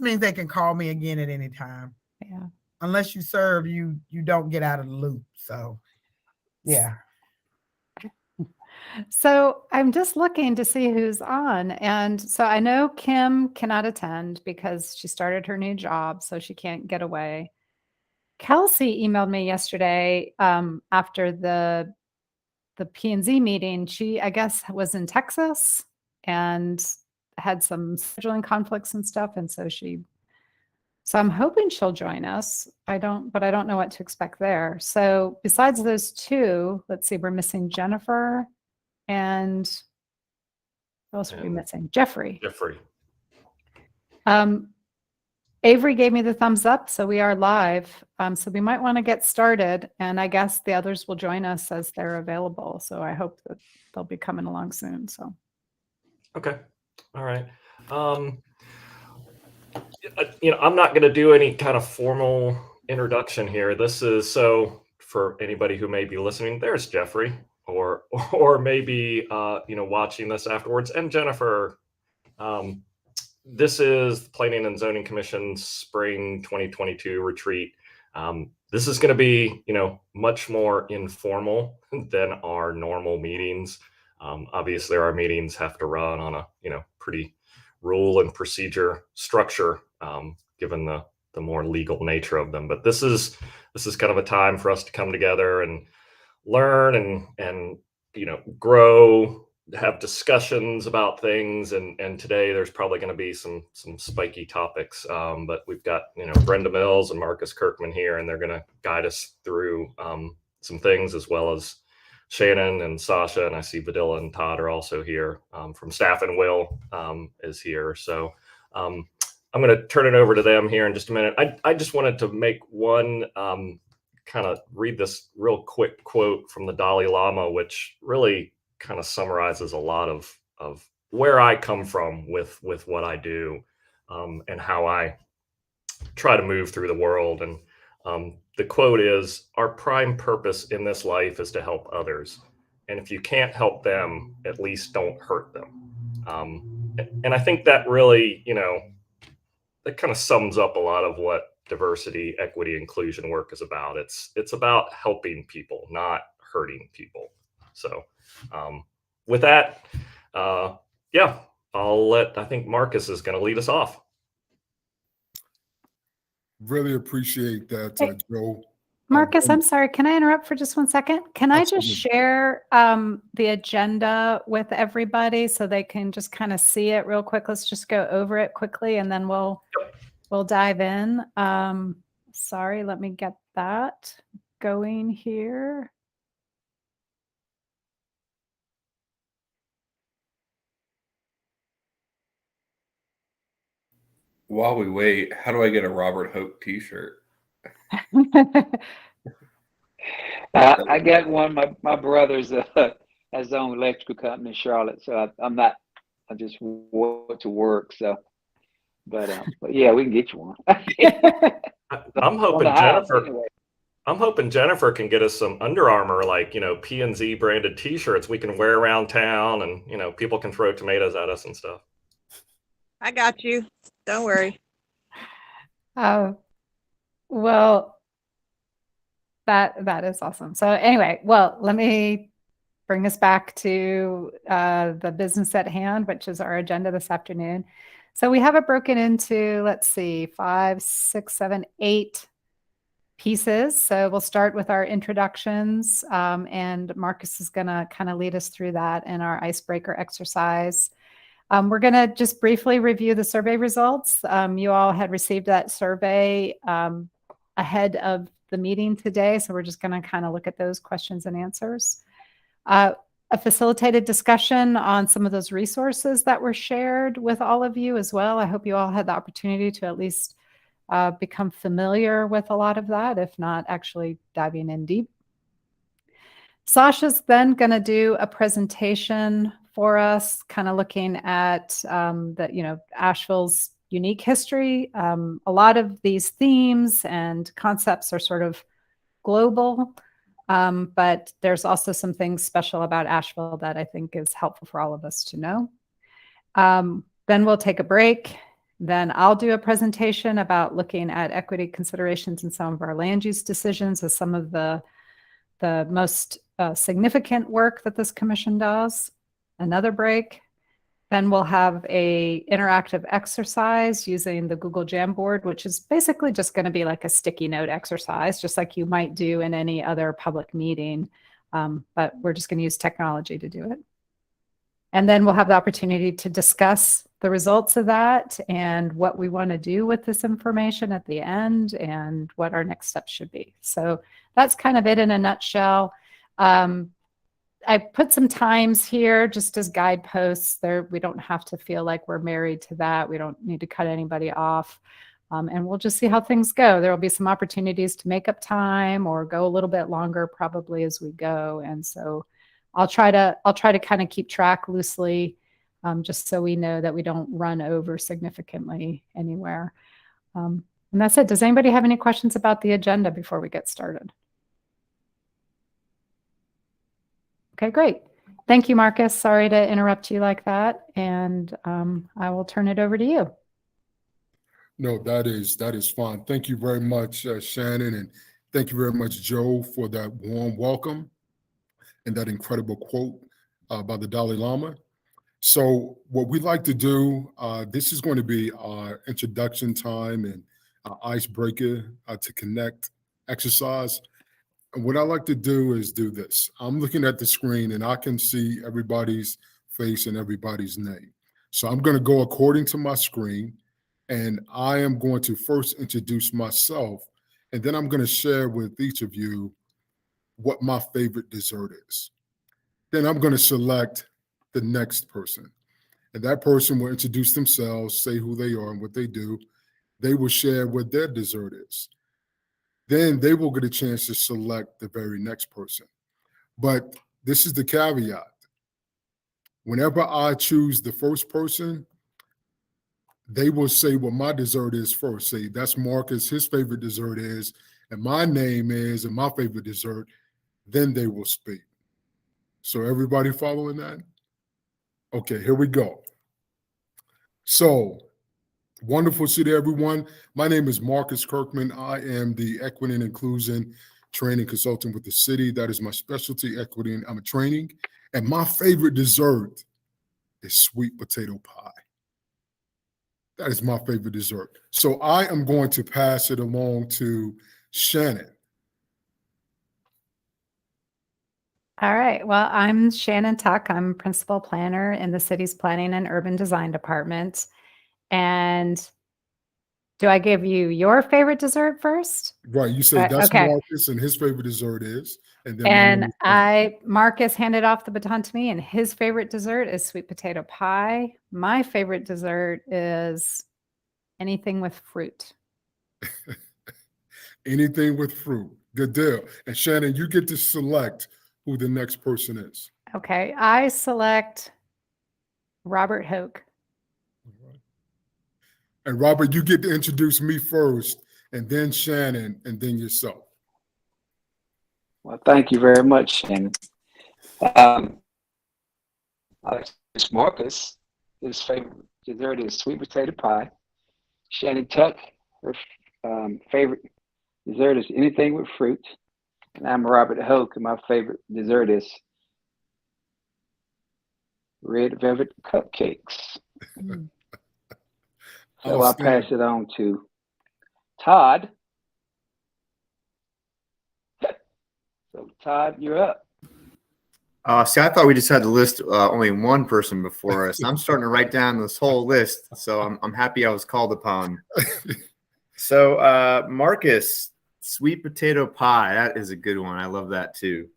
means they can call me again at any time. Yeah. Unless you serve, you don't get out of the loop. So, yeah. So I'm just looking to see who's on. And so I know Kim cannot attend because she started her new job, so she can't get away. Kelsey emailed me yesterday after the P&Z meeting. She, I guess, was in Texas and had some scheduling conflicts and stuff. And so I'm hoping she'll join us. But I don't know what to expect there. So besides those two, let's see, we're missing Jennifer and who else are we missing? Jeffrey. Avery gave me the thumbs up, so we are live. So we might want to get started, and I guess the others will join us as they're available. So I hope that they'll be coming along soon. So. Okay. All right. I'm not going to do any kind of formal introduction here. This is so for anybody who may be listening. There's Jeffrey, or maybe watching this afterwards, and Jennifer. This is the Planning and Zoning Commission's Spring 2022 retreat. This is going to be, much more informal than our normal meetings. Obviously, our meetings have to run on a, pretty rule and procedure structure, given the more legal nature of them. But this is kind of a time for us to come together and learn and grow, have discussions about things. And today there's probably going to be some spiky topics. But we've got, Brenda Mills and Marcus Kirkman here, and they're going to guide us through some things, as well as Shannon and Sasha. And I see Vidila and Todd are also here from staff, and Will is here. So I'm going to turn it over to them here in just a minute. I just wanted to make one kind of read this real quick quote from the Dalai Lama, which really kind of summarizes a lot of where I come from with what I do, and how I try to move through the world. And the quote is, "Our prime purpose in this life is to help others. And if you can't help them, at least don't hurt them." And I think that really, that kind of sums up a lot of what diversity, equity, inclusion work is about. It's about helping people, not hurting people. So with that, I think Marcus is going to lead us off. Really appreciate that, Joe. Marcus, I'm sorry. Can I interrupt for just 1 second? Can I just share the agenda with everybody so they can just kind of see it real quick? Let's just go over it quickly, and then we'll dive in. Sorry, let me get that going here. While we wait, how do I get a Robert Hope t-shirt? I got one. My brother's has his own electrical company in Charlotte, so I just walk to work. So, but yeah, we can get you one. I'm hoping Jennifer can get us some Under Armour, like, P&Z branded t-shirts we can wear around town, and people can throw tomatoes at us and stuff. I got you. Don't worry. Well, that is awesome. So anyway, let me bring us back to the business at hand, which is our agenda this afternoon. So we have it broken into, let's see, 5, 6, 7, 8 pieces. So we'll start with our introductions, and Marcus is going to kind of lead us through that in our icebreaker exercise. We're going to just briefly review the survey results. You all had received that survey ahead of the meeting today, so we're just going to kind of look at those questions and answers. A facilitated discussion on some of those resources that were shared with all of you as well. I hope you all had the opportunity to at least become familiar with a lot of that, if not actually diving in deep. Sasha's then going to do a presentation for us, kind of looking at Asheville's unique history. A lot of these themes and concepts are sort of global, but there's also some things special about Asheville that I think is helpful for all of us to know. Then we'll take a break, Then I'll do a presentation about looking at equity considerations in some of our land use decisions as some of the most significant work that this commission does. Another break. Then we'll have a interactive exercise using the Google Jamboard, which is basically just going to be like a sticky note exercise, just like you might do in any other public meeting. But we're just going to use technology to do it. And then we'll have the opportunity to discuss the results of that and what we want to do with this information at the end and what our next steps should be. So that's kind of it in a nutshell. I put some times here just as guideposts there. We don't have to feel like we're married to that. We don't need to cut anybody off. And we'll just see how things go. There will be some opportunities to make up time or go a little bit longer probably as we go. And so I'll try to kind of keep track loosely, just so we know that we don't run over significantly anywhere. And that's it. Does anybody have any questions about the agenda before we get started? Okay, great. Thank you, Marcus. Sorry to interrupt you like that. And I will turn it over to you. No, that is fine. Thank you very much, Shannon, and thank you very much, Joe, for that warm welcome and that incredible quote by the Dalai Lama. So what we like to do, this is going to be our introduction time and icebreaker to connect exercise. And what I like to do is do this. I'm looking at the screen and I can see everybody's face and everybody's name. So I'm going to go according to my screen, and I am going to first introduce myself, and then I'm going to share with each of you what my favorite dessert is. Then I'm going to select the next person, and that person will introduce themselves, say who they are and what they do. They will share what their dessert is. Then they will get a chance to select the very next person. But this is the caveat. Whenever I choose the first person, they will say what my dessert is first. Say, that's Marcus, his favorite dessert is, and my name is, and my favorite dessert. Then they will speak. So everybody following that? Okay, here we go. So, wonderful city, everyone. My name is Marcus Kirkman. I am the Equity and Inclusion Training Consultant with the city. That is my specialty, equity and training. And my favorite dessert is sweet potato pie. That is my favorite dessert. So I am going to pass it along to Shannon. All right. Well, I'm Shannon Tuck. I'm principal planner in the city's planning and urban design department. And do I give you your favorite dessert first? Right. You said that's okay. Marcus and his favorite dessert is. And then Marcus handed off the baton to me, and his favorite dessert is sweet potato pie. My favorite dessert is anything with fruit. Anything with fruit. Good deal. And Shannon, you get to select who the next person is. Okay. I select Robert Hoke. And Robert, you get to introduce me first, and then Shannon, and then yourself. Well, thank you very much, Shannon. Marcus, his favorite dessert is sweet potato pie. Shannon Tuck, her favorite dessert is anything with fruit. And I'm Robert Hoke, and my favorite dessert is red velvet cupcakes. So I'll pass it on to Todd. So Todd, you're up. See, I thought we just had to list only one person before us. I'm starting to write down this whole list, so I'm happy I was called upon. So Marcus, sweet potato pie, that is a good one. I love that too.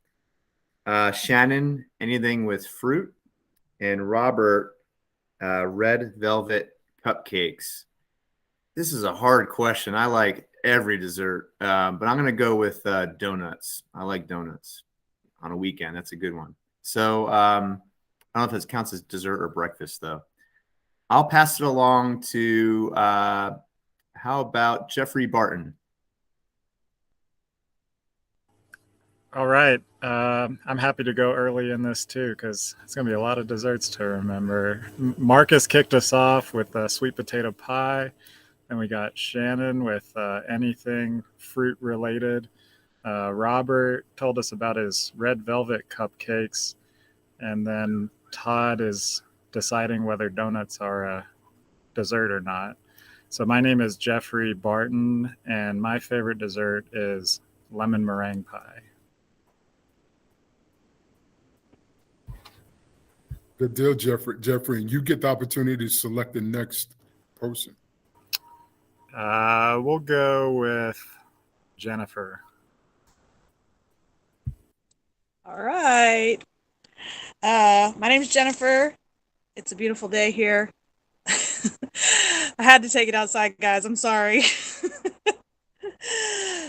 Shannon, anything with fruit, and Robert, red velvet cupcakes. This is a hard question. I like every dessert, but I'm going to go with donuts. I like donuts on a weekend. That's a good one. So I don't know if this counts as dessert or breakfast, though. I'll pass it along to, how about Jeffrey Barton? All right. I'm happy to go early in this too, because it's going to be a lot of desserts to remember. Marcus kicked us off with sweet potato pie. Then we got Shannon with anything fruit related. Robert told us about his red velvet cupcakes. And then Todd is deciding whether donuts are a dessert or not. So my name is Jeffrey Barton, and my favorite dessert is lemon meringue pie. Good deal, Jeffrey. Jeffrey, and you get the opportunity to select the next person. We'll go with Jennifer. All right. My name is Jennifer. It's a beautiful day here. I had to take it outside, guys. I'm sorry.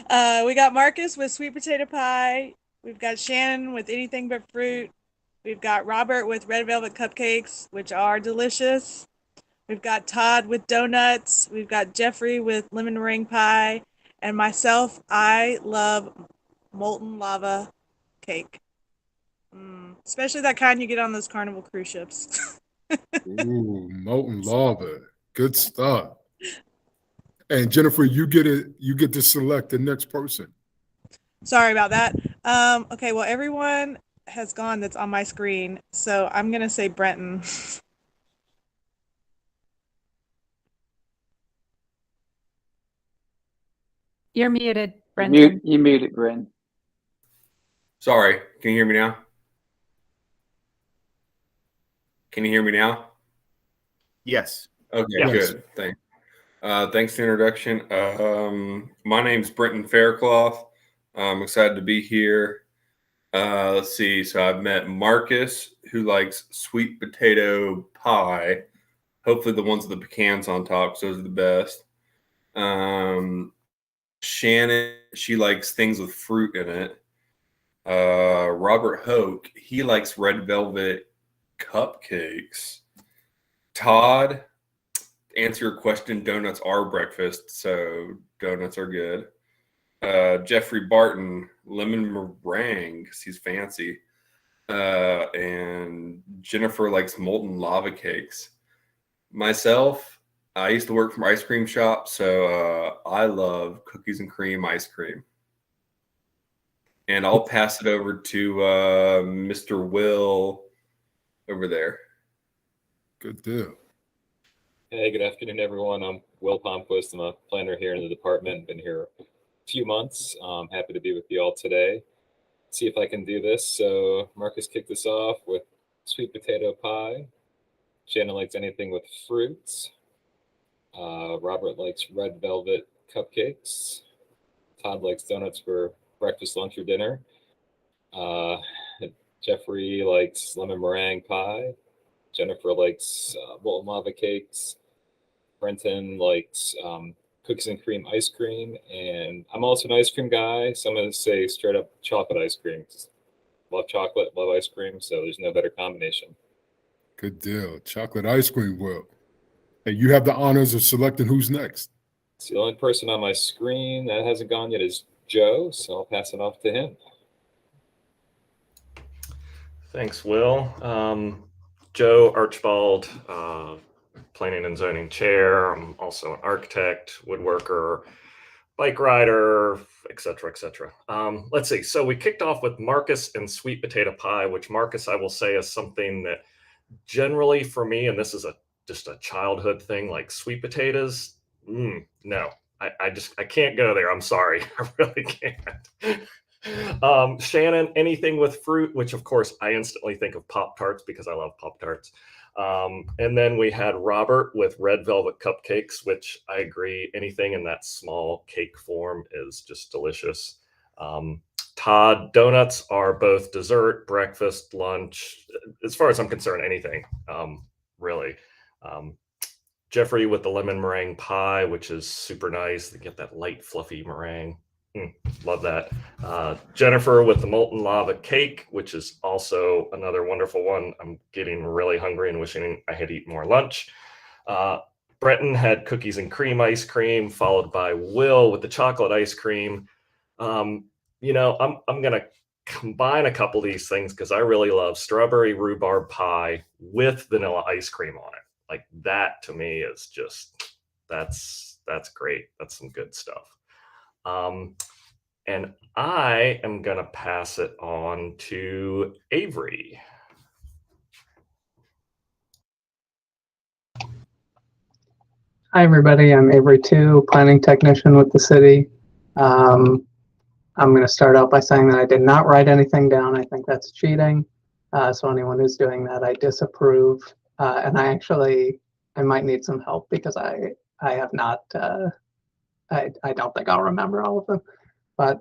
We got Marcus with sweet potato pie. We've got Shannon with anything but fruit. We've got Robert with red velvet cupcakes, which are delicious. We've got Todd with donuts. We've got Jeffrey with lemon meringue pie. And myself, I love molten lava cake. Especially that kind you get on those Carnival cruise ships. Ooh, molten lava. Good stuff. And Jennifer, you get to select the next person. Sorry about that. Okay, well, everyone has gone that's on my screen, so I'm going to say Brenton. You're muted, Brenton. You muted, Brenton. Sorry, can you hear me now? Can you hear me now? Yes. Okay, Yes. good. Thanks. Thanks for the introduction. My name's Brenton Faircloth. I'm excited to be here. Let's see. So I've met Marcus, who likes sweet potato pie. Hopefully the ones with the pecans on top. So those are the best. Shannon, she likes things with fruit in it. Robert Hoke, he likes red velvet cupcakes. Todd, to answer your question, donuts are breakfast, so donuts are good. Jeffrey Barton, lemon meringue, because he's fancy. And Jennifer likes molten lava cakes. Myself, I used to work for an ice cream shop, so I love cookies and cream ice cream. And I'll pass it over to Mr. Will over there. Good deal. Hey, good afternoon, everyone. I'm Will Palmquist. I'm a planner here in the department. Been here a few months. Happy to be with you all today. See if I can do this. So Marcus kicked us off with sweet potato pie. Shannon likes anything with fruits. Robert likes red velvet cupcakes. Todd likes donuts for breakfast, lunch, or dinner. Jeffrey likes lemon meringue pie. Jennifer likes molten lava cakes. Brenton likes cookies and cream ice cream. And I'm also an ice cream guy, so I'm going to say straight up chocolate ice cream. Love chocolate, love ice cream, so there's no better combination. Good deal. Chocolate ice cream, Will. And you have the honors of selecting who's next. So the only person on my screen that hasn't gone yet is Joe, so I'll pass it off to him. Thanks, Will. Joe Archibald, planning and zoning chair. I'm also an architect, woodworker, bike rider, etc., etc. Let's see. So we kicked off with Marcus and sweet potato pie, which Marcus, I will say, is something that generally for me, and this is just a childhood thing, like sweet potatoes. No, I can't go there. I'm sorry. I really can't. Shannon, anything with fruit, which of course I instantly think of Pop-Tarts because I love Pop-Tarts. And then we had Robert with red velvet cupcakes, which I agree, anything in that small cake form is just delicious. Todd, donuts are both dessert, breakfast, lunch. As far as I'm concerned, anything, really. Jeffrey with the lemon meringue pie, which is super nice. They get that light, fluffy meringue. Love that. Jennifer with the molten lava cake, which is also another wonderful one. I'm getting really hungry and wishing I had eaten more lunch. Brenton had cookies and cream ice cream, followed by Will with the chocolate ice cream. I'm gonna combine a couple of these things because I really love strawberry rhubarb pie with vanilla ice cream on it. Like that to me is just, that's great. That's some good stuff. And I am going to pass it on to Avery. Hi, everybody. I'm Avery 2, planning technician with the city. I'm going to start out by saying that I did not write anything down. I think that's cheating. So anyone who's doing that, I disapprove. And I might need some help because I have not, I don't think I'll remember all of them. But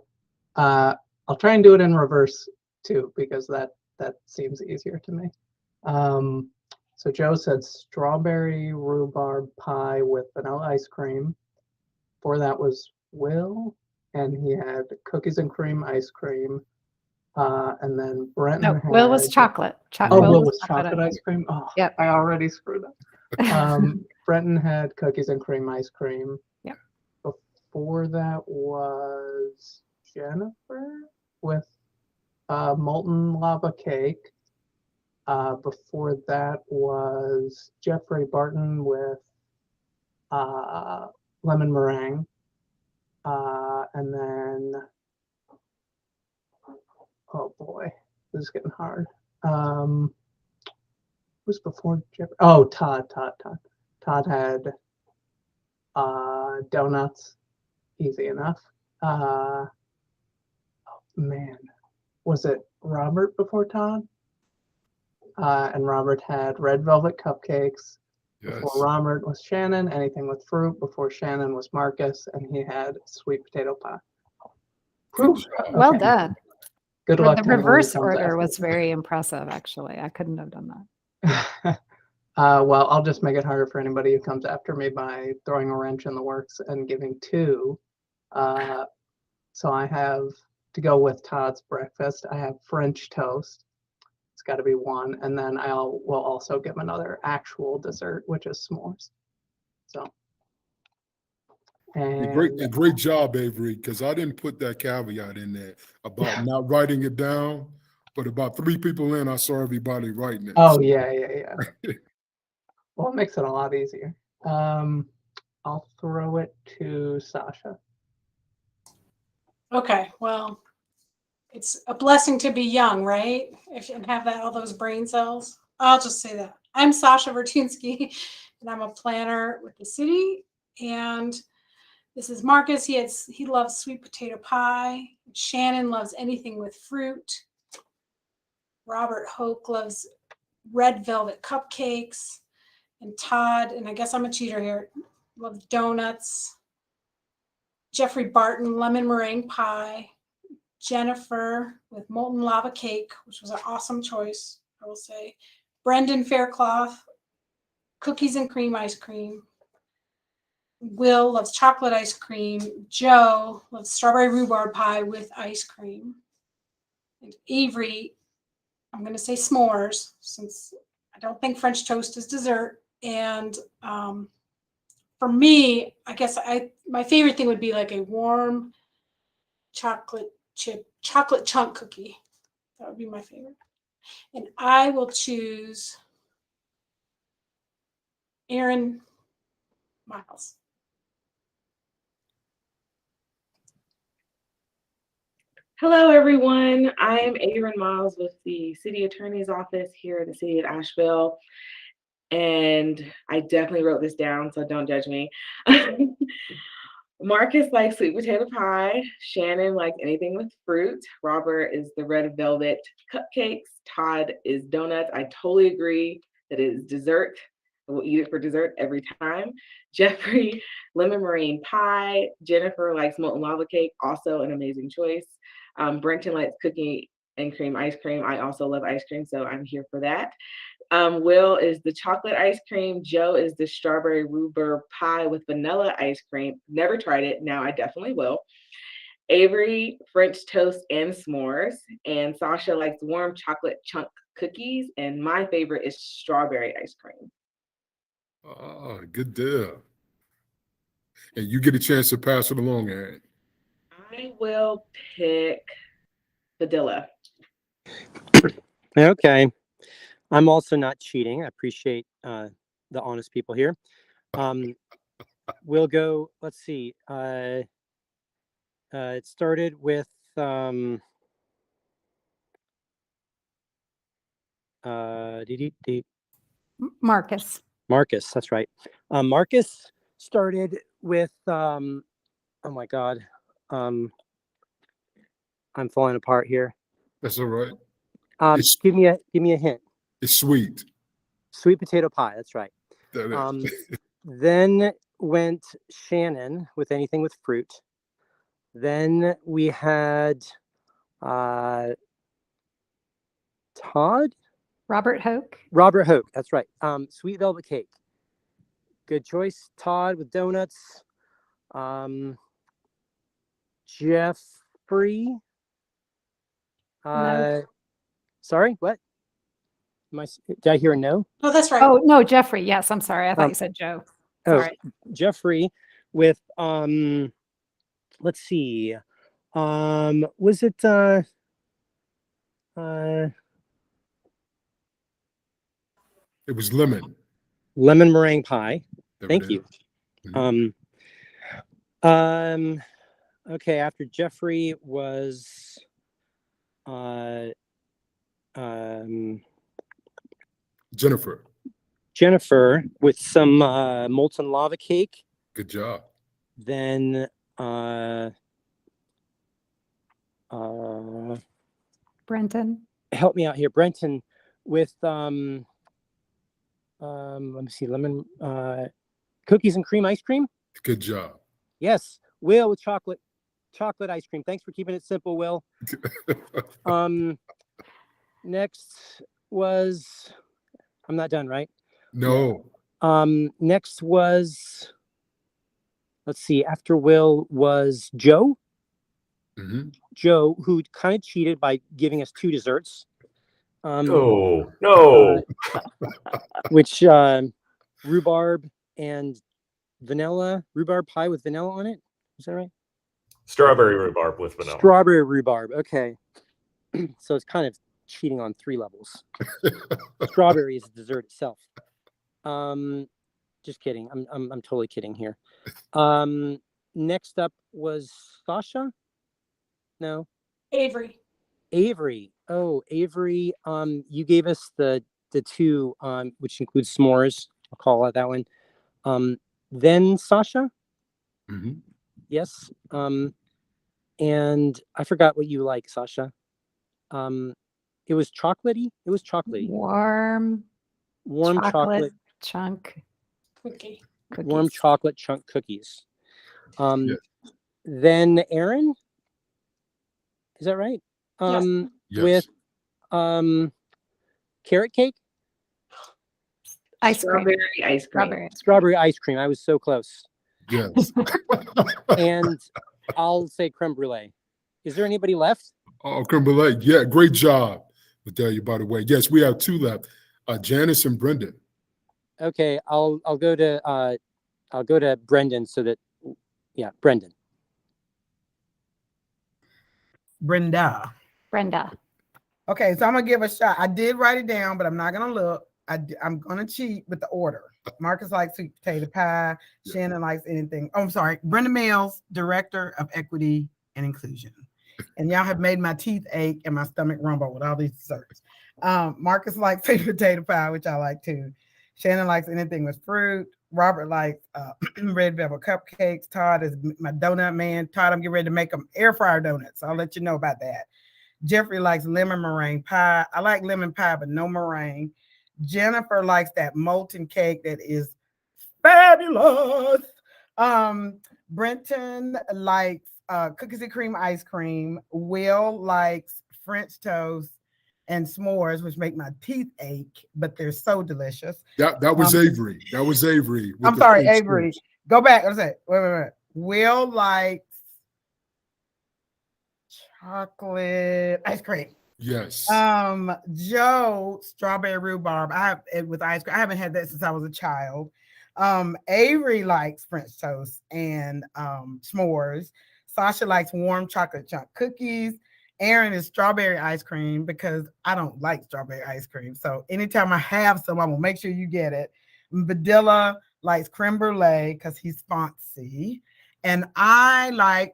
I'll try and do it in reverse too, because that seems easier to me. So Joe said strawberry rhubarb pie with vanilla ice cream. Before that was Will, and he had cookies and cream ice cream. And then Brenton No, had... Will was chocolate. Will was chocolate ice cream? Oh, yep. I already screwed up. Brenton had cookies and cream ice cream. Yep. Before that was Jennifer with molten lava cake. Before that was Jeffrey Barton with lemon meringue. And then, oh boy, this is getting hard. Who's before Jeffrey? Oh, Todd. Todd had donuts, easy enough. Oh man, was it Robert before Todd? And Robert had red velvet cupcakes. Yes. Before Robert was Shannon, anything with fruit. Before Shannon was Marcus, and he had sweet potato pie. Good job. Well Okay. done. Good luck. The to anyone who reverse comes order after was me. very impressive, actually. I couldn't have done that. Well, I'll just make it harder for anybody who comes after me by throwing a wrench in the works and giving 2. So I have, to go with Todd's breakfast, I have French toast. It's got to be 1, and then will also give another actual dessert, which is s'mores. So. And Great job, Avery, because I didn't put that caveat in there about not writing it down, but about 3 people in, I saw everybody writing it. oh So, yeah. Well, it makes it a lot easier. I'll throw it to Sasha. Okay, well, it's a blessing to be young, right? And have all those brain cells. I'll just say that. I'm Sasha Vertinsky, and I'm a planner with the city. And this is Marcus. He loves sweet potato pie. Shannon loves anything with fruit. Robert Hoke loves red velvet cupcakes. And Todd, and I guess I'm a cheater here, loves donuts. Jeffrey Barton, lemon meringue pie. Jennifer with molten lava cake, which was an awesome choice, I will say. Brendan Faircloth, cookies and cream ice cream. Will loves chocolate ice cream. Joe loves strawberry rhubarb pie with ice cream. And Avery, I'm going to say s'mores, since I don't think French toast is dessert. And for me, I guess my favorite thing would be like a warm chocolate chunk cookie. That would be my favorite. And I will choose Aaron Miles. Hello, everyone. I am Aaron Miles with the City Attorney's Office here in the city of Asheville. And I definitely wrote this down, so don't judge me. Marcus likes sweet potato pie. Shannon likes anything with fruit. Robert is the red velvet cupcakes. Todd is donuts. I totally agree that it is dessert. I will eat it for dessert every time. Jeffrey, lemon meringue pie. Jennifer likes molten lava cake, also an amazing choice. Brenton likes cookie and cream ice cream. I also love ice cream, so I'm here for that. Will is the chocolate ice cream. Joe is the strawberry rhubarb pie with vanilla ice cream. Never tried it. Now I definitely will. Avery, French toast and s'mores. And Sasha likes warm chocolate chunk cookies. And my favorite is strawberry ice cream. oh, good deal. And you get a chance to pass it along, Aaron. I will pick vanilla. Okay. I'm also not cheating. I appreciate the honest people here. We'll go, let's see. It started with Marcus. Marcus, that's right. Marcus started with oh my God. I'm falling apart here. That's all right. Give me a hint. It's sweet. Sweet potato pie, that's right. That is. Then went Shannon with anything with fruit. Then we had Todd. Robert Hoke. Robert Hoke, that's right. Sweet velvet cake. Good choice. Todd with donuts. Jeffrey. No. Sorry, what? Did I hear a no? Oh, that's right. Oh, no, Jeffrey. Yes, I'm sorry. I thought you said Joe. Sorry. Jeffrey with let's see. Was it it was lemon meringue pie. There Thank it you. is. Okay, after Jeffrey was Jennifer with some molten lava cake. Good job. Then Brenton. Help me out here. Brenton with let me see, lemon cookies and cream ice cream. Good job. Yes. Will with chocolate ice cream. Thanks for keeping it simple, Will. Next was, I'm not done, right? No. Next was, let's see, after Will was Joe. Mm-hmm. Joe, who kind of cheated by giving us 2 desserts. No. Which rhubarb and vanilla, rhubarb pie with vanilla on it. Is that right? Strawberry rhubarb with vanilla. Strawberry rhubarb. Okay. So it's kind of cheating on 3 levels. Strawberry is the dessert itself. Just kidding. I'm totally kidding here. Next up was Sasha. No. Avery. Oh, Avery. You gave us the 2, which includes s'mores. I'll call it that one. Then Sasha. Mm-hmm. Yes. And I forgot what you like, Sasha. It was chocolatey. Warm chocolate chunk cookie. Warm chocolate chunk cookies. Then Aaron. Is that right? Yes. With carrot cake. Ice cream. Strawberry ice cream. Strawberry ice cream. I was so close. Yes. And I'll say creme brulee. Is there anybody left? Oh, creme brulee. Yeah, great job. I'll tell you, by the way. Yes, we have 2 left. Janice and Brendan. Okay, I'll go to Brendan so that Brendan. Brenda. Okay, so I'm gonna give a shot. I did write it down, but I'm not gonna look. I'm gonna cheat with the order. Marcus likes sweet potato pie. Shannon likes anything. Oh, I'm sorry. Brenda Mills, Director of Equity and Inclusion. And y'all have made my teeth ache and my stomach rumble with all these desserts. Marcus likes sweet potato pie, which I like too. Shannon likes anything with fruit. Robert likes red velvet cupcakes. Todd is my donut man. Todd, I'm getting ready to make them air fryer donuts. I'll let you know about that. Jeffrey likes lemon meringue pie. I like lemon pie, but no meringue. Jennifer likes that molten cake that is fabulous. Brenton likes cookies and cream ice cream. Will likes French toast and s'mores, which make my teeth ache, but they're so delicious. That was Avery. That was Avery. I'm sorry, Avery. Go back. What's that? Wait. Will likes chocolate ice cream. Yes. Joe, strawberry rhubarb. I have it with ice cream. I haven't had that since I was a child. Avery likes French toast and s'mores. Sasha likes warm chocolate chunk cookies. Aaron is strawberry ice cream because I don't like strawberry ice cream. So anytime I have some, I will make sure you get it. Badilla likes creme brulee because he's fancy. And I like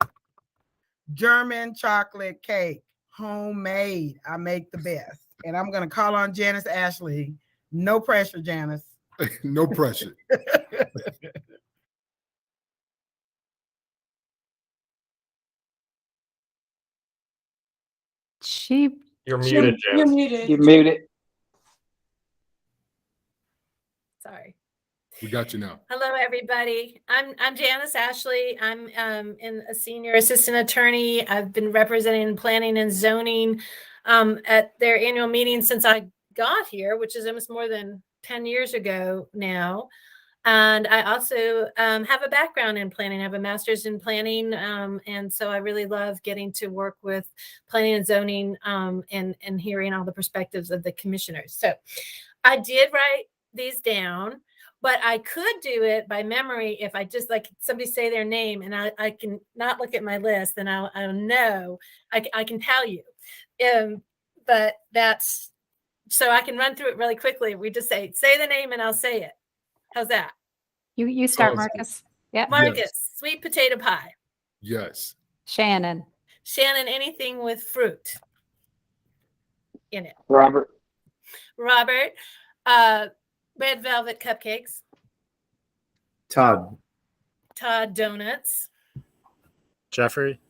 German chocolate cake, homemade. I make the best. And I'm going to call on Janice Ashley. No pressure, Janice. No pressure. You're muted, You're Janice. muted. You're muted. Sorry. We got you now. Hello, everybody. I'm Janice Ashley. I'm a senior assistant attorney. I've been representing planning and zoning at their annual meeting since I got here, which is almost more than 10 years ago now. And I also have a background in planning. I have a master's in planning. And so I really love getting to work with planning and zoning and hearing all the perspectives of the commissioners. So I did write these down, but I could do it by memory if I just like somebody say their name and I can not look at my list and I'll know, I can tell you. But that's, so I can run through it really quickly. We just say the name and I'll say it. How's that? You start, Marcus. Yeah. Marcus, Yes. sweet potato pie. Yes. Shannon. Shannon, anything with fruit in it. Robert. Robert, red velvet cupcakes. Todd. Todd, donuts. Jeffrey.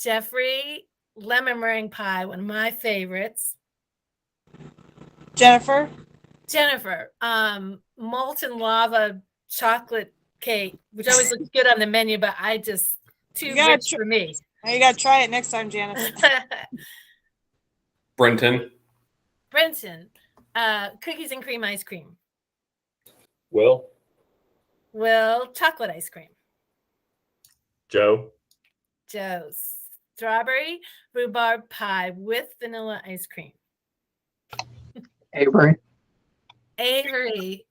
Jeffrey, lemon meringue pie, one of my favorites. Jennifer. Jennifer, molten lava chocolate cake, which always looks good on the menu, but I just too rich for me. You gotta try it next time, Janice. Brenton. Brenton, cookies and cream ice cream. Will. Will, chocolate ice cream. Joe. Joe's strawberry rhubarb pie with vanilla ice cream. Avery. Avery,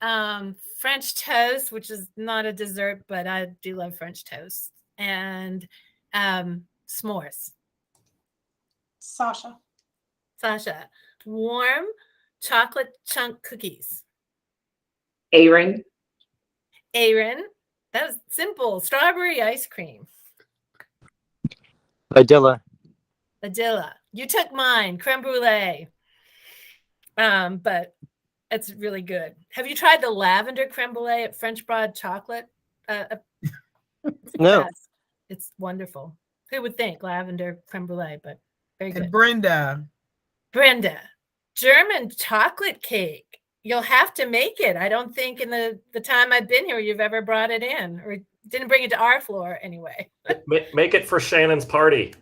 French toast, which is not a dessert, but I do love French toast, and s'mores. Sasha. Sasha, warm chocolate chunk cookies. Aaron. Aaron, that was simple. Strawberry ice cream. Adilla. Adilla, you took mine. Creme brulee. But it's really good. Have you tried the lavender creme brulee at French Broad Chocolate? No. It's wonderful. Who would think lavender creme brulee, but very good. And Brenda. Brenda, German chocolate cake. You'll have to make it. I don't think in the time I've been here you've ever brought it in or didn't bring it to our floor anyway. Make it for Shannon's party.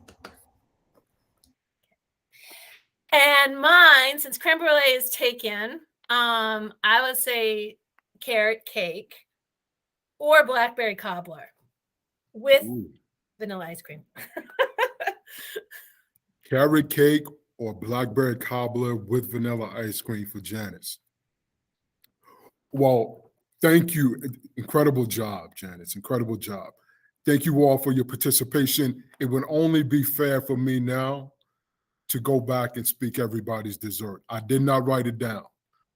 And mine, since creme brulee is taken, I would say carrot cake or blackberry cobbler with vanilla ice cream. Carrot cake or blackberry cobbler with vanilla ice cream for Janice. Well, thank you. Incredible job, Janice. Incredible job. Thank you all for your participation. It would only be fair for me now to go back and speak everybody's dessert. I did not write it down,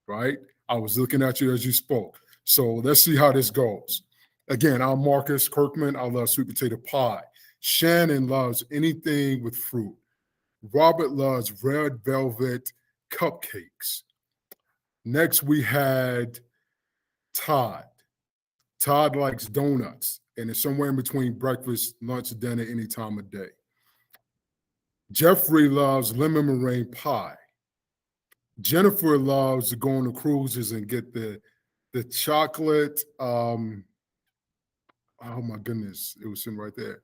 right? I was looking at you as you spoke. So let's see how this goes. Again, I'm Marcus Kirkman. I love sweet potato pie. Shannon loves anything with fruit. Robert loves red velvet cupcakes. Next, we had Todd. Todd likes donuts, and it's somewhere in between breakfast, lunch, dinner, any time of day. Jeffrey loves lemon meringue pie. Jennifer loves to go on the cruises and get the chocolate. Oh my goodness, it was sitting right there.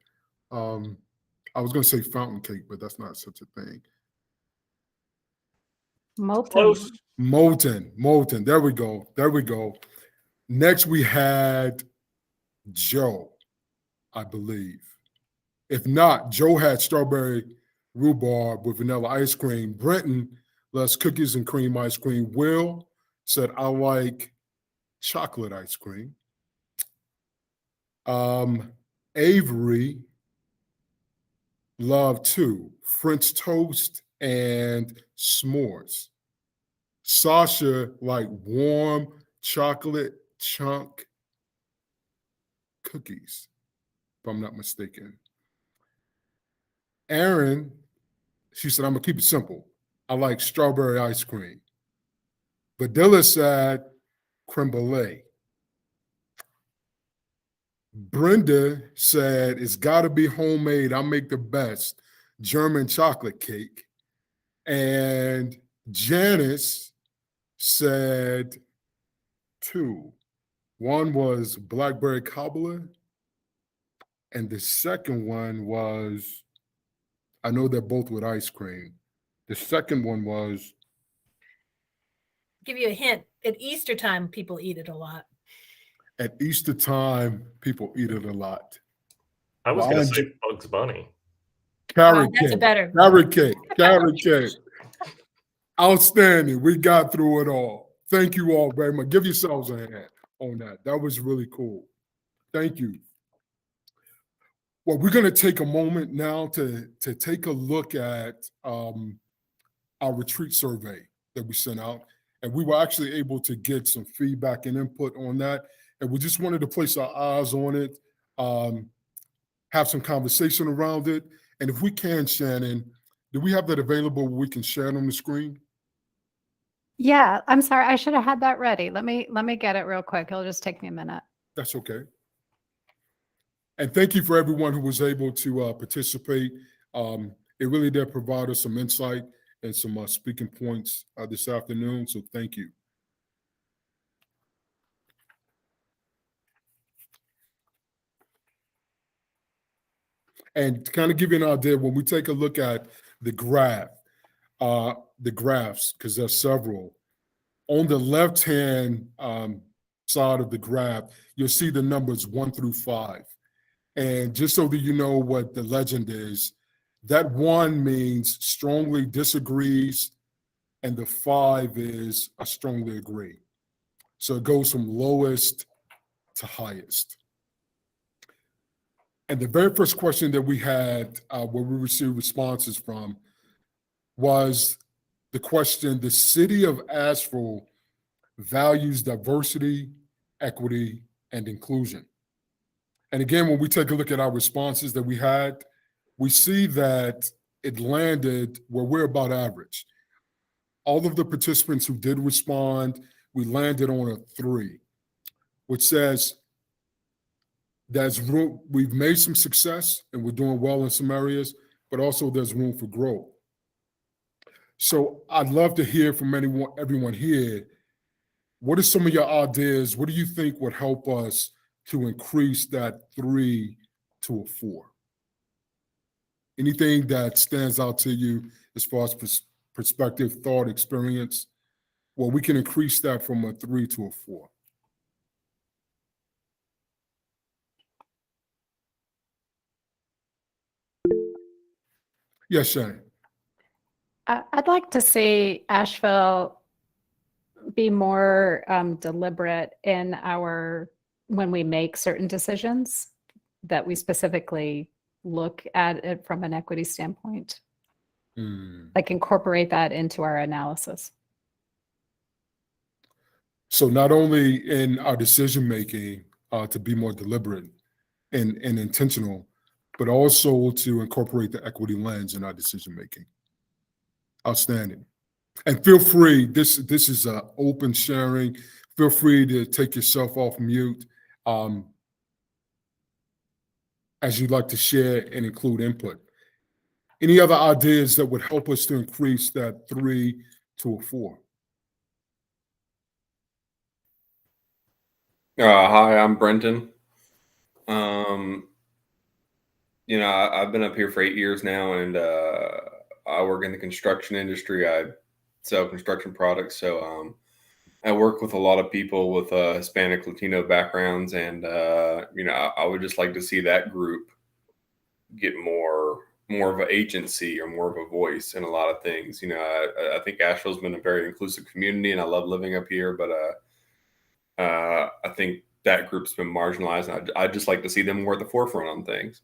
I was going to say fountain cake, but that's not such a thing. Molten. There we go. Next, we had Joe, I believe. If not, Joe had strawberry rhubarb with vanilla ice cream. Brenton loves cookies and cream ice cream. Will said, I like chocolate ice cream. Avery Love 2, French toast and s'mores. Sasha like warm chocolate chunk cookies, if I'm not mistaken. Erin, she said, I'm gonna keep it simple. I like strawberry ice cream. Badilla said creme brulee. Brenda said, it's gotta be homemade. I make the best German chocolate cake. And Janice said 2. One was blackberry cobbler, and the second one was, I know they're both with ice cream. The second one was, Give you a hint. At Easter time, people eat it a lot. at Easter time, people eat it a lot. I was going to say Bugs Bunny. Carrot That's a cake. better. Carrot cake. Carrot cake. Outstanding. We got through it all. Thank you all very much. Give yourselves a hand on that. That was really cool. Thank you. Well, we're going to take a moment now to take a look at our retreat survey that we sent out. And we were actually able to get some feedback and input on that. And we just wanted to place our eyes on it, have some conversation around it. And if we can, Shannon, do we have that available where we can share it on the screen? Yeah, I'm sorry. I should have had that ready. Let me get it real quick. It'll just take me a minute. That's okay. And thank you for everyone who was able to participate. It really did provide us some insight and some speaking points this afternoon. So thank you. And to kind of give you an idea, when we take a look at the graphs, because there's several, on the left-hand side of the graph, you'll see the numbers 1 through 5. And just so that you know what the legend is, that 1 means strongly disagrees, and the 5 is I strongly agree. So it goes from lowest to highest. And the very first question that we had where we received responses from was the question, the city of Asheville values diversity, equity, and inclusion. And again, when we take a look at our responses that we had, we see that it landed where we're about average. All of the participants who did respond, we landed on a 3, which says there's room, we've made some success and we're doing well in some areas, but also there's room for growth. So I'd love to hear from everyone here. What are some of your ideas? What do you think would help us to increase that 3 to a 4? Anything that stands out to you as far as perspective, thought, experience? Well, we can increase that from a 3 to a 4. Yes, Shane. I'd like to see Asheville be more deliberate in when we make certain decisions, that we specifically look at it from an equity standpoint. Like incorporate that into our analysis. So not only in our decision making to be more deliberate and intentional, but also to incorporate the equity lens in our decision making. Outstanding. And feel free, this is open sharing. Feel free to take yourself off mute as you'd like to share and include input. Any other ideas that would help us to increase that 3 to a 4? Hi, I'm Brenton. I've been up here for 8 years now, and I work in the construction industry. I sell construction products, so I work with a lot of people with Hispanic, Latino backgrounds, and I would just like to see that group get more of an agency or more of a voice in a lot of things. I think Asheville's been a very inclusive community, and I love living up here, but I think that group's been marginalized, and I'd just like to see them more at the forefront on things.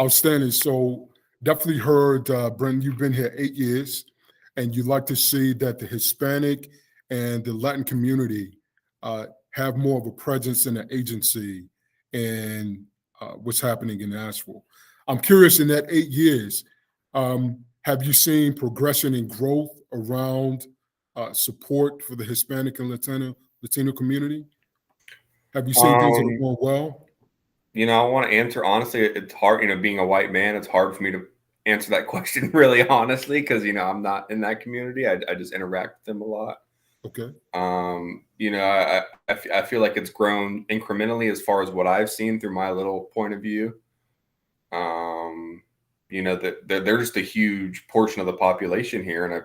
Outstanding. So definitely heard, Brendan, you've been here 8 years, and you'd like to see that the Hispanic and the Latin community have more of a presence in the agency and what's happening in Asheville. I'm curious, in that 8 years, have you seen progression and growth around support for the Hispanic and Latino community? Have you seen things that are going well? You know, I want to answer honestly. It's hard, being a white man, it's hard for me to answer that question really honestly, because I'm not in that community. I just interact with them a lot. Okay. I feel like it's grown incrementally as far as what I've seen through my little point of view. That they're just a huge portion of the population here, and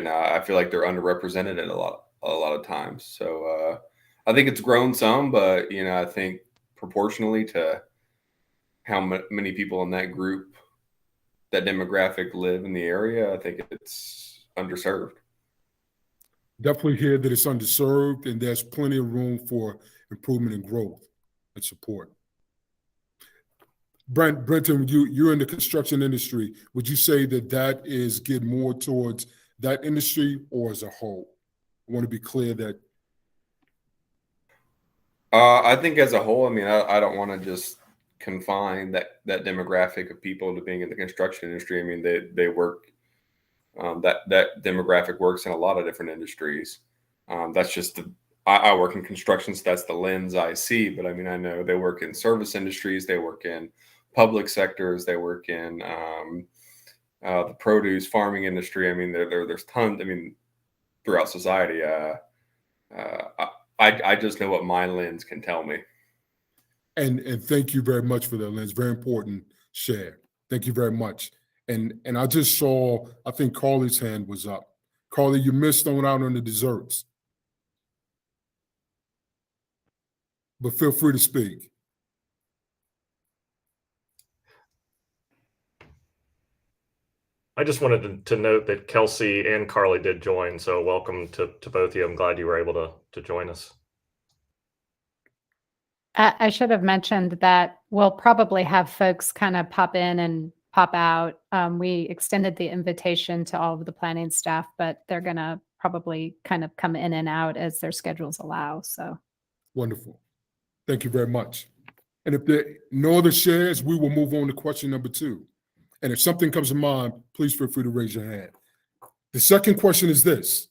I feel like they're underrepresented in a lot of times. So I think it's grown some, but I think proportionally to how many people in that group, that demographic, live in the area, I think it's underserved. Definitely hear that it's underserved, and there's plenty of room for improvement and growth and support. Brenton, you're in the construction industry. Would you say that is geared more towards that industry or as a whole? I want to be clear that. I think as a whole, I don't want to just confine that demographic of people to being in the construction industry. They work, that demographic works in a lot of different industries. That's just I work in construction, so that's the lens I see. But I know they work in service industries, they work in public sectors, they work in the produce farming industry. There's tons. Throughout society. I just know what my lens can tell me. And thank you very much for that, lens. Very important share. Thank you very much. And I just saw, I think Carly's hand was up. Carly, you missed throwing out on the desserts. But feel free to speak. I just wanted to note that Kelsey and Carly did join, so welcome to both of you. I'm glad you were able to join us. I should have mentioned that we'll probably have folks kind of pop in and pop out. We extended the invitation to all of the planning staff, but they're going to probably kind of come in and out as their schedules allow. So wonderful. Thank you very much. And if there are no other shares, we will move on to question number 2. And if something comes to mind, please feel free to raise your hand. The second question is this: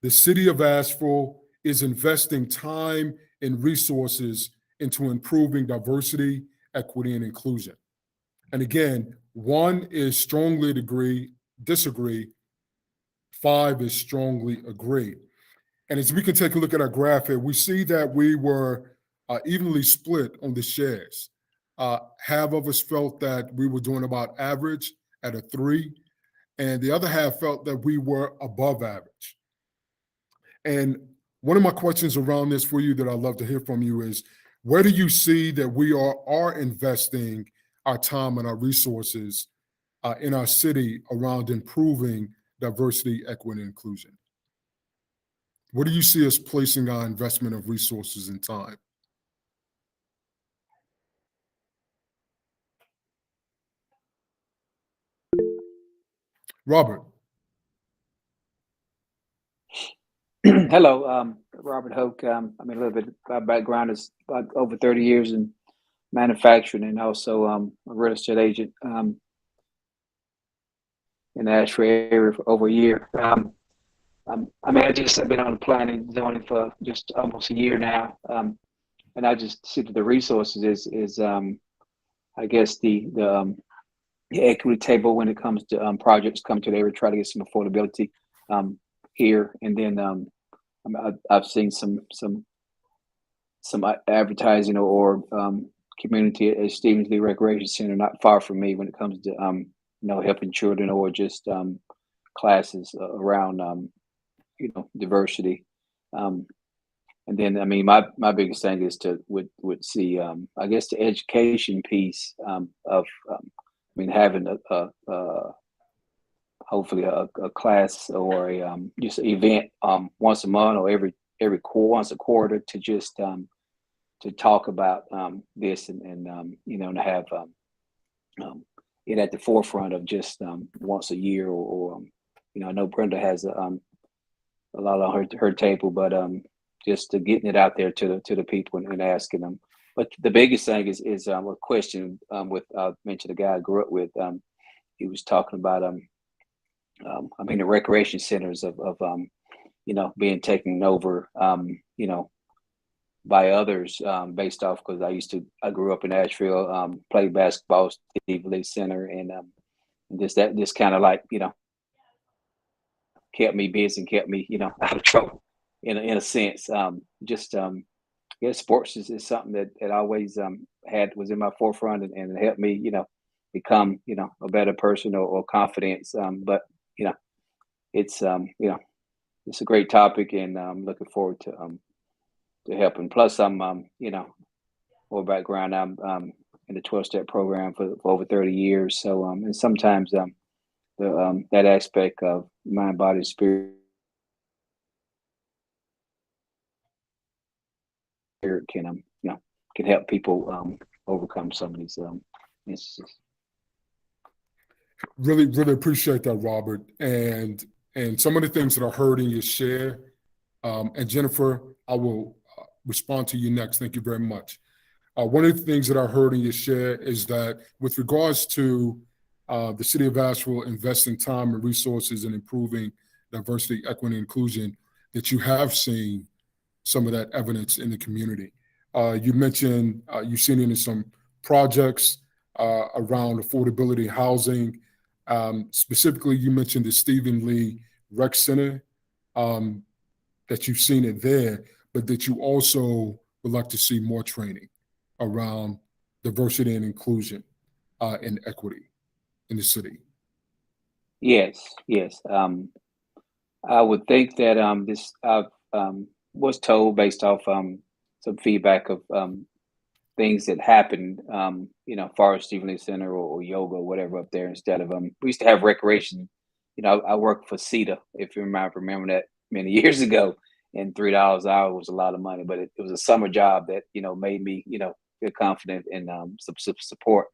the city of Asheville is investing time and resources into improving diversity, equity, and inclusion. And again, 1 is strongly disagree, 5 is strongly agree. And as we can take a look at our graph here, we see that we were evenly split on the shares. Half of us felt that we were doing about average at a 3, and the other half felt that we were above average. And one of my questions around this for you that I'd love to hear from you is, where do you see that we are investing our time and our resources in our city around improving diversity, equity, and inclusion? Where do you see us placing our investment of resources and time? Robert. Hello, Robert Hoke. A little bit, my background is about over 30 years in manufacturing, and also a real estate agent in the Asheville area for over a year. I've been on planning zoning for just almost a year now, and I just see that the resources is I guess the equity table when it comes to projects come to the area, try to get some affordability here, and then I've seen some advertising or community at Stevens Lee Recreation Center, not far from me, when it comes to helping children or just classes around diversity. And then my biggest thing is would see I guess the education piece of having hopefully a class or a just an event once a month or once a quarter to just to talk about this and to have it at the forefront of just once a year or I know Brenda has a lot on her table, but just to getting it out there to the people and asking them. But the biggest thing is a question with I mentioned a guy I grew up with. He was talking about the recreation centers of being taken over by others based off, because I grew up in Asheville, played basketball, Steve Lee Center, and this kind of like kept me busy and kept me out of trouble in a sense. Sports is something that I always was in my forefront and helped me become a better person or confidence. But it's it's a great topic, and I'm looking forward to helping. Plus, I'm more background. I'm in the 12-step program for over 30 years. So and sometimes that aspect of mind, body, spirit can can help people overcome some of these instances. Really, really appreciate that, Robert. And some of the things that I heard in your share, and Jennifer, I will respond to you next. Thank you very much. One of the things that I heard in your share is that with regards to the city of Asheville investing time and resources in improving diversity, equity, and inclusion, that you have seen some of that evidence in the community. You mentioned you've seen it in some projects around affordability housing. Specifically, you mentioned the Stephen Lee Rec Center, that you've seen it there, but that you also would like to see more training around diversity and inclusion and equity in the city. Yes. I would think that this was told based off some feedback of things that happened, Forest Stephen Lee Center or yoga or whatever up there. Instead of we used to have recreation. I worked for CETA, if you remember that many years ago, and $3 an hour was a lot of money, but it was a summer job that made me feel confident and support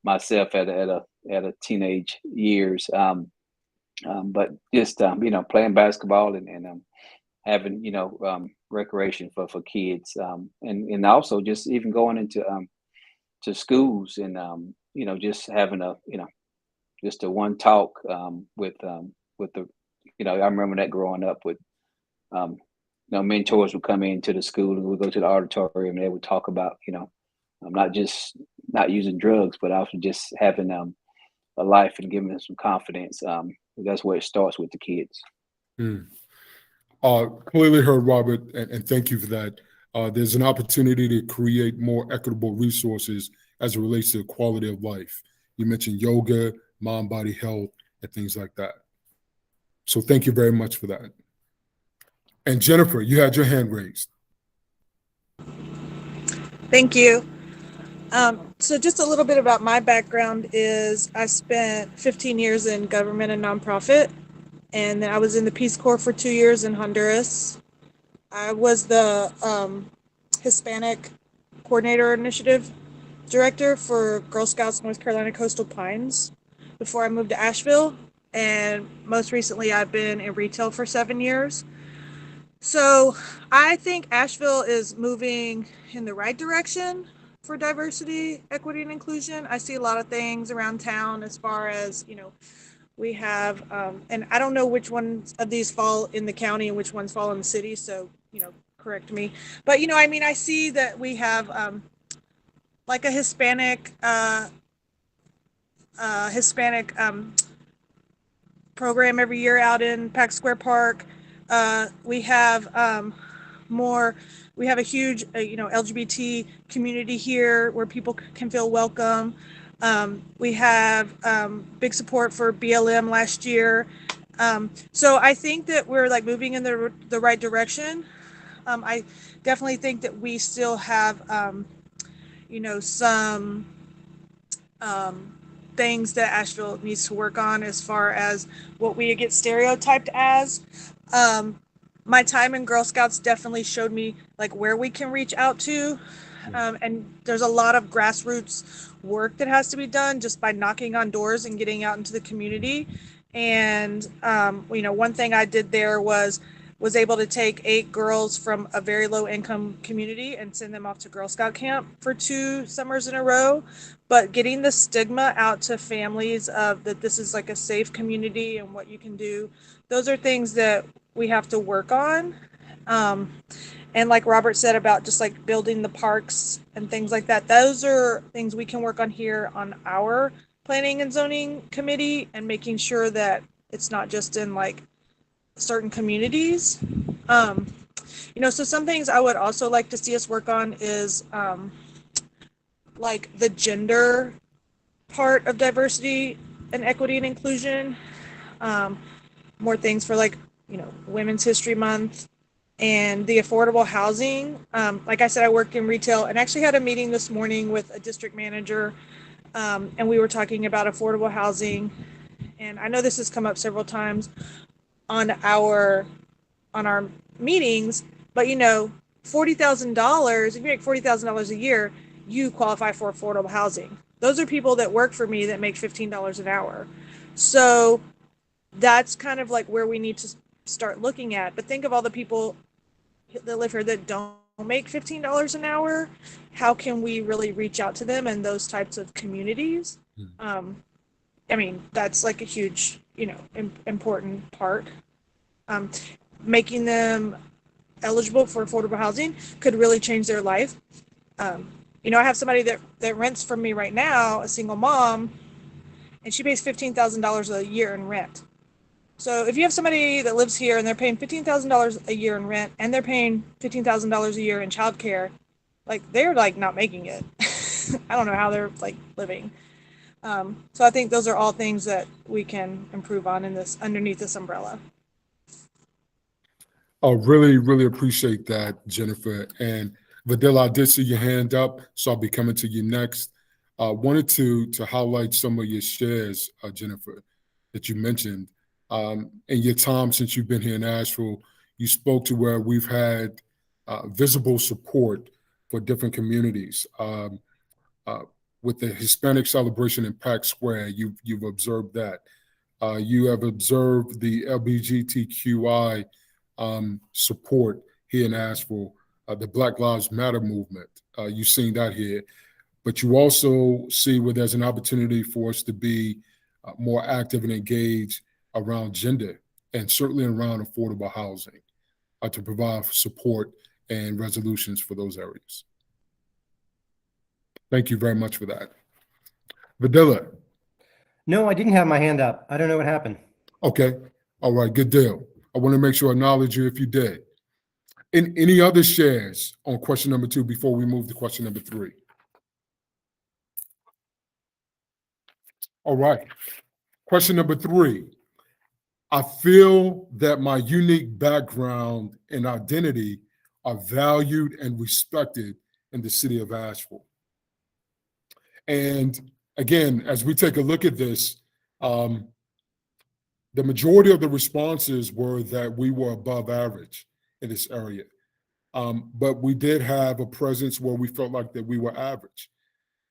myself at a teenage years. But just playing basketball and having recreation for kids, and also just even going into to schools and just having just a one talk with the I remember that growing up with mentors would come into the school and we'd go to the auditorium and they would talk about not just not using drugs, but also just having a life and giving them some confidence. That's where it starts with the kids. Clearly heard, Robert, and thank you for that. There's an opportunity to create more equitable resources as it relates to quality of life. You mentioned yoga, mind, body health, and things like that. So thank you very much for that. And Jennifer, you had your hand raised. Thank you. So just a little bit about my background is I spent 15 years in government and nonprofit, and then I was in the Peace Corps for 2 years in Honduras. I was the Hispanic Coordinator Initiative Director for Girl Scouts North Carolina Coastal Pines before I moved to Asheville, and most recently I've been in retail for 7 years. So I think Asheville is moving in the right direction for diversity, equity, and inclusion. I see a lot of things around town as far as, we have, and I don't know which ones of these fall in the county and which ones fall in the city, so, correct me. But, I see that we have like a Hispanic program every year out in Pack Square Park. We have we have a huge, LGBT community here where people can feel welcome. We have big support for BLM last year. So I think that we're moving in the right direction. I definitely think that we still have, some things that Asheville needs to work on as far as what we get stereotyped as. my time in Girl Scouts definitely showed me like where we can reach out to. And there's a lot of grassroots work that has to be done just by knocking on doors and getting out into the community. And, one thing I did there was able to take 8 girls from a very low income community and send them off to Girl Scout camp for 2 summers in a row. But getting the stigma out to families of that this is like a safe community and what you can do, those are things that we have to work on. And like Robert said about just like building the parks and things like that, those are things we can work on here on our planning and zoning committee and making sure that it's not just in like certain communities. So some things I would also like to see us work on is like the gender part of diversity and equity and inclusion. More things for like, Women's History Month and the affordable housing. Like I said, I work in retail and actually had a meeting this morning with a district manager, and we were talking about affordable housing. And I know this has come up several times on our meetings, but $40,000, if you make $40,000 a year, you qualify for affordable housing. Those are people that work for me that make $15 an hour. So that's kind of like where we need to start looking at. But think of all the people that live here that don't make $15 an hour. How can we really reach out to them in those types of communities? That's like a huge, important part. Making them eligible for affordable housing could really change their life. I have somebody that rents from me right now, a single mom, and she pays $15,000 a year in rent. So if you have somebody that lives here and they're paying $15,000 a year in rent and they're paying $15,000 a year in childcare, like they're like not making it. I don't know how they're like living. So I think those are all things that we can improve on underneath this umbrella. I really, really appreciate that, Jennifer. And Vidila, I did see your hand up, so I'll be coming to you next. Wanted to highlight some of your shares, Jennifer, that you mentioned. In your time since you've been here in Asheville, you spoke to where we've had visible support for different communities. With the Hispanic celebration in Pack Square, you've observed that. You have observed the LGBTQI support here in Asheville, the Black Lives Matter movement. You've seen that here. But you also see where there's an opportunity for us to be more active and engaged around gender and certainly around affordable housing to provide support and resolutions for those areas. Thank you very much for that. Vidila. No, I didn't have my hand up. I don't know what happened. Okay. All right. Good deal. I want to make sure I acknowledge you if you did. Any other shares on question number 2 before we move to question number 3? All right. Question number 3. I feel that my unique background and identity are valued and respected in the city of Asheville. And again, as we take a look at this, the majority of the responses were that we were above average in this area. But we did have a presence where we felt like that we were average.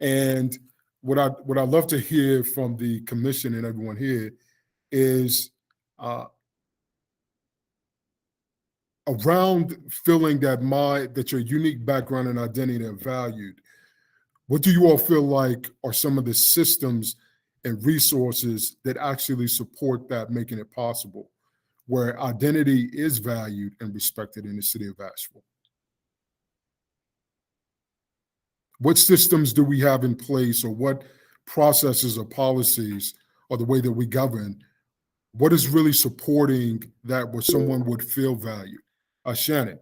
And what I'd love to hear from the commission and everyone here is around feeling that your unique background and identity are valued. What do you all feel like are some of the systems and resources that actually support that, making it possible, where identity is valued and respected in the city of Asheville? What systems do we have in place, or what processes or policies or the way that we govern? What is really supporting that where someone would feel valued? Shannon.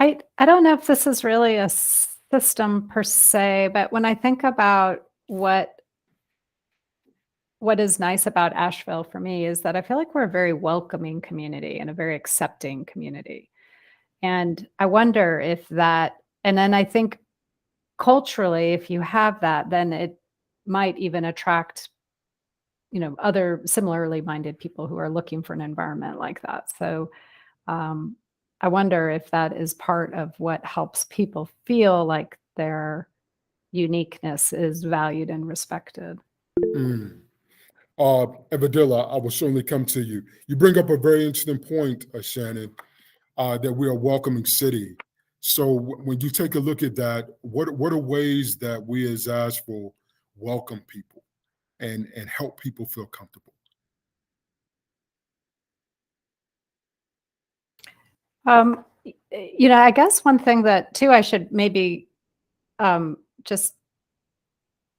I don't know if this is really a system per se, but when I think about what is nice about Asheville for me is that I feel like we're a very welcoming community and a very accepting community. And I wonder if that, and then I think culturally, if you have that, then it might even attract other similarly minded people who are looking for an environment like that. So I wonder if that is part of what helps people feel like their uniqueness is valued and respected. Evadilla, I will certainly come to you. You bring up a very interesting point, Shannon, that we're a welcoming city. So when you take a look at that, what are ways that we as Asheville welcome people and help people feel comfortable? I guess one thing that too I should maybe just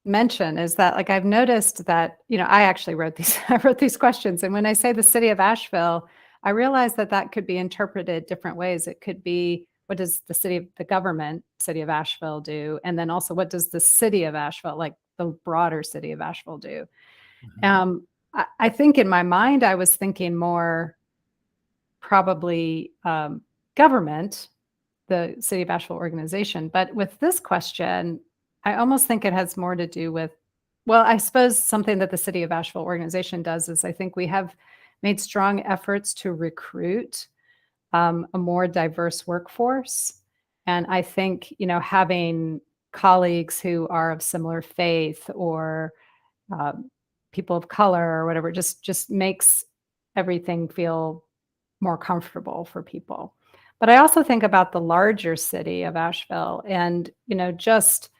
mention is that, like, I've noticed that, I actually wrote these, I wrote these questions. And when I say the city of Asheville, I realize that that could be interpreted different ways. It could be, what does the government, city of Asheville do? And then also, what does the city of Asheville, like the broader city of Asheville do? I think in my mind, I was thinking more probably government, the city of Asheville organization. But with this question, I almost think it has more to do with, well, I suppose something that the city of Asheville organization does is I think we have made strong efforts to recruit a more diverse workforce. And I think, having colleagues who are of similar faith or people of color or whatever, just makes everything feel more comfortable for people. But I also think about the larger city of Asheville and, just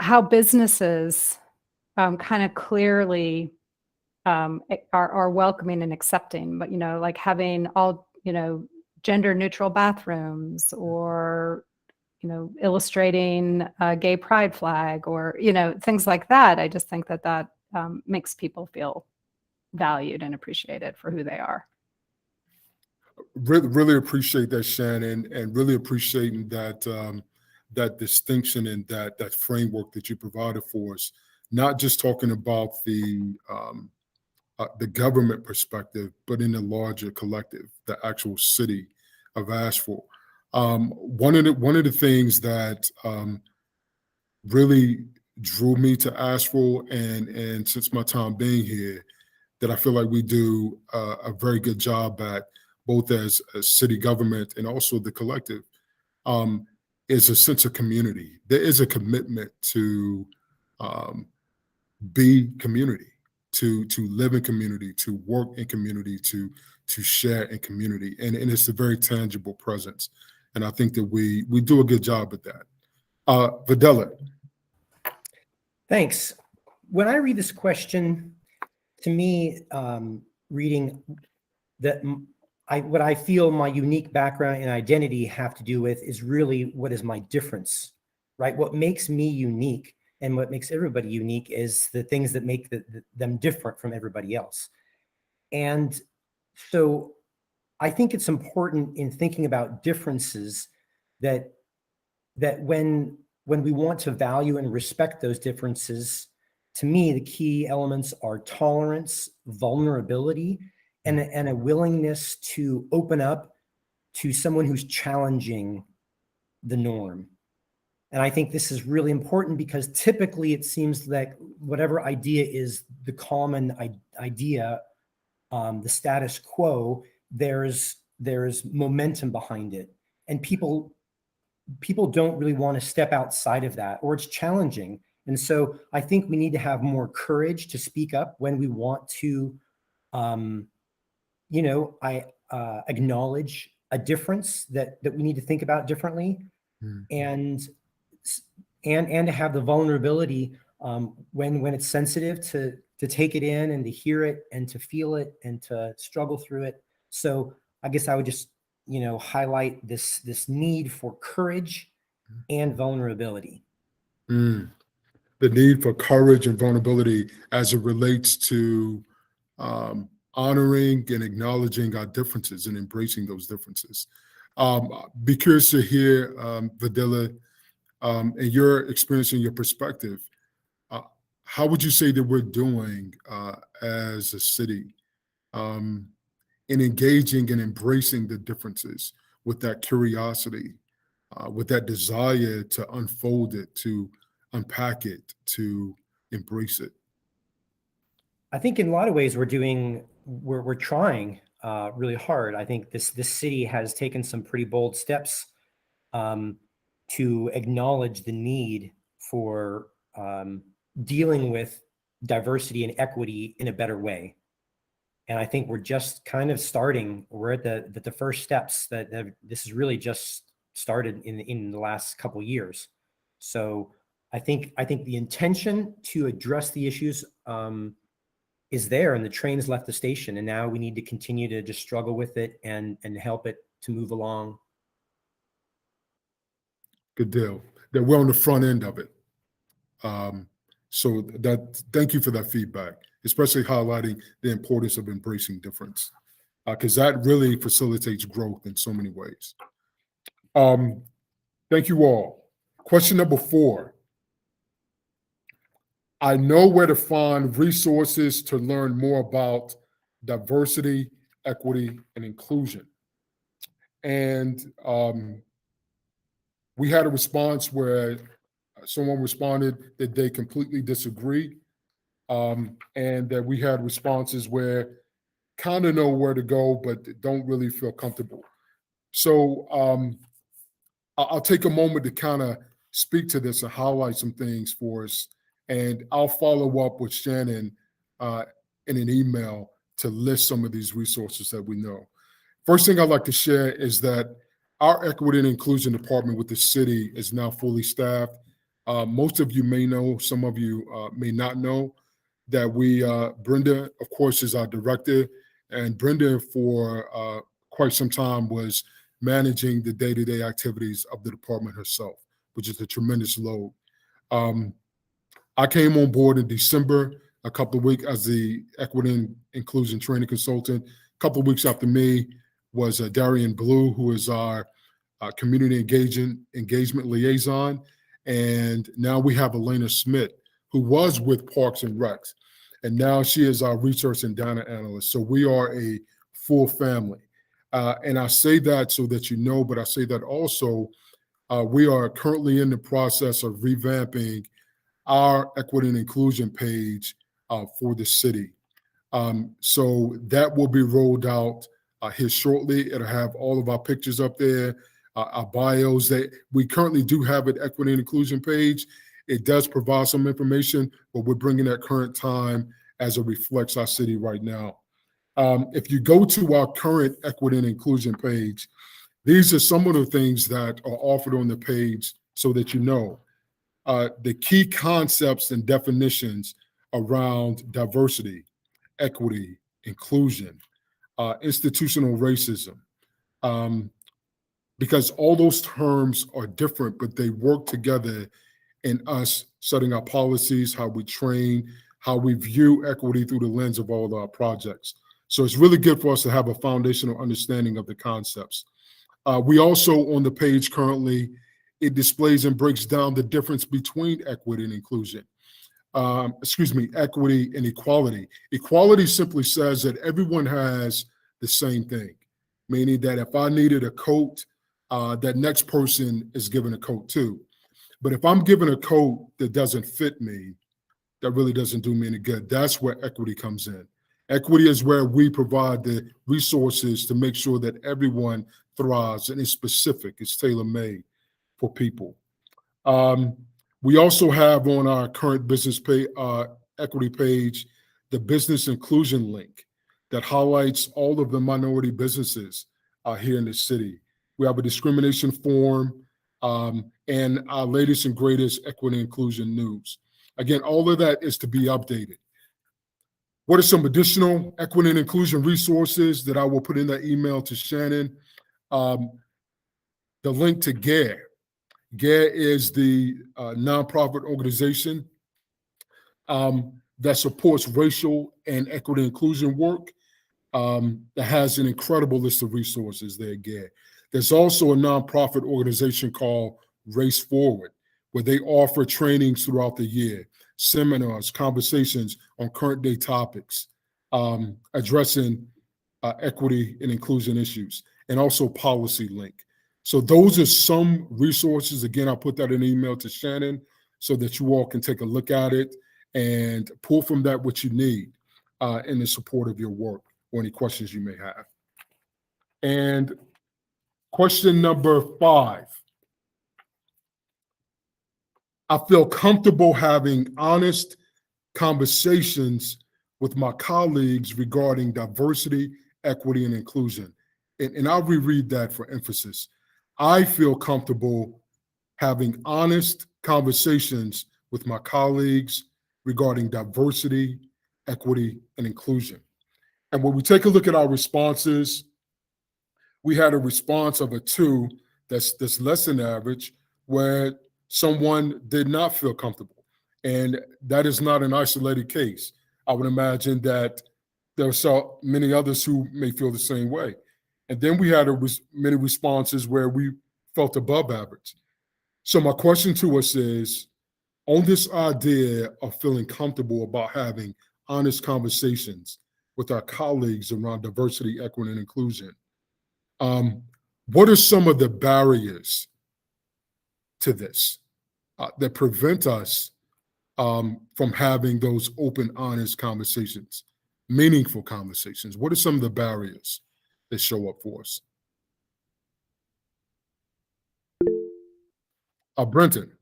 how businesses kind of clearly are welcoming and accepting, but, like having all, gender neutral bathrooms or, illustrating a gay pride flag or, things like that. I just think that makes people feel valued and appreciated for who they are. Really appreciate that, Shannon, and really appreciating that that distinction and that framework that you provided for us. Not just talking about the government perspective, but in the larger collective, the actual city of Asheville. One of the things that really drew me to Asheville, and since my time being here, that I feel like we do a very good job at, both as a city government and also the collective, is a sense of community. There is a commitment to be community, to live in community, to work in community, to share in community, and it's a very tangible presence. And I think that we do a good job at that. Videla. Thanks. When I read this question, to me, reading that, what I feel my unique background and identity have to do with is really what is my difference, right? What makes me unique and what makes everybody unique is the things that make them different from everybody else. And so I think it's important in thinking about differences that when we want to value and respect those differences, to me, the key elements are tolerance, vulnerability, and a willingness to open up to someone who's challenging the norm. And I think this is really important because typically it seems like whatever idea is the common idea, the status quo, there's momentum behind it. And people don't really want to step outside of that, or it's challenging. And so I think we need to have more courage to speak up when we want to, acknowledge a difference that we need to think about differently, and to have the vulnerability when it's sensitive to take it in and to hear it and to feel it and to struggle through it. So I guess I would just highlight this need for courage and vulnerability. The need for courage and vulnerability as it relates to honoring and acknowledging our differences and embracing those differences. Be curious to hear, Videla, in your experience and your perspective, how would you say that we're doing as a city in engaging and embracing the differences with that curiosity, with that desire to unfold it, to unpack it, to embrace it? I think in a lot of ways we're trying really hard. I think this city has taken some pretty bold steps to acknowledge the need for dealing with diversity and equity in a better way. And I think we're just kind of starting. We're at the first steps that this has really just started in the last couple of years. So I think the intention to address the issues is there, and the train's left the station, and now we need to continue to just struggle with it and help it to move along. Good deal. That we're on the front end of it. So thank you for that feedback, especially highlighting the importance of embracing difference, because that really facilitates growth in so many ways. Thank you all. Question number 4. I know where to find resources to learn more about diversity, equity, and inclusion. And we had a response where someone responded that they completely disagree, and that we had responses where kind of know where to go, but don't really feel comfortable. So I'll take a moment to kind of speak to this and highlight some things for us, and I'll follow up with Shannon in an email to list some of these resources that we know. First thing I'd like to share is that our Equity and Inclusion Department with the city is now fully staffed. Most of you may know, some of you may not know, that Brenda, of course, is our director, and Brenda for quite some time was managing the day-to-day activities of the department herself, which is a tremendous load. I came on board in December, a couple of weeks as the Equity and Inclusion Training Consultant. A couple of weeks after me was Darian Blue, who is our Community Engagement Liaison. And now we have Elena Smith, who was with Parks and Recs, and now she is our Research and Data Analyst. So we are a full family. And I say that so that you know, but I say that also we are currently in the process of revamping our Equity and Inclusion page for the city. So that will be rolled out here shortly. It'll have all of our pictures up there, our bios. That we currently do have an Equity and Inclusion page. It does provide some information, but we're bringing that current time as it reflects our city right now. If you go to our current Equity and Inclusion page, these are some of the things that are offered on the page so that you know. The key concepts and definitions around diversity, equity, inclusion, institutional racism, because all those terms are different, but they work together in us setting our policies, how we train, how we view equity through the lens of all our projects. So it's really good for us to have a foundational understanding of the concepts. We also, on the page currently, it displays and breaks down the difference between equity and inclusion. Equity and equality. Equality simply says that everyone has the same thing, meaning that if I needed a coat, that next person is given a coat too. But if I'm given a coat that doesn't fit me, that really doesn't do me any good. That's where equity comes in. Equity is where we provide the resources to make sure that everyone thrives, and it's specific, it's tailor-made for people. We also have on our current business equity page, the business inclusion link that highlights all of the minority businesses here in the city. We have a discrimination form and our latest and greatest equity and inclusion news. Again, all of that is to be updated. What are some additional equity and inclusion resources that I will put in that email to Shannon? The link to GARE. GARE is the nonprofit organization that supports racial and equity inclusion work that has an incredible list of resources there, GARE. There's also a nonprofit organization called Race Forward, where they offer trainings throughout the year, seminars, conversations on current day topics, addressing equity and inclusion issues, and also Policy Link. So those are some resources. Again, I'll put that in an email to Shannon so that you all can take a look at it and pull from that what you need. in the support of your work or any questions you may have. And question number 5. I feel comfortable having honest conversations with my colleagues regarding diversity, equity, and inclusion. And I'll reread that for emphasis. I feel comfortable having honest conversations with my colleagues regarding diversity, equity, and inclusion. And when we take a look at our responses, we had a response of a 2 that's less than average, where someone did not feel comfortable. And that is not an isolated case. I would imagine that there are so many others who may feel the same way. And then we had many responses where we felt above average. So my question to us is, on this idea of feeling comfortable about having honest conversations with our colleagues around diversity, equity, and inclusion, what are some of the barriers to this that prevent us from having those open, honest conversations, meaningful conversations? What are some of the barriers that show up for us? Brenton.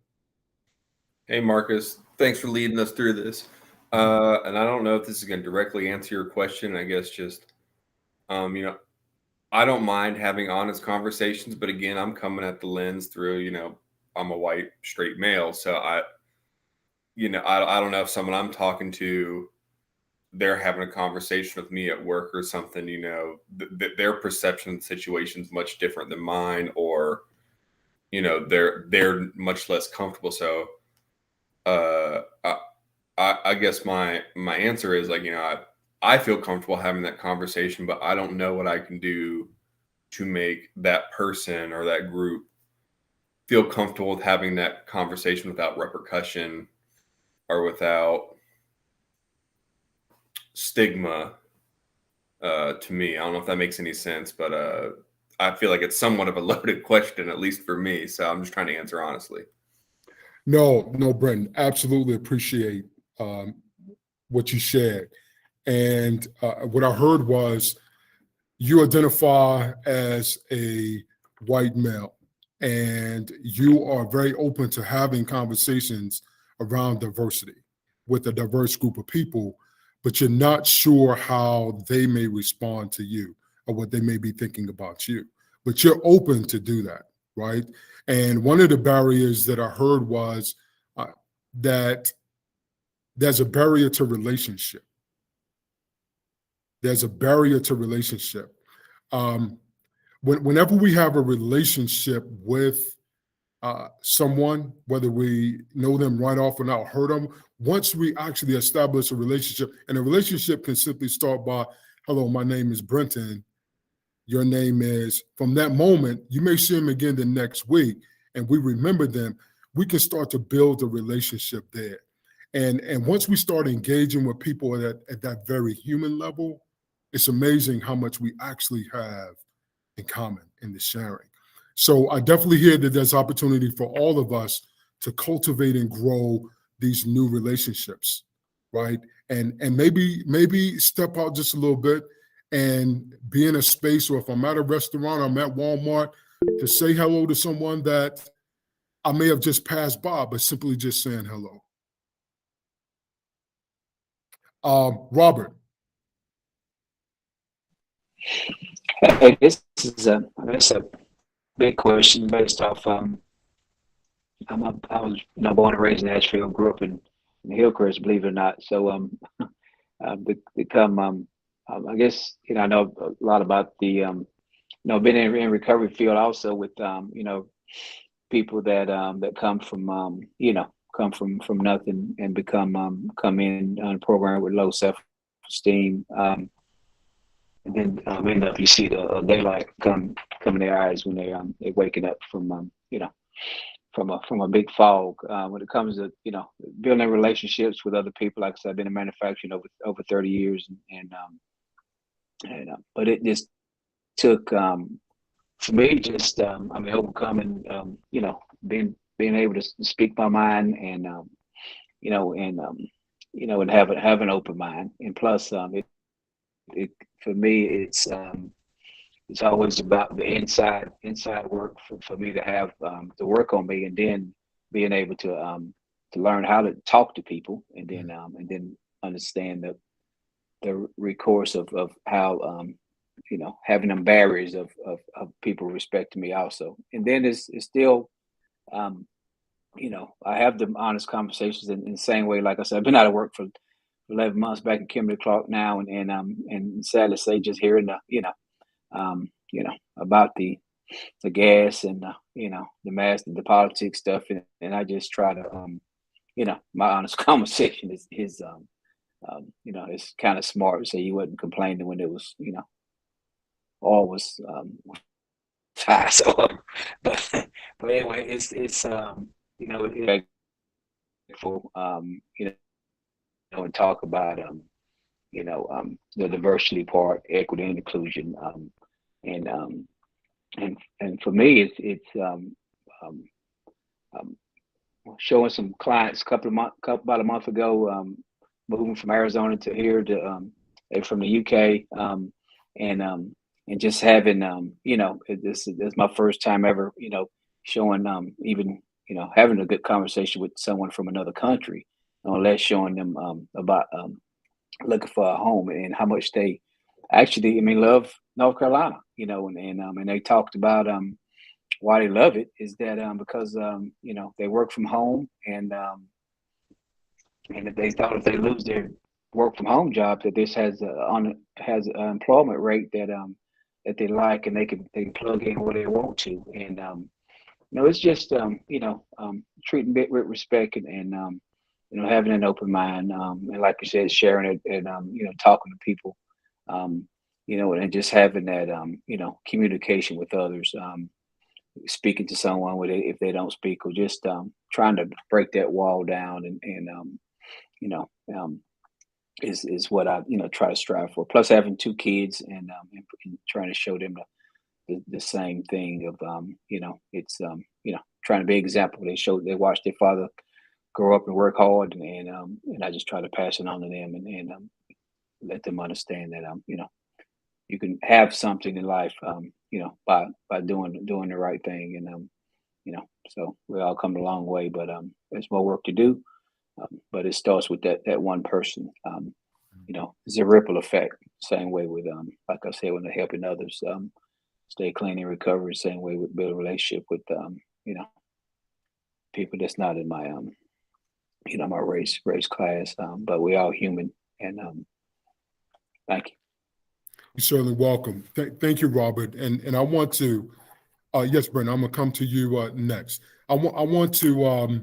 Hey, Marcus. Thanks for leading us through this. And I don't know if this is going to directly answer your question. I guess just, I don't mind having honest conversations, but again, I'm coming at the lens through, I'm a white straight male. So I don't know if someone I'm talking to, they're having a conversation with me at work or something, their perception of the situation is much different than mine, or, they're much less comfortable. So, I guess my answer is I feel comfortable having that conversation, but I don't know what I can do to make that person or that group feel comfortable with having that conversation without repercussion or without stigma. To me, I don't know if that makes any sense, but I feel like it's somewhat of a loaded question, at least for me. So I'm just trying to answer honestly. No, Brenton, absolutely appreciate what you shared. And what I heard was you identify as a white male, and you are very open to having conversations around diversity with a diverse group of people, but you're not sure how they may respond to you or what they may be thinking about you. But you're open to do that, right? And one of the barriers that I heard was that there's a barrier to relationship. There's a barrier to relationship. Whenever we have a relationship with someone, whether we know them right off or not, heard them, once we actually establish a relationship, and a relationship can simply start by, hello, my name is Brenton, your name is, from that moment, you may see them again the next week, and we remember them, we can start to build a relationship there. And once we start engaging with people at that very human level, it's amazing how much we actually have in common in the sharing. So I definitely hear that there's opportunity for all of us to cultivate and grow these new relationships, right? And maybe step out just a little bit and be in a space, or if I'm at a restaurant, I'm at Walmart, to say hello to someone that I may have just passed by, but simply just saying hello. Robert. Hey, this is a big question based off. I was born and raised in Asheville, grew up in Hillcrest, believe it or not. So become I guess I know a lot about the been in recovery field also with people that come from come from nothing and come in on a program with low self-esteem. And then end up, you see the daylight come in their eyes when they're waking up from from a big fog. When it comes to building relationships with other people, like I said, I've been in manufacturing over 30 years, but it just took for me just overcoming being able to speak my mind and and have an open mind. And plus, it for me, it's always about the inside work for me to have to work on me, and then being able to learn how to talk to people, and then understand the recourse of how having them barriers of people respecting me also. And then it's still I have the honest conversations in the same way. Like I said, I've been out of work for 11 months back in Kimberly-Clark now, and sad to say, just hearing about the gas and the mask and the politics stuff, and I just try to my honest conversation is it's kind of smart to say you wasn't complaining when it was all was high. So but anyway, it's and talk about the diversity part, equity and inclusion, and for me it's showing some clients about a month ago, moving from Arizona to here they're from the UK, and just having this is my first time ever showing even having a good conversation with someone from another country, less showing them about looking for a home and how much they actually love North Carolina, and they talked about why they love it is that because they work from home, and if they thought if they lose their work from home job, that this has an employment rate that they like, and they can plug in where they want to, and it's just treating it with respect, and having an open mind, and like you said, sharing it, and talking to people, and just having that communication with others, speaking to someone with it if they don't speak, or just trying to break that wall down, and is what I try to strive for. Plus having 2 kids, and trying to show them the same thing of it's trying to be an example. They watch their father grow up and work hard, and I just try to pass it on to them, and let them understand that you can have something in life by doing the right thing, and so we all come a long way, but there's more work to do, but it starts with that one person. It's a ripple effect, same way with like I said, when they're helping others stay clean and recover, same way with build a relationship with people that's not in my my race class, but we all human, and thank you. You're certainly welcome. Thank you, Robert. And I want to, yes, Brent, I'm gonna come to you next. I want to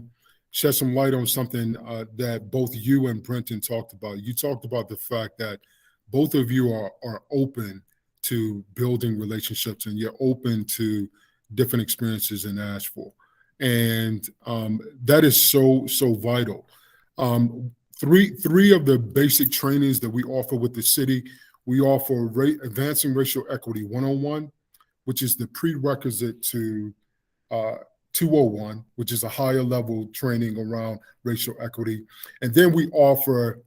shed some light on something that both you and Brenton talked about. You talked about the fact that both of you are open to building relationships, and you're open to different experiences in Asheville. And that is so vital. Three of the basic trainings that we offer with the city, we offer Advancing Racial Equity 101, which is the prerequisite to 201, which is a higher level training around racial equity. And then we offer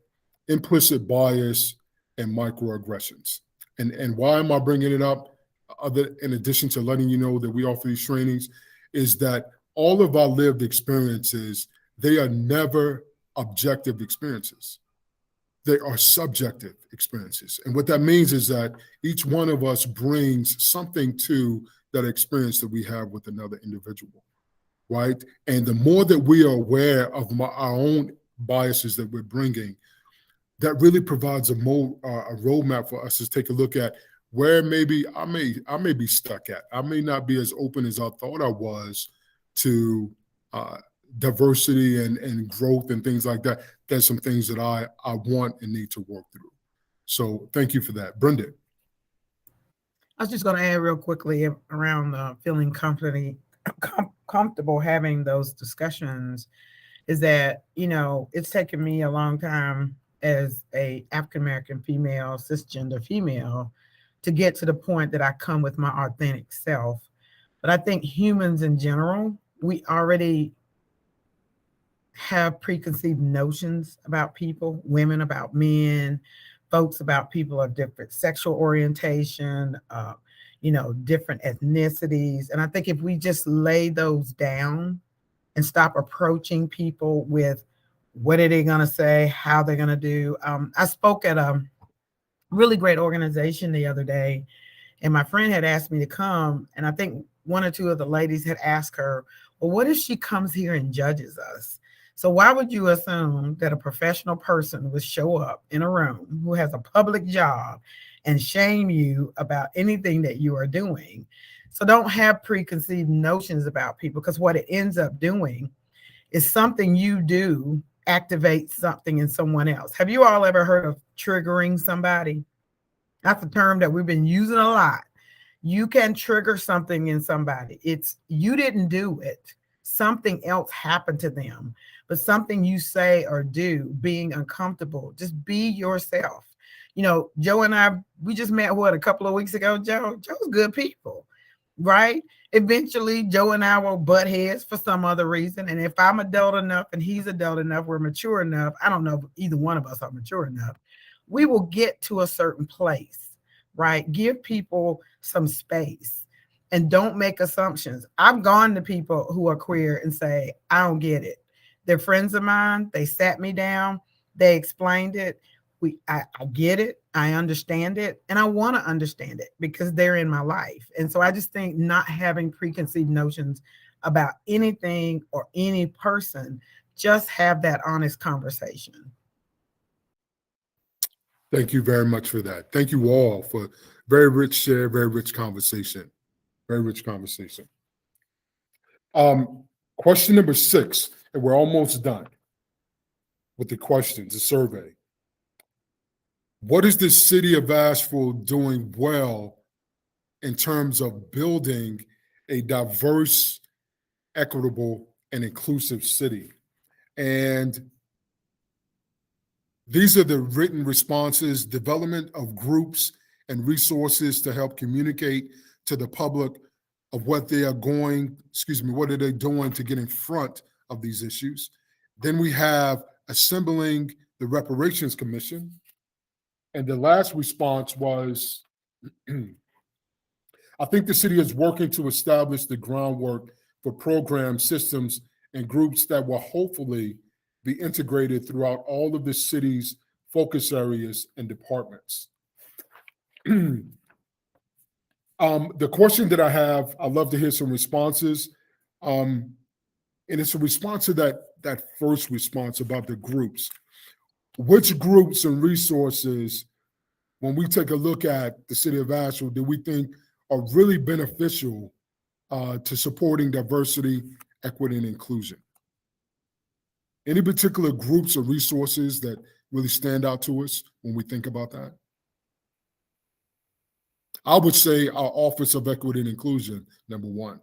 implicit bias and microaggressions. And why am I bringing it up? In addition to letting you know that we offer these trainings, is that all of our lived experiences, they are never objective experiences. They are subjective experiences. And what that means is that each one of us brings something to that experience that we have with another individual, right? And the more that we are aware of our own biases that we're bringing, that really provides a roadmap for us to take a look at where maybe I may be stuck at. I may not be as open as I thought I was to diversity and growth and things like that. There's some things that I want and need to work through. So thank you for that. Brenda. I was just going to add real quickly around feeling comfortable having those discussions, is that, it's taken me a long time as a African-American female, cisgender female, to get to the point that I come with my authentic self. But I think humans in general, we already have preconceived notions about people, women about men, folks about people of different sexual orientation, different ethnicities. And I think if we just lay those down and stop approaching people with what are they going to say, how they're going to do. I spoke at a really great organization the other day, and my friend had asked me to come. And I think one or two of the ladies had asked her, well, what if she comes here and judges us? So why would you assume that a professional person would show up in a room who has a public job and shame you about anything that you are doing? So don't have preconceived notions about people, because what it ends up doing is something you do activates something in someone else. Have you all ever heard of triggering somebody? That's a term that we've been using a lot. You can trigger something in somebody. It's you didn't do it. Something else happened to them, but something you say or do being uncomfortable, just be yourself. Joe and I, we just met, a couple of weeks ago, Joe's good people, right? Eventually, Joe and I will butt heads for some other reason. And if I'm adult enough and he's adult enough, we're mature enough. I don't know if either one of us are mature enough. We will get to a certain place, right? Give people some space and don't make assumptions. I've gone to people who are queer and say, I don't get it. They're friends of mine. They sat me down. They explained it. I get it. I understand it. And I want to understand it because they're in my life. And so I just think not having preconceived notions about anything or any person, just have that honest conversation. Thank you very much for that. Thank you all for very rich share, very rich conversation. Very rich conversation. Question number 6, and we're almost done with the questions, the survey. What is the city of Asheville doing well in terms of building a diverse, equitable, and inclusive city? And these are the written responses: development of groups and resources to help communicate to the public of what they are doing to get in front of these issues. Then we have assembling the Reparations Commission. And the last response was, I think the city is working to establish the groundwork for programs, systems, and groups that will hopefully be integrated throughout all of the city's focus areas and departments. The question that I have, I'd love to hear some responses. And it's a response to that first response about the groups. Which groups and resources, when we take a look at the city of Asheville, do we think are really beneficial to supporting diversity, equity, and inclusion? Any particular groups or resources that really stand out to us when we think about that? I would say our Office of Equity and Inclusion, number one.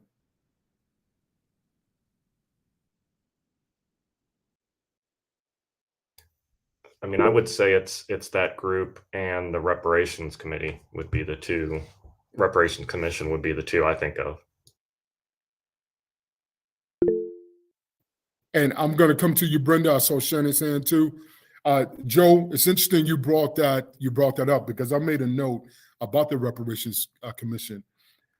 I mean, I would say it's that group, and the Reparations Committee would be the two. Reparations Commission would be the two I think of. And I'm going to come to you, Brenda. I saw Shannon's hand too. Joe, it's interesting you brought that up, because I made a note about the Reparations Commission,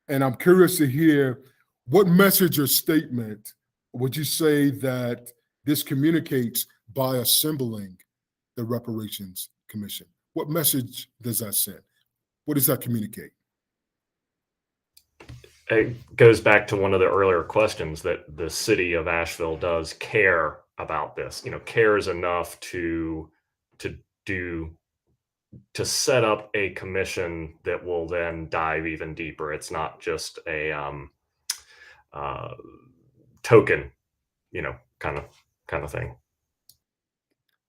and I'm curious to hear what message or statement would you say that this communicates by assembling the Reparations Commission? What message does that send? What does that communicate? It goes back to one of the earlier questions, that the city of Asheville does care about this, cares enough to set up a commission that will then dive even deeper. It's not just a token, kind of thing.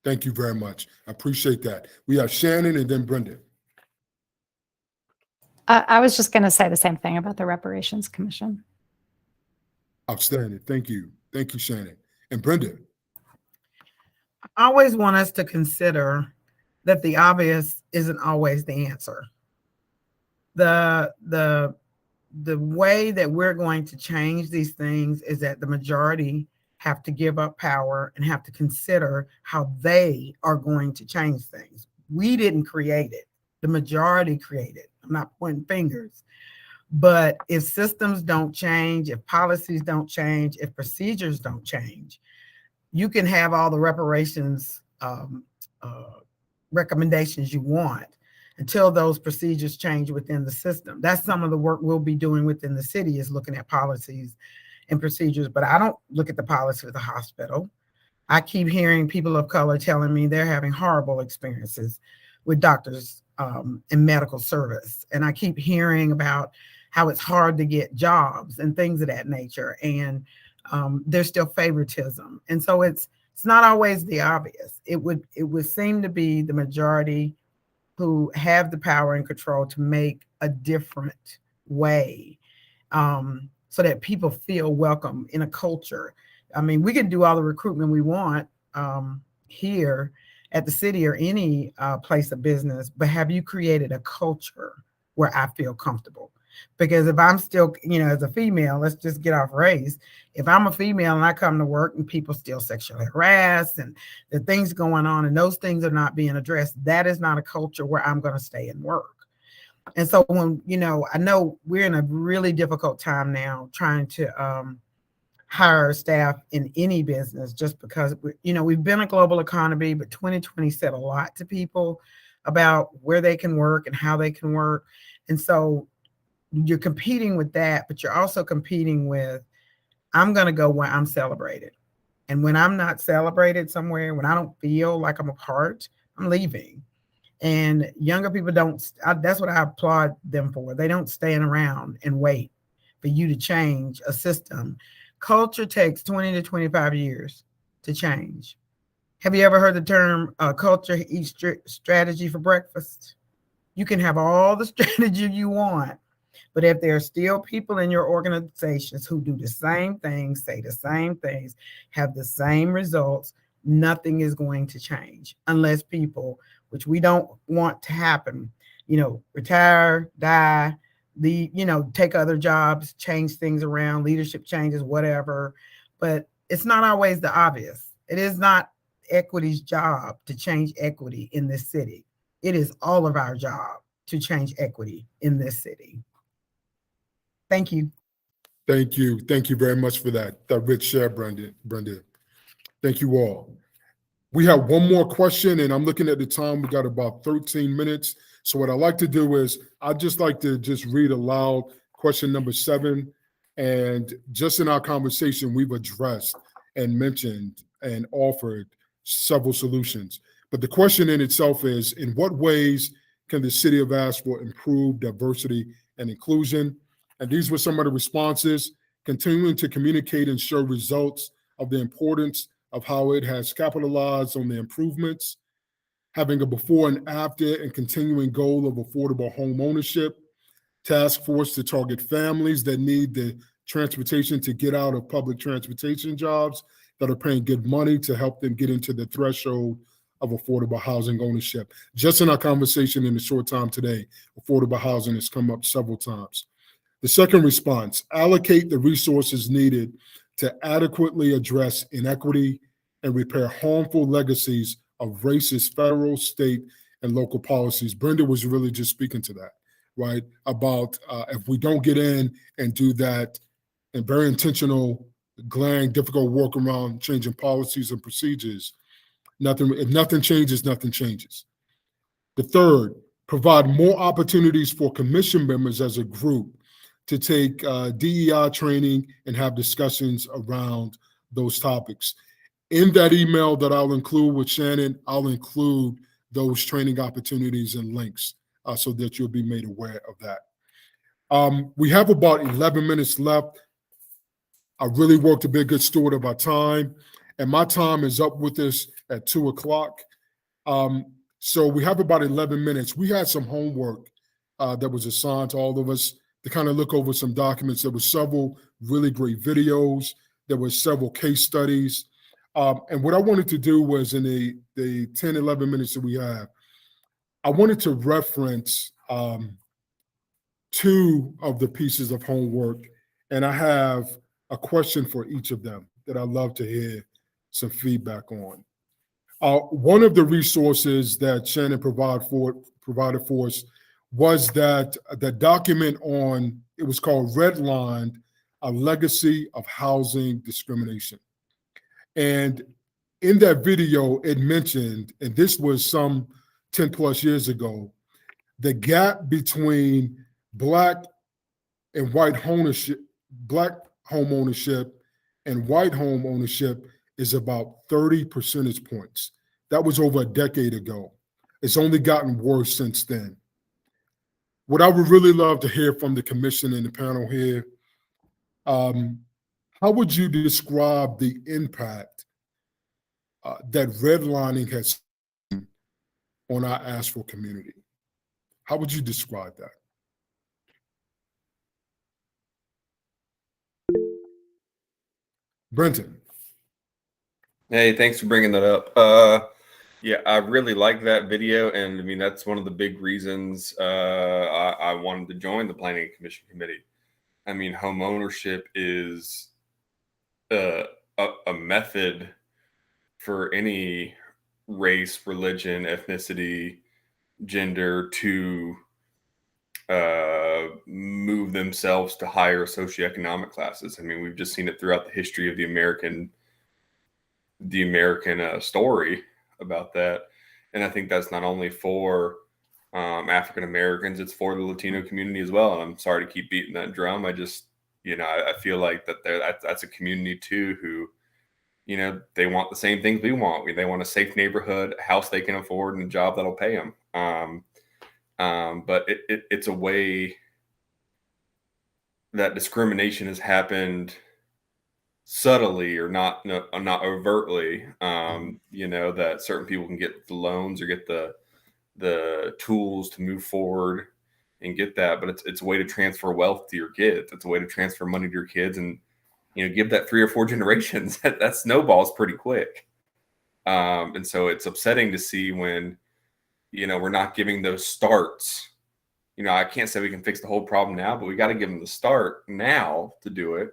Thank you very much. I appreciate that. We have Shannon and then Brenda. I was just going to say the same thing about the Reparations Commission. Outstanding. Thank you. Thank you, Shannon. And Brenda. I always want us to consider that the obvious isn't always the answer. The way that we're going to change these things is that the majority have to give up power and have to consider how they are going to change things. We didn't create it. The majority created it. I'm not pointing fingers. But if systems don't change, if policies don't change, if procedures don't change, you can have all the reparations recommendations you want until those procedures change within the system. That's some of the work we'll be doing within the city, is looking at policies and procedures. But I don't look at the policy of the hospital. I keep hearing people of color telling me they're having horrible experiences with doctors and medical service. And I keep hearing about how it's hard to get jobs and things of that nature. And there's still favoritism. And so it's not always the obvious. It would seem to be the majority who have the power and control to make a different way, so that people feel welcome in a culture. I mean, we can do all the recruitment we want here at the city or any place of business, but have you created a culture where I feel comfortable? Because if I'm still, as a female, let's just get off race. If I'm a female and I come to work and people still sexually harassed and the things going on and those things are not being addressed, that is not a culture where I'm going to stay and work. And so when, I know we're in a really difficult time now trying to hire staff in any business, just because, we've been a global economy, but 2020 said a lot to people about where they can work and how they can work. And so you're competing with that, but you're also competing with, I'm going to go where I'm celebrated. And when I'm not celebrated somewhere, when I don't feel like I'm a part, I'm leaving. And younger people that's what I applaud them for. They don't stand around and wait for you to change a system. Culture takes 20 to 25 years to change. Have you ever heard the term culture eats strategy for breakfast? You can have all the strategy you want, but if there are still people in your organizations who do the same things, say the same things, have the same results, nothing is going to change unless people, which we don't want to happen, retire, die, take other jobs, change things around, leadership changes, whatever. But it's not always the obvious. It is not equity's job to change equity in this city. It is all of our job to change equity in this city. Thank you. Thank you. Thank you very much for that rich share, Brenda. Thank you all. We have one more question, and I'm looking at the time. We got about 13 minutes. So what I like to do is I'd just like to read aloud question number 7. And just in our conversation, we've addressed and mentioned and offered several solutions. But the question in itself is, in what ways can the city of Asheville improve diversity and inclusion? And these were some of the responses: continuing to communicate and show results of the importance of how it has capitalized on the improvements, having a before and after and continuing goal of affordable home ownership, task force to target families that need the transportation to get out of public transportation jobs that are paying good money to help them get into the threshold of affordable housing ownership. Just in our conversation in the short time today, affordable housing has come up several times. The second response: allocate the resources needed to adequately address inequity and repair harmful legacies of racist federal, state, and local policies. Brenda was really just speaking to that, right? About if we don't get in and do that and very intentional, glaring, difficult work around changing policies and procedures, if nothing changes, nothing changes. The third: provide more opportunities for commission members as a group to take DEI training and have discussions around those topics. In that email that I'll include with Shannon, I'll include those training opportunities and links so that you'll be made aware of that. We have about 11 minutes left. I really worked to be a good steward of our time, and my time is up with us at 2 o'clock. So we have about 11 minutes. We had some homework that was assigned to all of us to kind of look over some documents. There were several really great videos. There were several case studies. And what I wanted to do was, in the 10, 11 minutes that we have, I wanted to reference 2 of the pieces of homework, and I have a question for each of them. that I'd love to hear some feedback on. One of the resources that Shannon provided for us was that the document on, it was called Redlined, A Legacy of Housing Discrimination. And in that video, it mentioned, and this was some 10 plus years ago, the gap between Black and white ownership, Black home ownership and white home ownership is about 30 percentage points. That was over a decade ago. It's only gotten worse since then. What I would really love to hear from the commission and the panel here, how would you describe the impact that redlining has on our Asheville community? How would you describe that? Brenton. Hey, thanks for bringing that up. Yeah, I really like that video, and I mean that's one of the big reasons I wanted to join the Planning Commission committee. I mean, home ownership is a method for any race, religion, ethnicity, gender to move themselves to higher socioeconomic classes. I mean, we've just seen it throughout the history of the American story about that. And I think that's not only for African Americans, it's for the Latino community as well. And I'm sorry to keep beating that drum. I just, I feel like that's a community too who, they want the same things we want. They want a safe neighborhood, a house they can afford, and a job that'll pay them. But it's a way that discrimination has happened subtly or not overtly, that certain people can get the loans or get the tools to move forward and get that, but it's a way to transfer wealth to your kids. It's a way to transfer money to your kids and, give that 3 or 4 generations. That snowballs pretty quick. And so it's upsetting to see when, we're not giving those starts. I can't say we can fix the whole problem now, but we got to give them the start now to do it.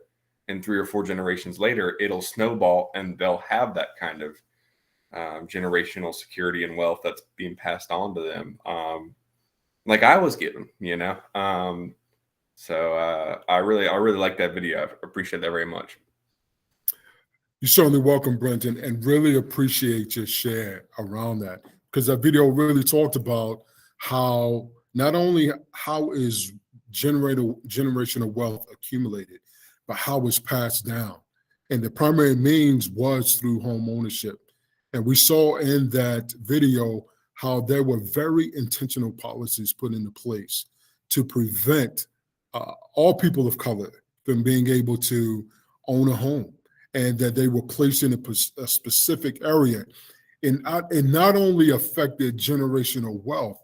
And 3 or 4 generations later, it'll snowball and they'll have that kind of generational security and wealth that's being passed on to them. Like I was given, So I really like that video. I appreciate that very much. You're certainly welcome, Brenton, and really appreciate your share around that, because that video really talked about how not only how is generational wealth accumulated, but how it's passed down. And the primary means was through home ownership. And we saw in that video how there were very intentional policies put into place to prevent all people of color from being able to own a home, and that they were placed in a specific area. And it not only affected generational wealth,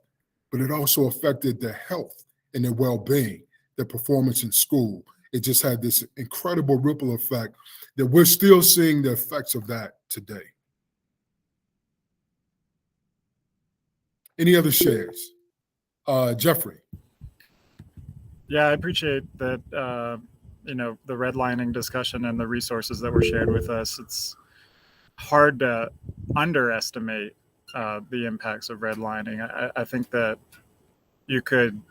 but it also affected their health and their well-being, their performance in school. It just had this incredible ripple effect that we're still seeing the effects of that today. Any other shares? Jeffrey. Yeah, I appreciate that, the redlining discussion and the resources that were shared with us. It's hard to underestimate the impacts of redlining. I think that you could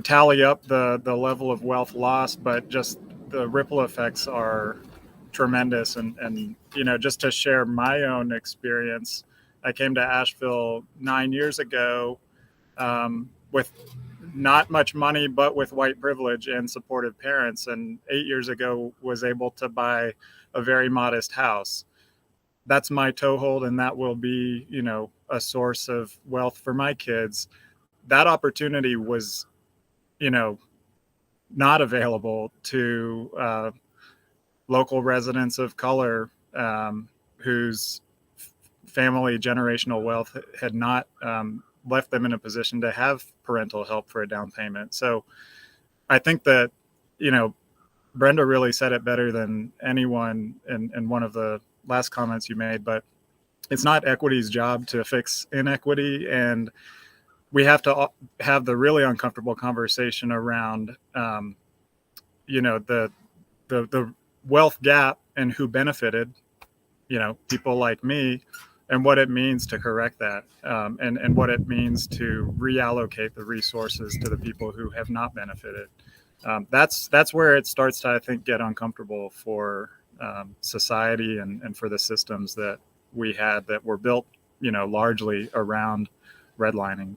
tally up the level of wealth lost, but just the ripple effects are tremendous. And just to share my own experience, I came to Asheville 9 years ago with not much money, but with white privilege and supportive parents. And 8 years ago was able to buy a very modest house. That's my toehold, and that will be, a source of wealth for my kids. That opportunity was, not available to local residents of color whose family generational wealth had not left them in a position to have parental help for a down payment. So I think that, Brenda really said it better than anyone in one of the last comments you made, but it's not equity's job to fix inequity. And we have to have the really uncomfortable conversation around, the wealth gap and who benefited, people like me, and what it means to correct that, and what it means to reallocate the resources to the people who have not benefited. That's where it starts to, I think, get uncomfortable for society and for the systems that we had that were built, largely around redlining.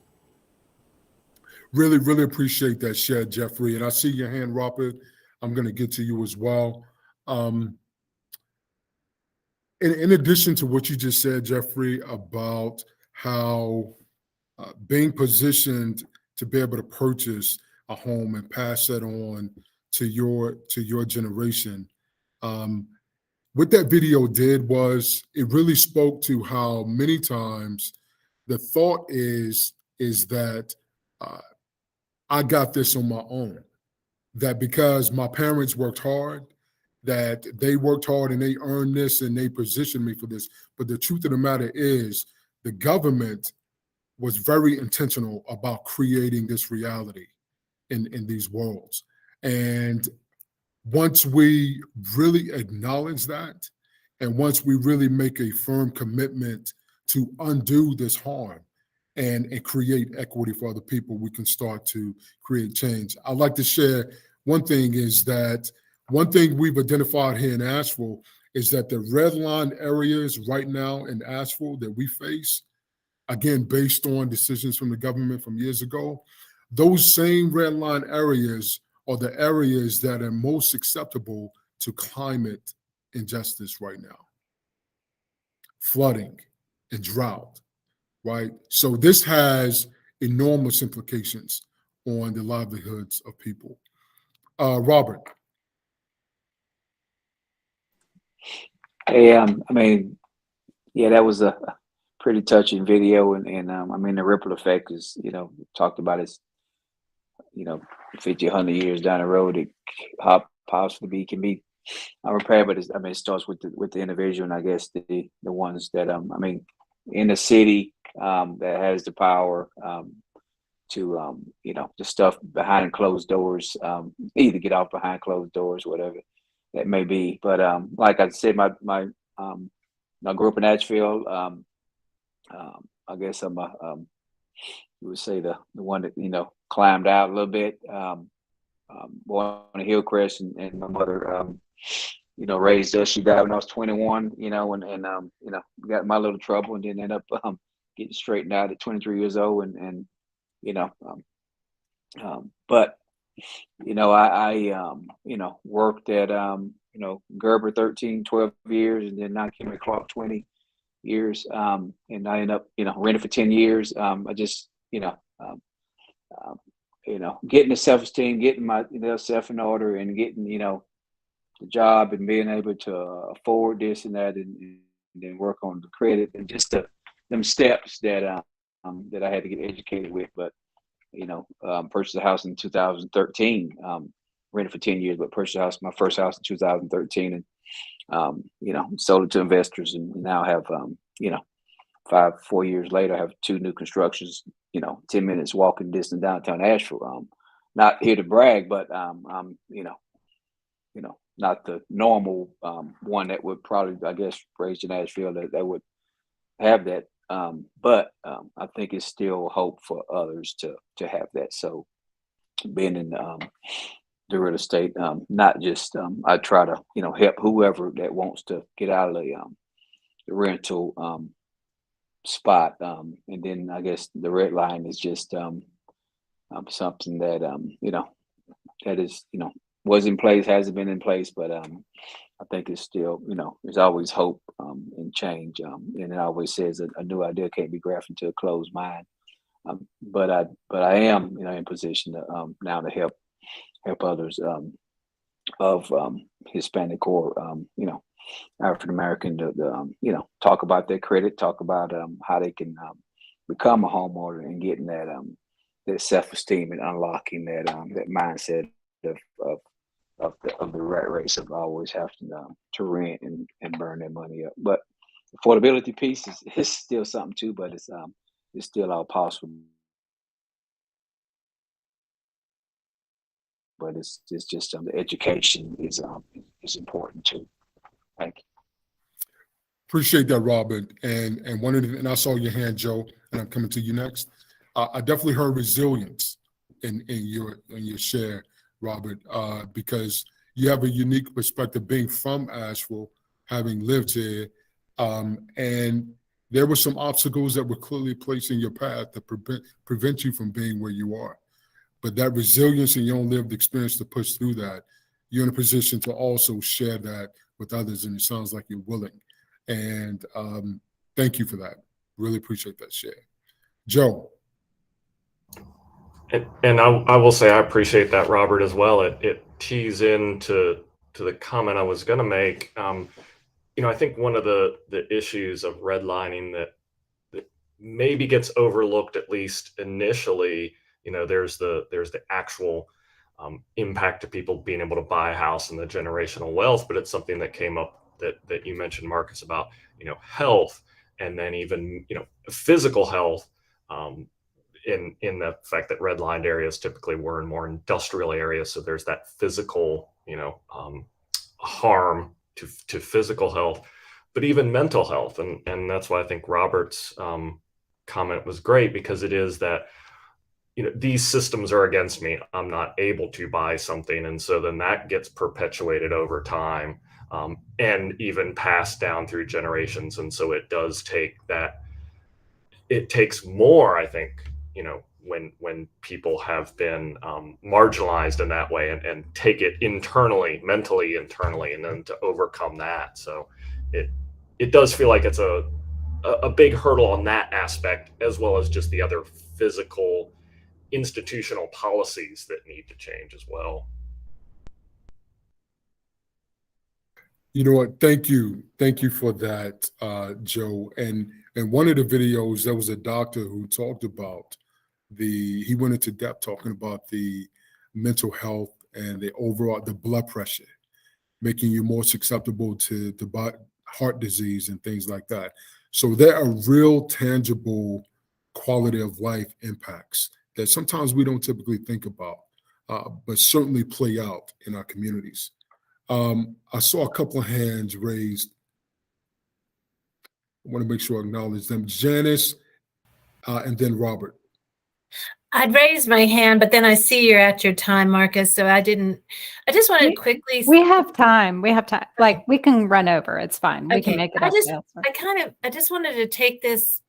Really, really appreciate that share, Jeffrey. And I see your hand, Robert. I'm going to get to you as well. In addition to what you just said, Jeffrey, about how being positioned to be able to purchase a home and pass that on to your generation, what that video did was it really spoke to how many times the thought is that I got this on my own, that because my parents worked hard, that they worked hard and they earned this and they positioned me for this. But the truth of the matter is the government was very intentional about creating this reality in these worlds. And once we really acknowledge that, and once we really make a firm commitment to undo this harm and create equity for other people, we can start to create change. I'd like to share one thing is that one thing we've identified here in Asheville is that the red line areas right now in Asheville that we face, again, based on decisions from the government from years ago, those same red line areas are the areas that are most susceptible to climate injustice right now. Flooding and drought, right? So this has enormous implications on the livelihoods of people. Robert. Hey, that was a pretty touching video, and the ripple effect is, talked about is, 50, 100 years down the road, it possibly can be repaired, but it starts with the individual, and I guess the ones that in the city that has the power to the stuff behind closed doors, either get off behind closed doors, whatever that may be. But like I said, I grew up in Asheville. I guess I'm you would say the one that climbed out a little bit. Born on Hillcrest, and my mother raised us. She died when I was 21. And got my little trouble, and then ended up getting straightened out at 23 years old, and but I worked at Gerber 13, 12 years, and then now Henry Clark 20 years, and I ended up renting for 10 years. I just getting the self-esteem, getting my self in order, and getting the job, and being able to afford this and that, and then work on the credit, and just them steps that that I had to get educated with. But purchased a house in 2013, rented for 10 years, but purchased my first house in 2013, and sold it to investors, and now have 4 years later, I have 2 new constructions, 10 minutes walking distance downtown Asheville. Not here to brag, but I'm not the normal one that would probably, I guess, raised in Asheville that would have that. But I think it's still hope for others to have that. So being in the real estate, not just I try to help whoever that wants to get out of the rental spot, and then I guess the red line is just something that that is was in place, hasn't been in place, but I think it's still there's always hope and change, and it always says a new idea can't be grafted into a closed mind. But I am in position to now to help others of Hispanic or African American to talk about their credit, talk about how they can become a homeowner, and getting that self-esteem, and unlocking that mindset of the rat race of always having to rent and burn their money up. But affordability piece is still something too, but it's still all possible. But it's just the education is is important too. Thank you. Appreciate that, Robert. And one of the, and I saw your hand, Joe, and I'm coming to you next. I definitely heard resilience in your share, Robert, because you have a unique perspective being from Asheville, having lived here, and there were some obstacles that were clearly placed in your path to prevent you from being where you are. But that resilience and your own lived experience to push through that, you're in a position to also share that with others, and it sounds like you're willing. And thank you for that. Really appreciate that share. Joe. And I will say I appreciate that, Robert, as well. It tees into the comment I was going to make. I think one of the issues of redlining that maybe gets overlooked, at least initially, there's the actual impact to people being able to buy a house and the generational wealth, but it's something that came up that you mentioned, Marcus, about health, and then even physical health, in the fact that redlined areas typically were in more industrial areas, so there's that physical harm to physical health, but even mental health, and that's why I think Robert's comment was great, because it is that these systems are against me. I'm not able to buy something, and so then that gets perpetuated over time. And even passed down through generations. And so it does take that, it takes more, I think, when people have been marginalized in that way, and take it internally, mentally internally, and then to overcome that. So it does feel like it's a big hurdle on that aspect, as well as just the other physical institutional policies that need to change as well. You know what? Thank you for that, Joe. And one of the videos, there was a doctor who talked about he went into depth talking about the mental health and the blood pressure, making you more susceptible to heart disease and things like that. So there are real tangible quality of life impacts that sometimes we don't typically think about, but certainly play out in our communities. I saw a couple of hands raised. I want to make sure I acknowledge them. Janice, and then Robert. I'd raised my hand, but then I see you're at your time, Marcus. So I just wanted to quickly. We have time. Like, we can run over. It's fine. We can make it up. I just wanted to take this.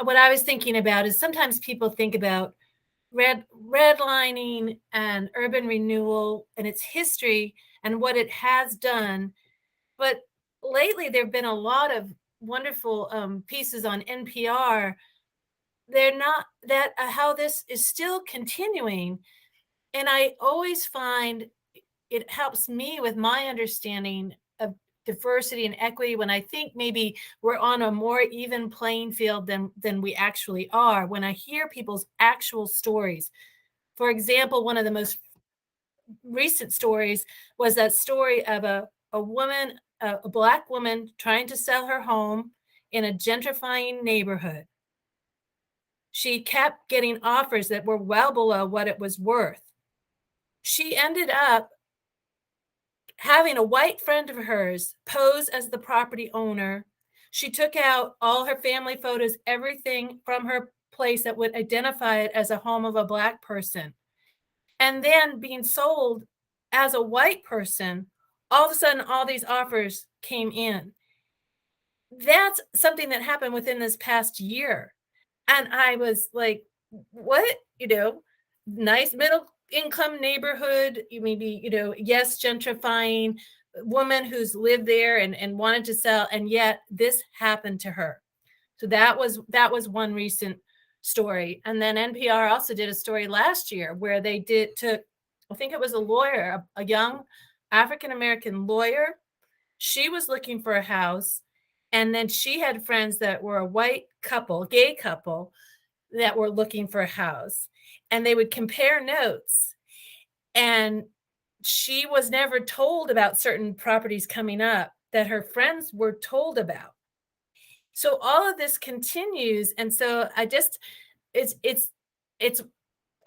What I was thinking about is sometimes people think about redlining and urban renewal and its history and what it has done. But lately, there have been a lot of wonderful pieces on NPR. They're not that how this is still continuing. And I always find it helps me with my understanding of diversity and equity when I think maybe we're on a more even playing field than we actually are. When I hear people's actual stories, for example, one of the most recent stories was that story of a woman, a Black woman trying to sell her home in a gentrifying neighborhood. She kept getting offers that were well below what it was worth. She ended up having a white friend of hers pose as the property owner. She took out all her family photos, everything from her place that would identify it as a home of a Black person. And then being sold as a white person, all of a sudden, all these offers came in. That's something that happened within this past year. And I was like, what? Nice middle income neighborhood, maybe, yes, gentrifying, woman who's lived there and wanted to sell, and yet this happened to her. So that was one recent story. And then NPR also did a story last year where they took, I think it was a lawyer, a young African-American lawyer. She was looking for a house, and then she had friends that were a white couple, gay couple, that were looking for a house, and they would compare notes. And she was never told about certain properties coming up that her friends were told about. So all of this continues. And so it's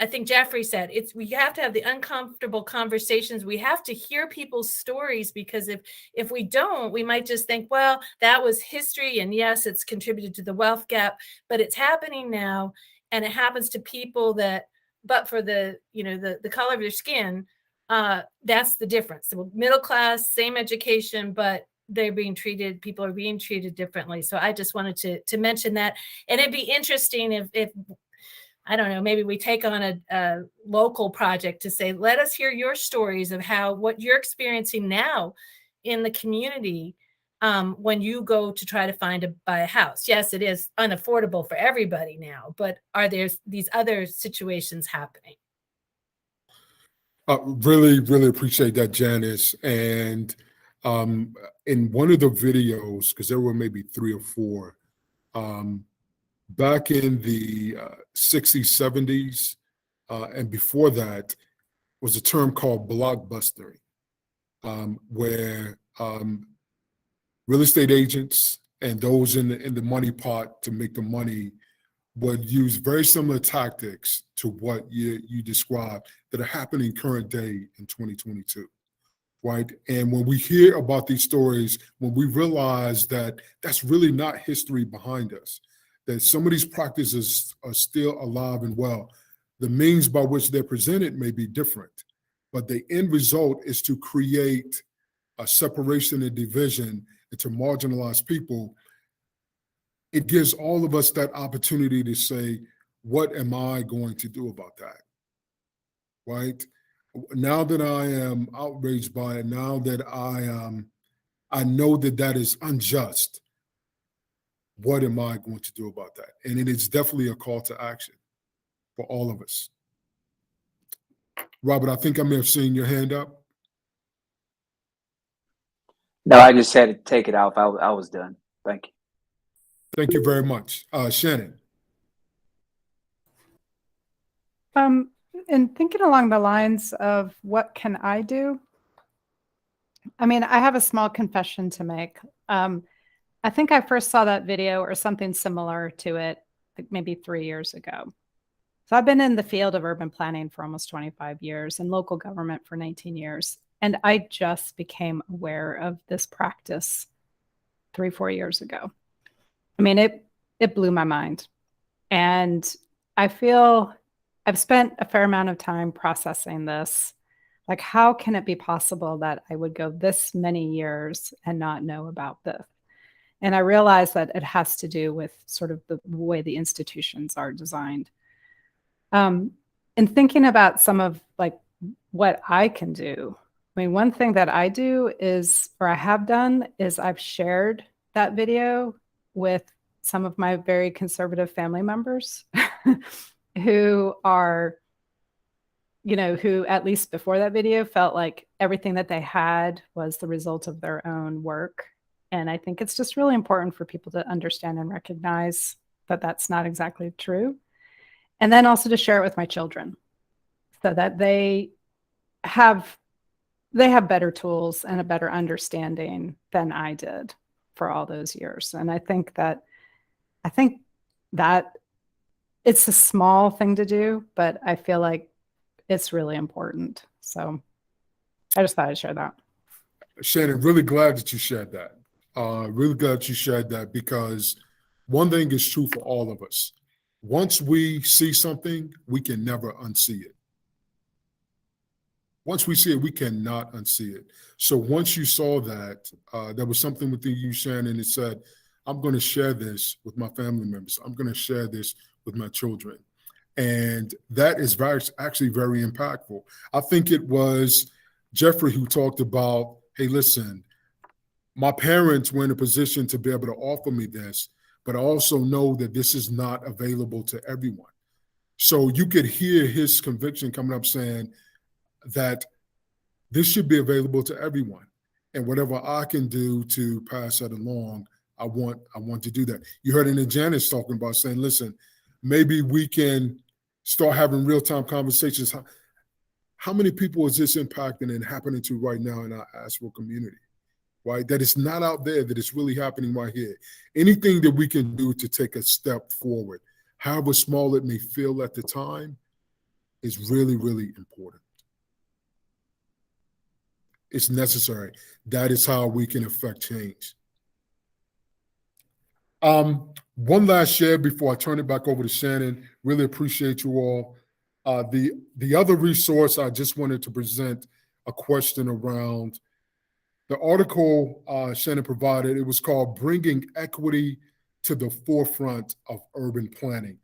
I think Jeffrey said, we have to have the uncomfortable conversations. We have to hear people's stories, because if we don't, we might just think, well, that was history, and yes, it's contributed to the wealth gap, but it's happening now, and it happens to people that, but for the color of their skin, that's the difference. The middle class, same education, but people are being treated differently. So I just wanted to mention that. And it'd be interesting if I don't know, maybe we take on a local project to say, let us hear your stories of what you're experiencing now in the community when you go to try to buy a house. Yes, it is unaffordable for everybody now, but are there these other situations happening? Really, really appreciate that, Janice. And in one of the videos, because there were maybe 3 or 4, back in the 60s, 70s, and before that, was a term called blockbustering, where real estate agents and those in the money pot to make the money would use very similar tactics to what you described that are happening current day in 2022. Right. And when we hear about these stories, when we realize that that's really not history behind us, that some of these practices are still alive and well, the means by which they're presented may be different, but the end result is to create a separation and division and to marginalize people. It gives all of us that opportunity to say, what am I going to do about that? Right? Now that I am outraged by it, now that I know that that is unjust, what am I going to do about that? And it is definitely a call to action for all of us. Robert, I think I may have seen your hand up. No, I just said to take it off. I was done. Thank you. Thank you very much. Shannon. And thinking along the lines of what can I do? I mean, I have a small confession to make. I think I first saw that video or something similar to it like maybe 3 years ago. So I've been in the field of urban planning for almost 25 years and local government for 19 years. And I just became aware of this practice 3-4 years ago. I mean, it blew my mind. And I feel I've spent a fair amount of time processing this. Like, how can it be possible that I would go this many years and not know about this? And I realized that it has to do with sort of the way the institutions are designed. And thinking about some of like what I can do. I mean, one thing that I do is, or I have done, is I've shared that video with some of my very conservative family members who are, who at least before that video felt like everything that they had was the result of their own work. And I think it's just really important for people to understand and recognize that that's not exactly true. And then also to share it with my children so that they have better tools and a better understanding than I did for all those years. And I think that it's a small thing to do, but I feel like it's really important. So I just thought I'd share that. Shannon, really glad that you shared that. Really glad you shared that, because one thing is true for all of us. Once we see something, we can never unsee it. Once we see it, we cannot unsee it. So once you saw that, there was something within you, Shannon, that said, I'm going to share this with my family members. I'm going to share this with my children. And that is actually very impactful. I think it was Jeffrey who talked about, hey, listen, my parents were in a position to be able to offer me this, but I also know that this is not available to everyone. So you could hear his conviction coming up saying that this should be available to everyone. And whatever I can do to pass that along, I want to do that. You heard it in Janice talking about saying, listen, maybe we can start having real-time conversations. How many people is this impacting and happening to right now in our Asheville community, right? That it's not out there, that it's really happening right here. Anything that we can do to take a step forward, however small it may feel at the time, is really, really important. It's necessary. That is how we can affect change. One last share before I turn it back over to Shannon. Really appreciate you all. The other resource I just wanted to present a question around the article Shannon provided. It was called Bringing Equity to the Forefront of Urban Planning.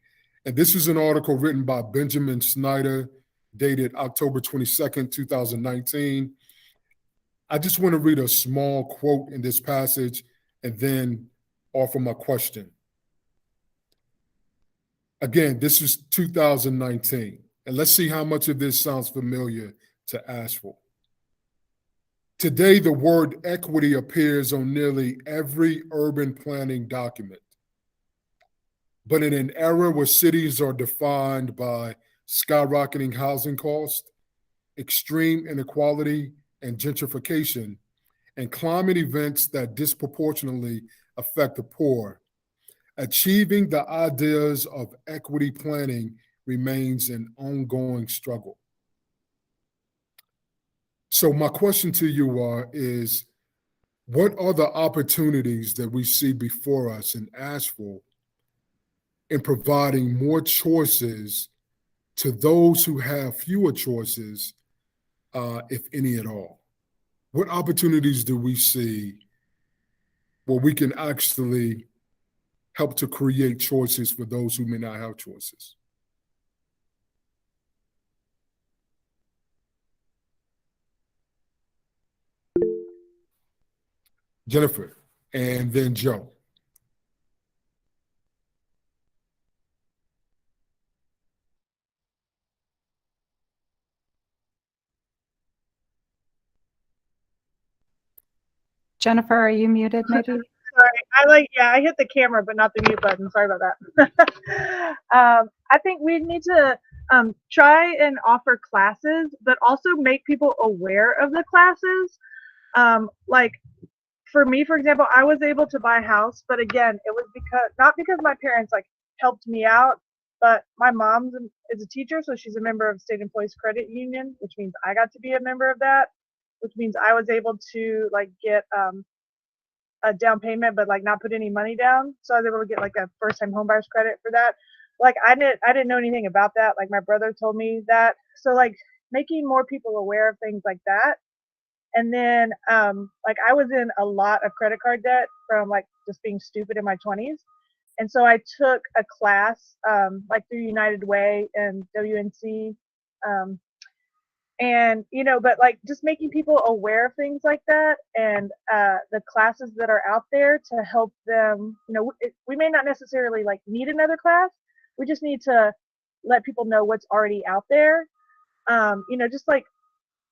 And this is an article written by Benjamin Snyder, dated October 22nd, 2019. I just want to read a small quote in this passage and then offer my question. Again, this is 2019, and let's see how much of this sounds familiar to Asheville. Today, the word equity appears on nearly every urban planning document. But in an era where cities are defined by skyrocketing housing costs, extreme inequality and gentrification, and climate events that disproportionately affect the poor, achieving the ideas of equity planning remains an ongoing struggle. So my question to you is, what are the opportunities that we see before us in Asheville in providing more choices to those who have fewer choices, if any at all? What opportunities do we see where we can actually help to create choices for those who may not have choices? Jennifer, and then Joe. Jennifer, are you muted maybe? Sorry, I hit the camera, but not the mute button. Sorry about that. I think we need to try and offer classes, but also make people aware of the classes. Like for me, for example, I was able to buy a house, but again, it was not because my parents like helped me out, but my mom is a teacher, so she's a member of State Employees Credit Union, which means I got to be a member of that, which means I was able to like get a down payment, but like not put any money down. So I was able to get like a first time homebuyer's credit for that. Like I didn't know anything about that. Like my brother told me that. So like making more people aware of things like that. And then like I was in a lot of credit card debt from like just being stupid in my 20s. And so I took a class like through United Way and WNC. And but like just making people aware of things like that, and the classes that are out there to help them. We may not necessarily like need another class. We just need to let people know what's already out there. Just like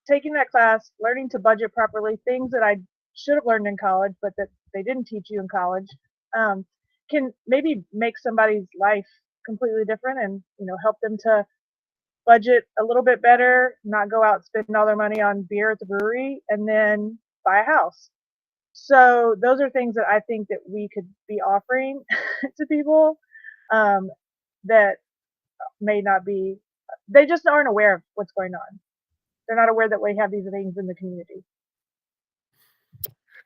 taking that class, learning to budget properly, things that I should have learned in college, but that they didn't teach you in college, can maybe make somebody's life completely different, and help them to budget a little bit better, not go out spending all their money on beer at the brewery, and then buy a house. So those are things that I think that we could be offering to people that may not be, they just aren't aware of what's going on. They're not aware that we have these things in the community.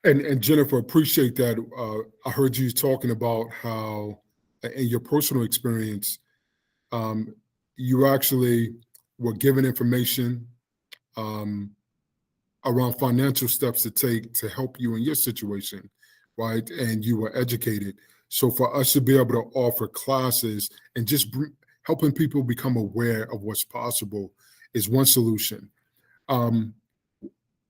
And Jennifer, appreciate that. I heard you talking about how, in your personal experience, you actually were given information around financial steps to take to help you in your situation, right? And you were educated. So for us to be able to offer classes and just helping people become aware of what's possible is one solution.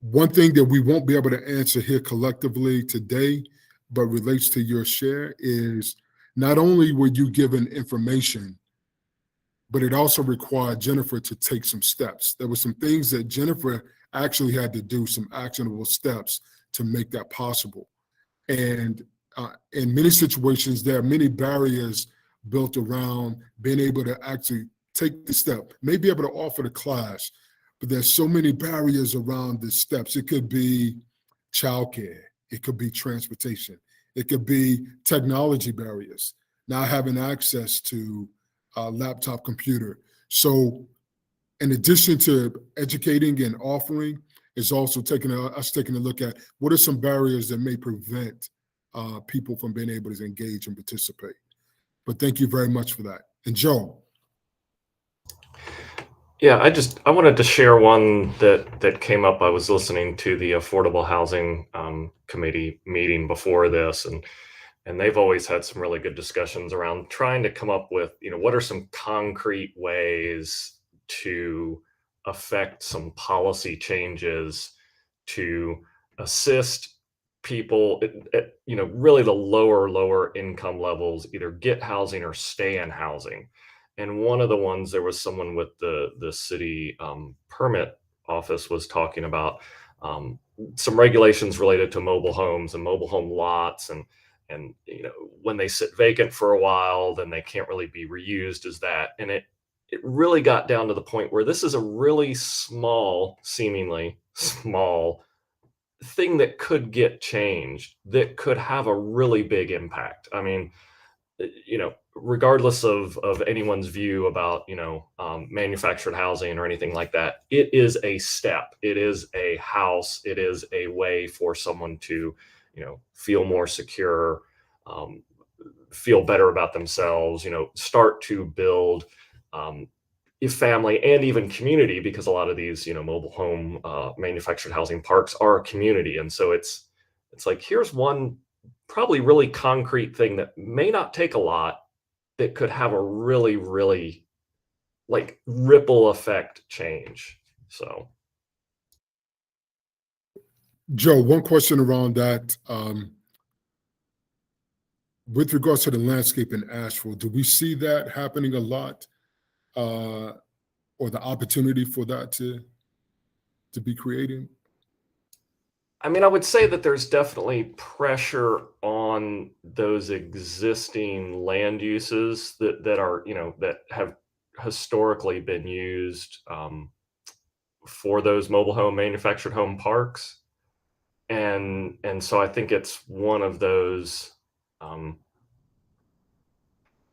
One thing that we won't be able to answer here collectively today, but relates to your share, is not only were you given information, but it also required Jennifer to take some steps. There were some things that Jennifer actually had to do, some actionable steps to make that possible. And in many situations, there are many barriers built around being able to actually take the step, may be able to offer the class, but there's so many barriers around the steps. It could be childcare, it could be transportation, it could be technology barriers, not having access to laptop computer. So in addition to educating and offering, is also taking a look at what are some barriers that may prevent people from being able to engage and participate. But thank you very much for that. And Joe. Yeah, I wanted to share one that came up. I was listening to the Affordable Housing Committee meeting before this, and they've always had some really good discussions around trying to come up with, what are some concrete ways to affect some policy changes to assist people at really the lower income levels either get housing or stay in housing. And one of the ones, there was someone with the city permit office was talking about some regulations related to mobile homes and mobile home lots, and when they sit vacant for a while, then they can't really be reused as that. And it really got down to the point where this is a really small, seemingly small thing that could get changed, that could have a really big impact. I mean, regardless of anyone's view about, manufactured housing or anything like that, it is a step. It is a house. It is a way for someone to, feel more secure, feel better about themselves, start to build a family and even community, because a lot of these, mobile home manufactured housing parks are a community. And so it's like, here's one probably really concrete thing that may not take a lot, that could have a really, really like ripple effect change. So, Joe, one question around that. With regards to the landscape in Asheville, do we see that happening a lot, or the opportunity for that to be created? I mean, I would say that there's definitely pressure on those existing land uses that are, that have historically been used for those mobile home manufactured home parks. And so I think it's one of those,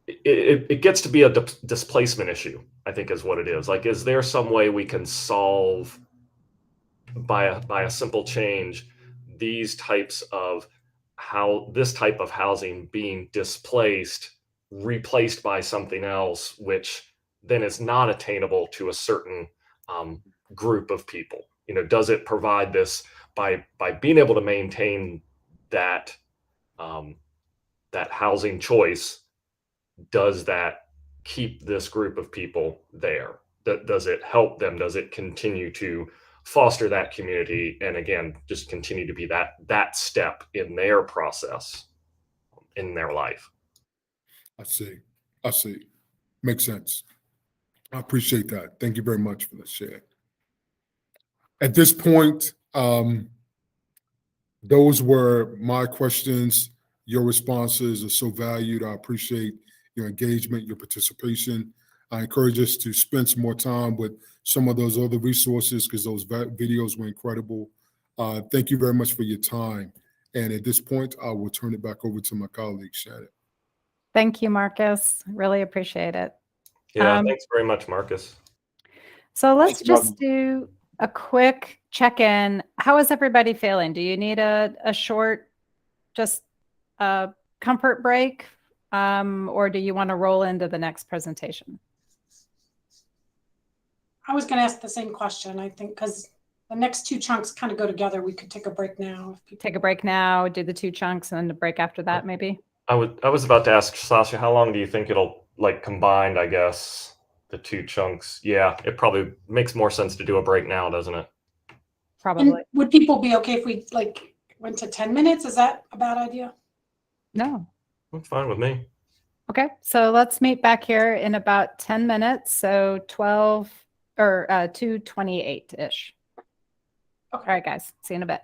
it gets to be a displacement issue, I think is what it is. Like, is there some way we can solve by a simple change these types of this type of housing being displaced, replaced by something else, which then is not attainable to a certain group of people? Does it provide this by being able to maintain that that housing choice? Does that keep this group of people there? Does it help them? Does it continue to foster that community, and again, just continue to be that step in their process in their life? I see. Makes sense. I appreciate that. Thank you very much for the share. At this point, those were my questions. Your responses are so valued. I appreciate your engagement, your participation. I encourage us to spend some more time with some of those other resources, because those videos were incredible. Thank you very much for your time. And at this point, I will turn it back over to my colleague, Shannon. Thank you, Marcus. Really appreciate it. Yeah, thanks very much, Marcus. So let's just do a quick check-in. How is everybody feeling? Do you need a short, just a comfort break, or do you want to roll into the next presentation? I was going to ask the same question, I think, because the next two chunks kind of go together. We could take a break now. Take a break now, do the two chunks, and then the break after that, maybe? I was about to ask Sasha, how long do you think it'll, like, combined, I guess, the two chunks? Yeah, it probably makes more sense to do a break now, doesn't it? Probably. And would people be okay if we went to 10 minutes? Is that a bad idea? No. That's fine with me. Okay, so let's meet back here in about 10 minutes. So 12 or 2:28-ish. All right, guys. See you in a bit.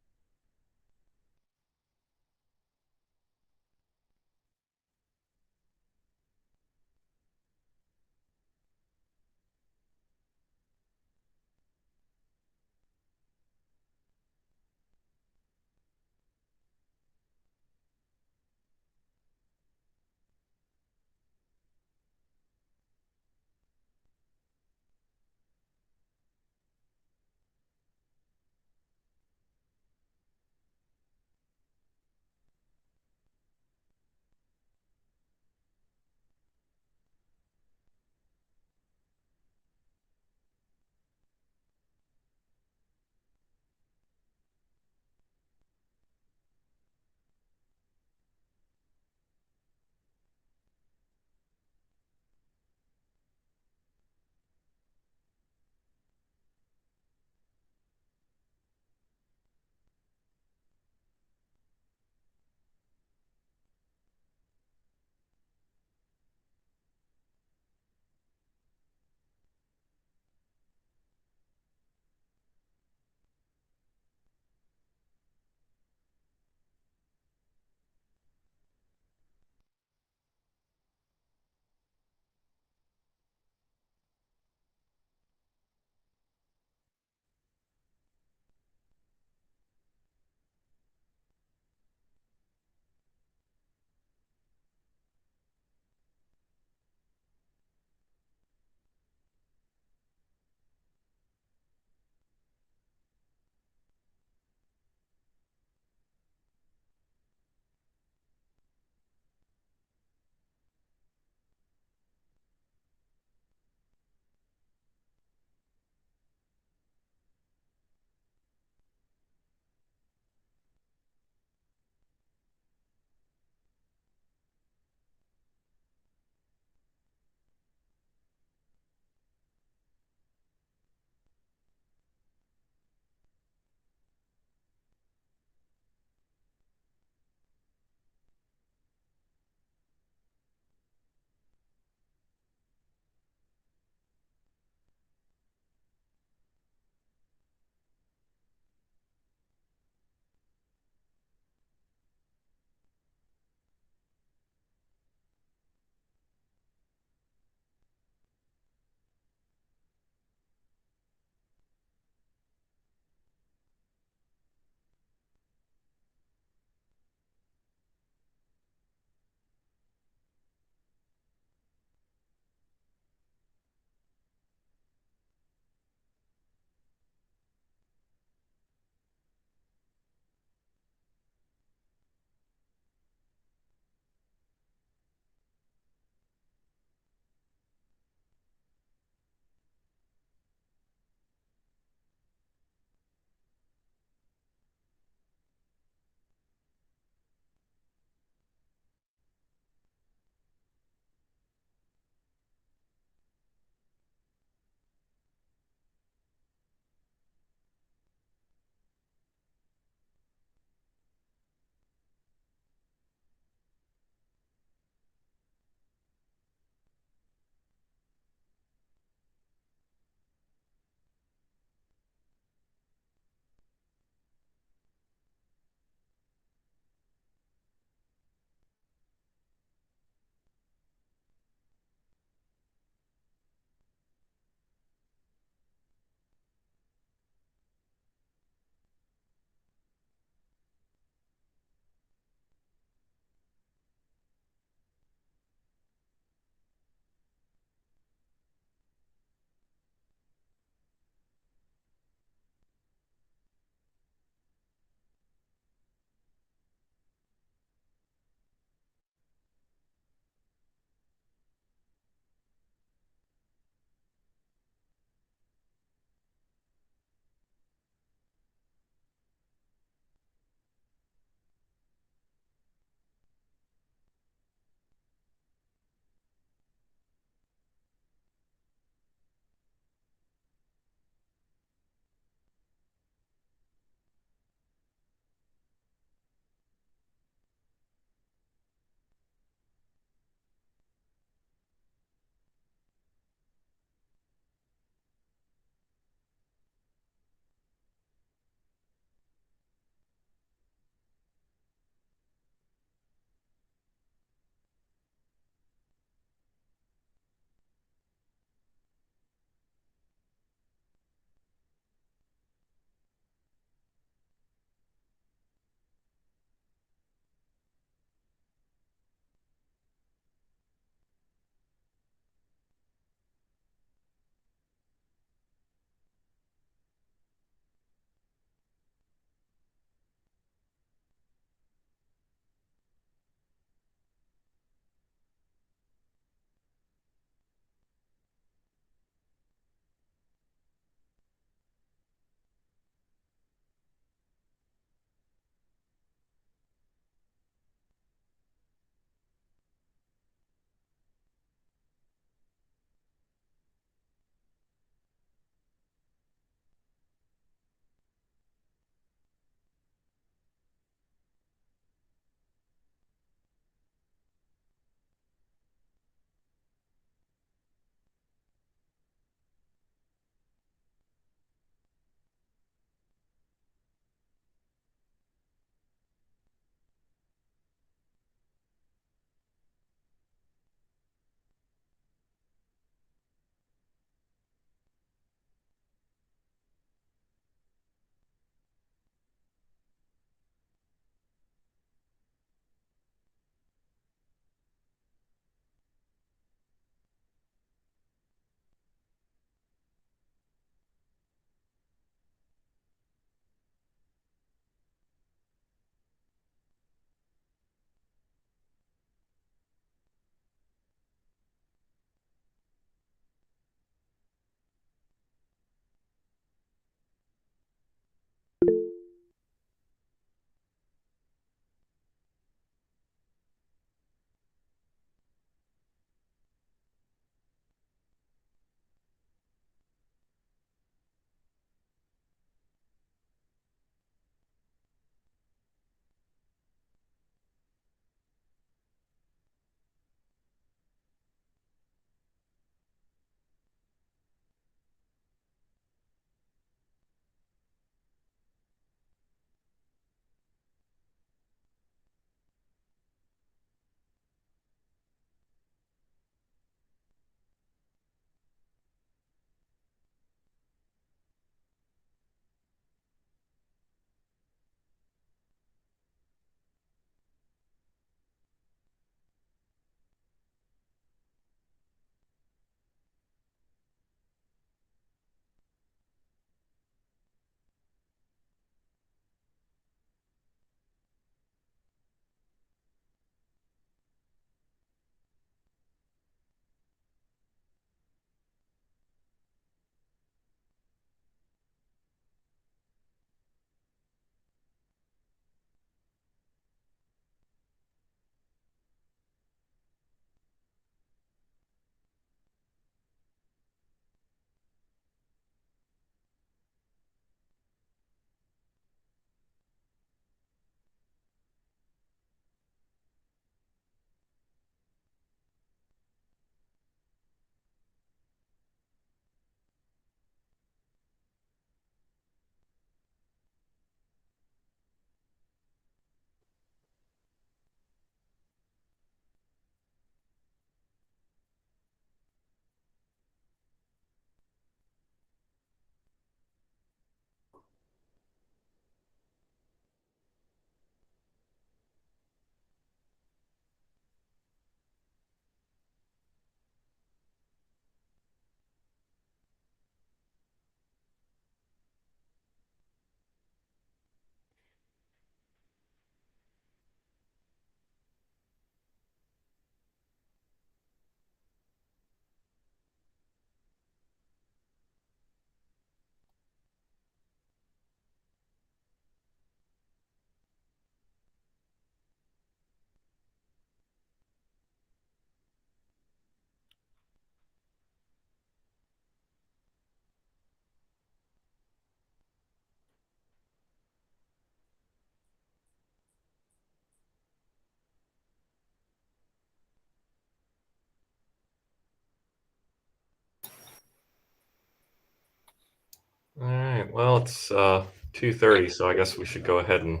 right. Well, it's 2:30, so I guess we should go ahead and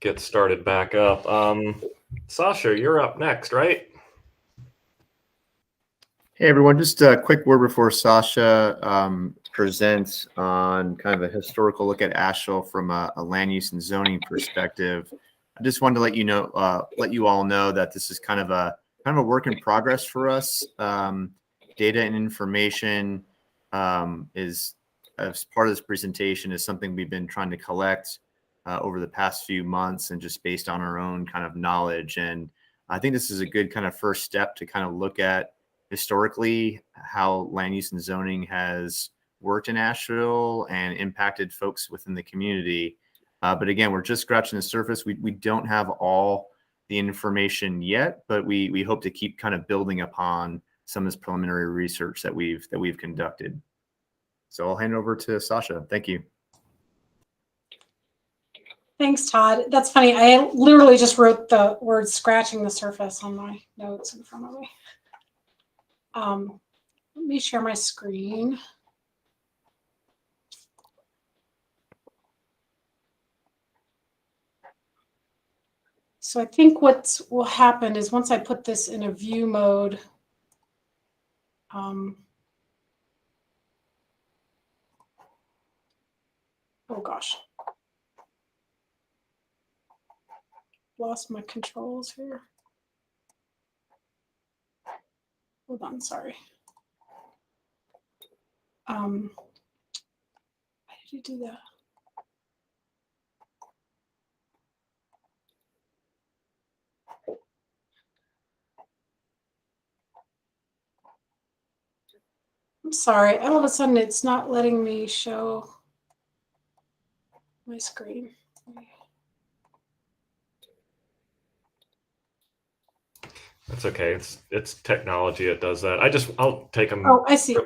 get started back up. Sasha, you're up next, right? Hey everyone, just a quick word before Sasha presents on kind of a historical look at Asheville from a land use and zoning perspective. I just wanted to let you all know that this is kind of a work in progress for us. Data and information is, as part of this presentation, is something we've been trying to collect over the past few months, and just based on our own kind of knowledge. And I think this is a good kind of first step to kind of look at historically how land use and zoning has worked in Asheville and impacted folks within the community. But again, we're just scratching the surface. We don't have all the information yet, but we hope to keep kind of building upon some of this preliminary research that we've conducted. So I'll hand it over to Sasha. Thank you. Thanks, Todd. That's funny. I literally just wrote the word "scratching the surface" on my notes in front of me. Let me share my screen. So I think what will happen is once I put this in a view mode, oh gosh, lost my controls here. Hold on, sorry. Why did you do that? I'm sorry. All of a sudden, it's not letting me show my screen. That's okay. It's technology. It does that. I'll take a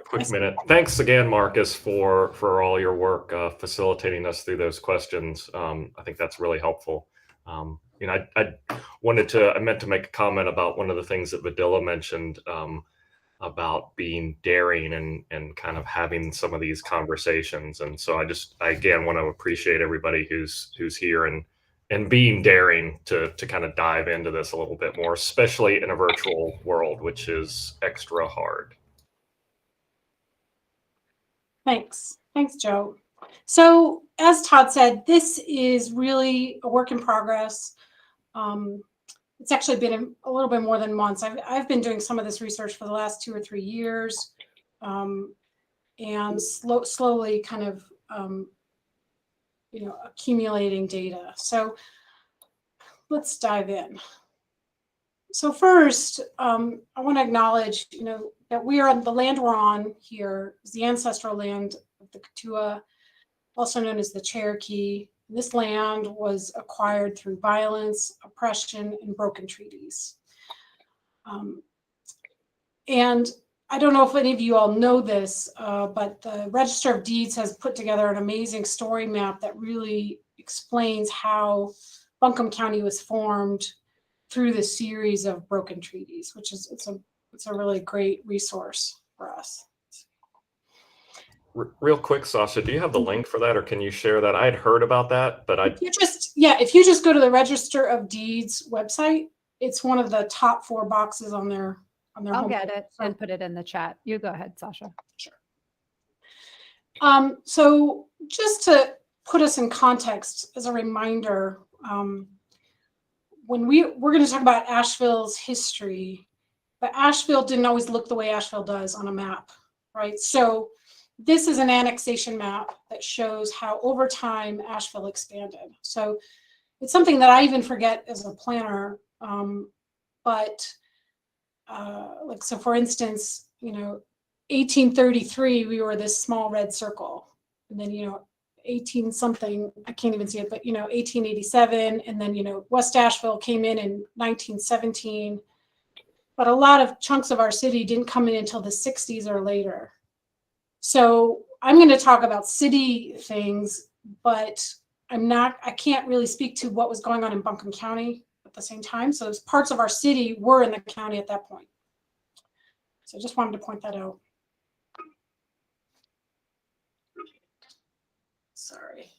quick minute. Thanks again, Marcus, for all your work facilitating us through those questions. I think that's really helpful. You know, I meant to make a comment about one of the things that Vidila mentioned about being daring and kind of having some of these conversations. And so I again want to appreciate everybody who's here and being daring to kind of dive into this a little bit more, especially in a virtual world, which is extra hard. Thanks, Joe. So as Todd said, this is really a work in progress. It's actually been a little bit more than months. I've been doing some of this research for the last 2 or 3 years, and slowly kind of accumulating data. So let's dive in. So first, I want to acknowledge, that the land we're on here is the ancestral land of the Katua, also known as the Cherokee. This land was acquired through violence, oppression, and broken treaties. And I don't know if any of you all know this, but the Register of Deeds has put together an amazing story map that really explains how Buncombe County was formed through the series of broken treaties, which is it's a really great resource for us. Real quick, Sasha, do you have the link for that, or can you share that? I had heard about that, but if you just go to the Register of Deeds website, it's one of the top 4 boxes on their I'll get it and put it in the chat. You go ahead, Sasha. Sure. So just to put us in context, as a reminder, when we're going to talk about Asheville's history, but Asheville didn't always look the way Asheville does on a map, right? So this is an annexation map that shows how over time Asheville expanded. So it's something that I even forget as a planner, so for instance, 1833, we were this small red circle, and then, 18 something, I can't even see it, but, 1887, and then, West Asheville came in 1917, but a lot of chunks of our city didn't come in until the 60s or later. So I'm going to talk about city things, but I can't really speak to what was going on in Buncombe County at the same time. So parts of our city were in the county at that point. So I just wanted to point that out. Sorry.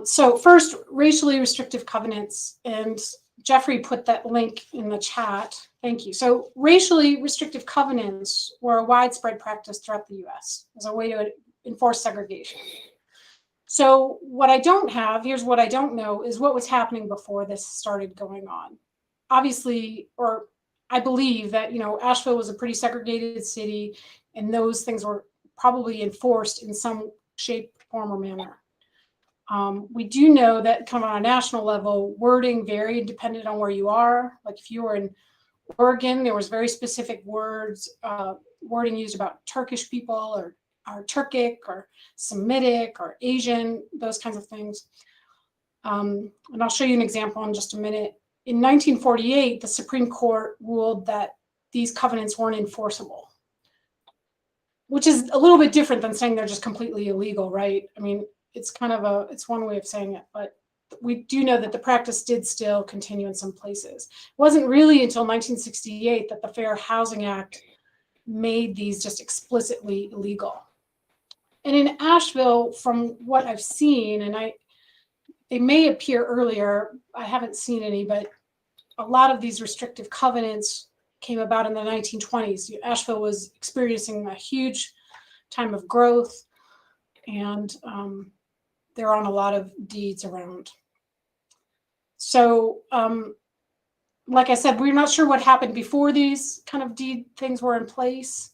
So first, racially restrictive covenants, and Jeffrey put that link in the chat. Thank you. So racially restrictive covenants were a widespread practice throughout the US as a way to enforce segregation. So what I don't have, here's what I don't know, is what was happening before this started going on. Obviously, or I believe that, you know, Asheville was a pretty segregated city, and those things were probably enforced in some shape, form, or manner. We do know that kind of on a national level, wording varied depending on where you are. Like if you were in Oregon, there was very specific wording used about Turkish people or Turkic or Semitic or Asian, those kinds of things. And I'll show you an example in just a minute. In 1948, the Supreme Court ruled that these covenants weren't enforceable, which is a little bit different than saying they're just completely illegal, right? I mean, it's kind of it's one way of saying it, but we do know that the practice did still continue in some places. It wasn't really until 1968 that the Fair Housing Act made these just explicitly illegal. And in Asheville, from what I've seen, and they may appear earlier, I haven't seen any, but a lot of these restrictive covenants came about in the 1920s. Asheville was experiencing a huge time of growth, and there are on a lot of deeds around. So, like I said, we're not sure what happened before these kind of deed things were in place.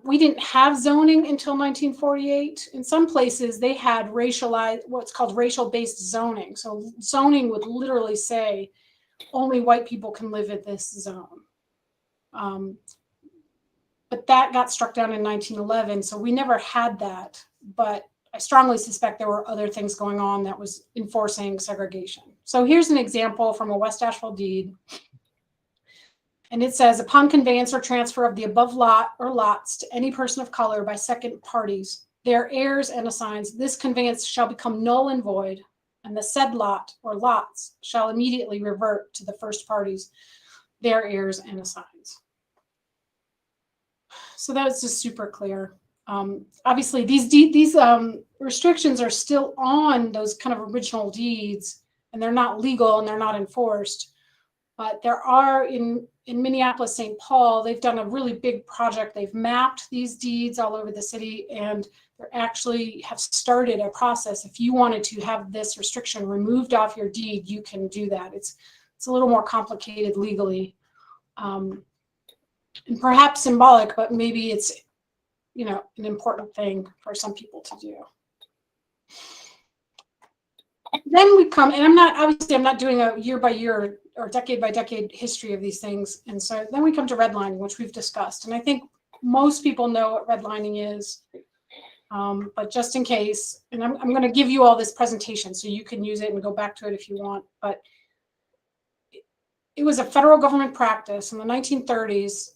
We didn't have zoning until 1948. In some places, they had racialized, what's called racial-based zoning. So zoning would literally say, only white people can live in this zone. But that got struck down in 1911, so we never had that. But I strongly suspect there were other things going on that was enforcing segregation. So here's an example from a West Asheville deed. And it says, upon conveyance or transfer of the above lot or lots to any person of color by second parties, their heirs and assigns, this conveyance shall become null and void, and the said lot or lots shall immediately revert to the first parties, their heirs and assigns. So that's just super clear. Obviously, these restrictions are still on those kind of original deeds, and they're not legal and they're not enforced. But there are in Minneapolis, St. Paul, they've done a really big project. They've mapped these deeds all over the city, and they actually have started a process. If you wanted to have this restriction removed off your deed, you can do that. It's a little more complicated legally, and perhaps symbolic, but maybe it's, you know, an important thing for some people to do. Then we come, and I'm not doing a year by year or decade by decade history of these things. And so then we come to redlining, which we've discussed. And I think most people know what redlining is, but just in case, and I'm going to give you all this presentation so you can use it and go back to it if you want. But it was a federal government practice in the 1930s.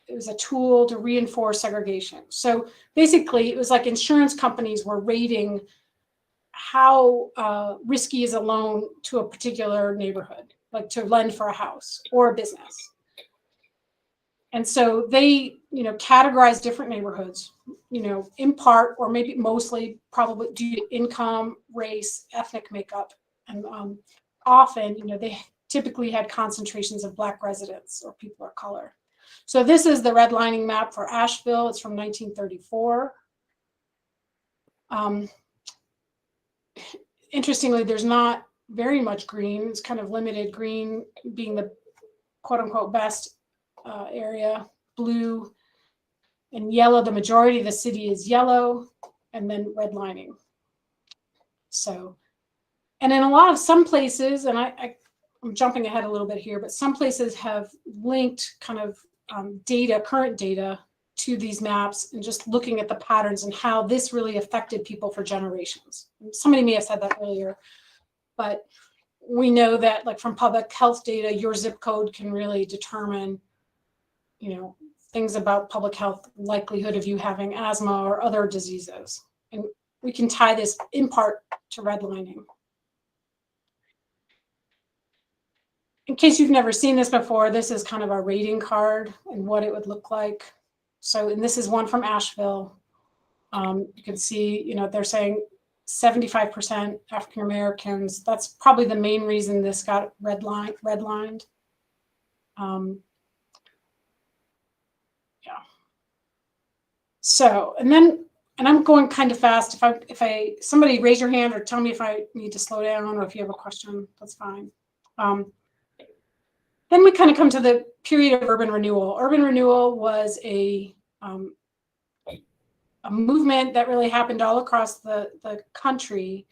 It was a tool to reinforce segregation. So basically, it was like insurance companies were rating how risky is a loan to a particular neighborhood, like to lend for a house or a business. And so they, you know, categorize different neighborhoods, you know, in part or maybe mostly probably due to income, race, ethnic makeup. And often, you know, they typically had concentrations of Black residents or people of color. So this is the redlining map for Asheville. It's from 1934. Interestingly, there's not very much green. It's kind of limited, green being the quote unquote best area, blue and yellow. The majority of the city is yellow, and then redlining. So, and in some places, and I'm jumping ahead a little bit here, but some places have linked kind of data, current data, to these maps and just looking at the patterns and how this really affected people for generations. Somebody may have said that earlier, but we know that, like, from public health data, your zip code can really determine, you know, things about public health, likelihood of you having asthma or other diseases. And we can tie this in part to redlining. In case you've never seen this before, this is kind of a rating card and what it would look like. So, and this is one from Asheville. You can see, you know, they're saying 75% African Americans. That's probably the main reason this got redlined. Yeah. So, and I'm going kind of fast. If somebody raise your hand or tell me if I need to slow down or if you have a question, that's fine. Then we kind of come to the period of urban renewal. Urban renewal was a movement that really happened all across the country.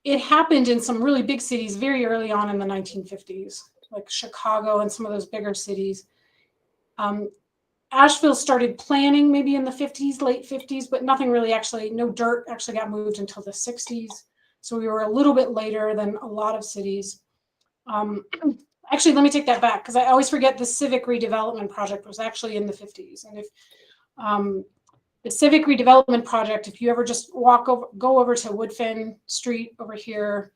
It happened in some really big cities very early on in the 1950s, like Chicago and some of those bigger cities. Asheville started planning maybe in the 50s, late 50s, but nothing really no dirt actually got moved until the 60s. So we were a little bit later than a lot of cities. Actually, let me take that back because I always forget the civic redevelopment project was actually in the 50s. And if the civic redevelopment project, if you ever just go over to Woodfin Street over here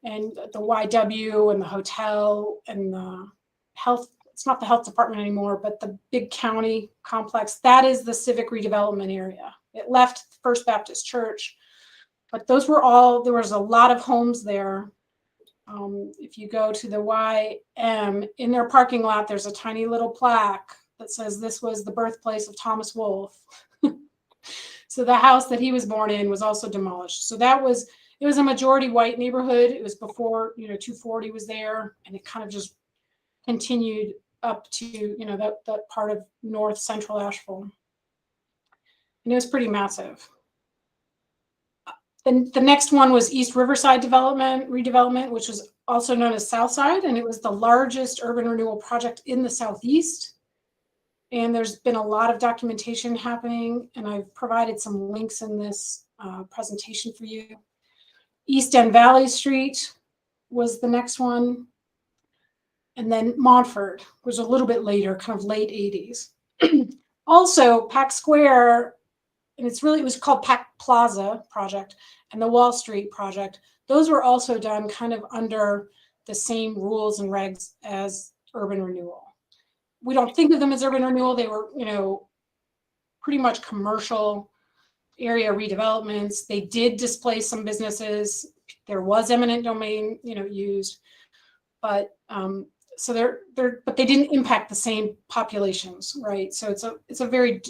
and the YW and the hotel and the health, it's not the health department anymore, but the big county complex, that is the civic redevelopment area. It left First Baptist Church, but those were there was a lot of homes there. If you go to the YM, in their parking lot, there's a tiny little plaque that says this was the birthplace of Thomas Wolfe. So the house that he was born in was also demolished. So it was a majority white neighborhood. It was before, 240 was there, and it kind of just continued up to, that part of north central Asheville. And it was pretty massive. Then the next one was East Riverside redevelopment, which was also known as Southside, and it was the largest urban renewal project in the Southeast. And there's been a lot of documentation happening, and I've provided some links in this presentation for you. East End Valley Street was the next one. And then Montford was a little bit later, kind of late 80s. Also, Pack Square, and it was called Pack Plaza project, and the Wall Street project. Those were also done kind of under the same rules and regs as urban renewal. We don't think of them as urban renewal. They were, pretty much commercial area redevelopments. They did displace some businesses. There was eminent domain, used, but but they didn't impact the same populations, right? So it's a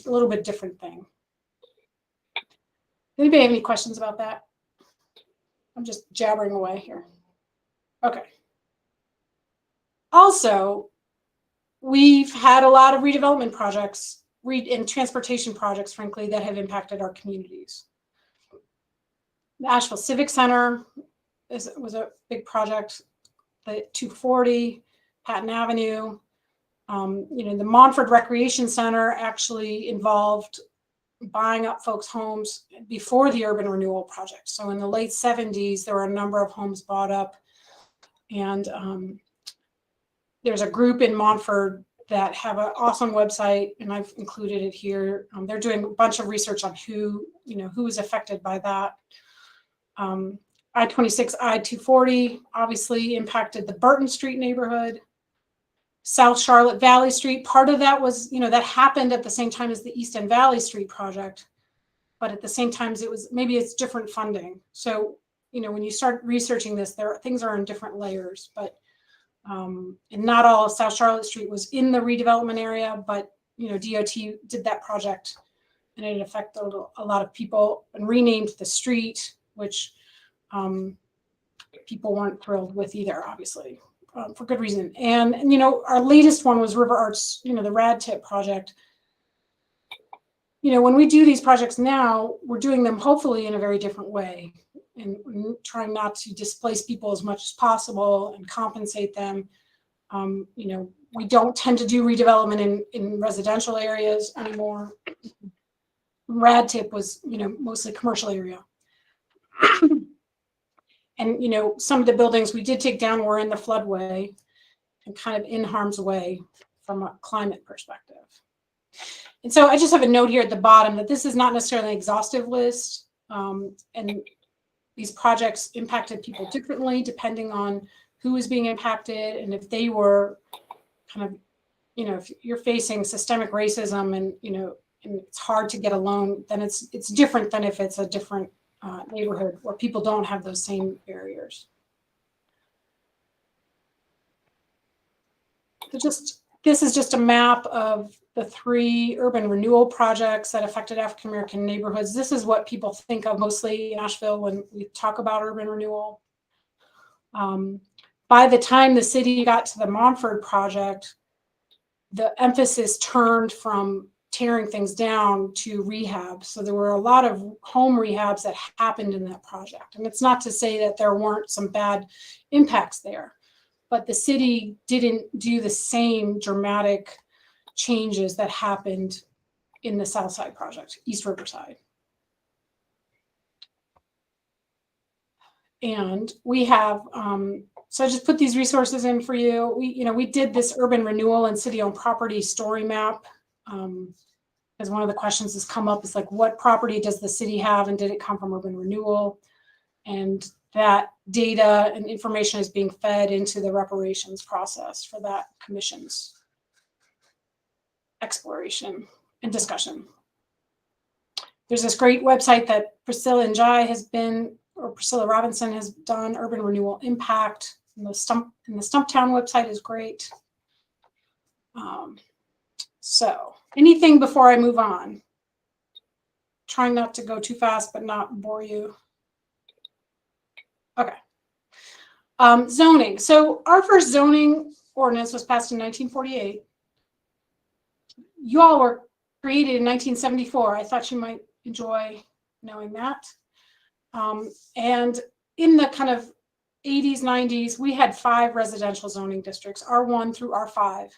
little bit different thing. Anybody have any questions about that? I'm just jabbering away here. Okay. Also, we've had a lot of redevelopment projects, and transportation projects, frankly, that have impacted our communities. The Asheville Civic Center was a big project. The 240, Patton Avenue. The Montford Recreation Center actually involved buying up folks' homes before the urban renewal project. So in the late 70s, there were a number of homes bought up. And there's a group in Montford that have an awesome website, and I've included it here. They're doing a bunch of research on who was affected by that. I-26, I-240 obviously impacted the Burton Street neighborhood. South Charlotte Valley Street, part of that was, that happened at the same time as the East End Valley Street project, but at the same time maybe it's different funding. So, when you start researching this, things are in different layers, but and not all of South Charlotte Street was in the redevelopment area, but DOT did that project and it affected a lot of people and renamed the street, which people weren't thrilled with either, obviously. For good reason. And our latest one was River Arts, the Rad Tip project. When we do these projects now, we're doing them hopefully in a very different way and trying not to displace people as much as possible and compensate them. We don't tend to do redevelopment in residential areas anymore. Rad Tip was, mostly commercial area. And, some of the buildings we did take down were in the floodway and kind of in harm's way from a climate perspective. And so I just have a note here at the bottom that this is not necessarily an exhaustive list. And these projects impacted people differently depending on who was being impacted. And if they were kind of, if you're facing systemic racism and, and it's hard to get a loan, then it's different than if it's a different neighborhood where people don't have those same barriers. This is just a map of the 3 urban renewal projects that affected African American neighborhoods. This is what people think of mostly in Asheville when we talk about urban renewal. By the time the city got to the Montford project, the emphasis turned from tearing things down to rehab. So there were a lot of home rehabs that happened in that project. And it's not to say that there weren't some bad impacts there, but the city didn't do the same dramatic changes that happened in the Southside project, East Riverside. And we have, so I just put these resources in for you. We did this urban renewal and city-owned property story map, because one of the questions that's come up is like, what property does the city have and did it come from urban renewal? And that data and information is being fed into the reparations process for that commission's exploration and discussion. There's this great website that Priscilla Robinson has done, Urban Renewal Impact. And the Stumptown website is great. So anything before I move on? Trying not to go too fast, but not bore you. Okay. Zoning. So our first zoning ordinance was passed in 1948. You all were created in 1974. I thought you might enjoy knowing that. And in the kind of 80s, 90s, we had 5 residential zoning districts, R1 through R5.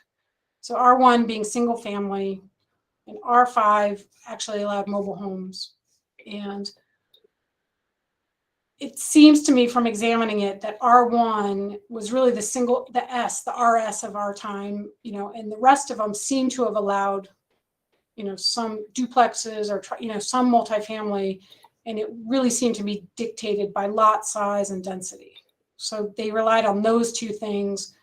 So R1 being single family, and R5 actually allowed mobile homes. And it seems to me from examining it that R1 was really the RS of our time, and the rest of them seem to have allowed, some duplexes or, some multifamily, and it really seemed to be dictated by lot size and density. So they relied on those 2 things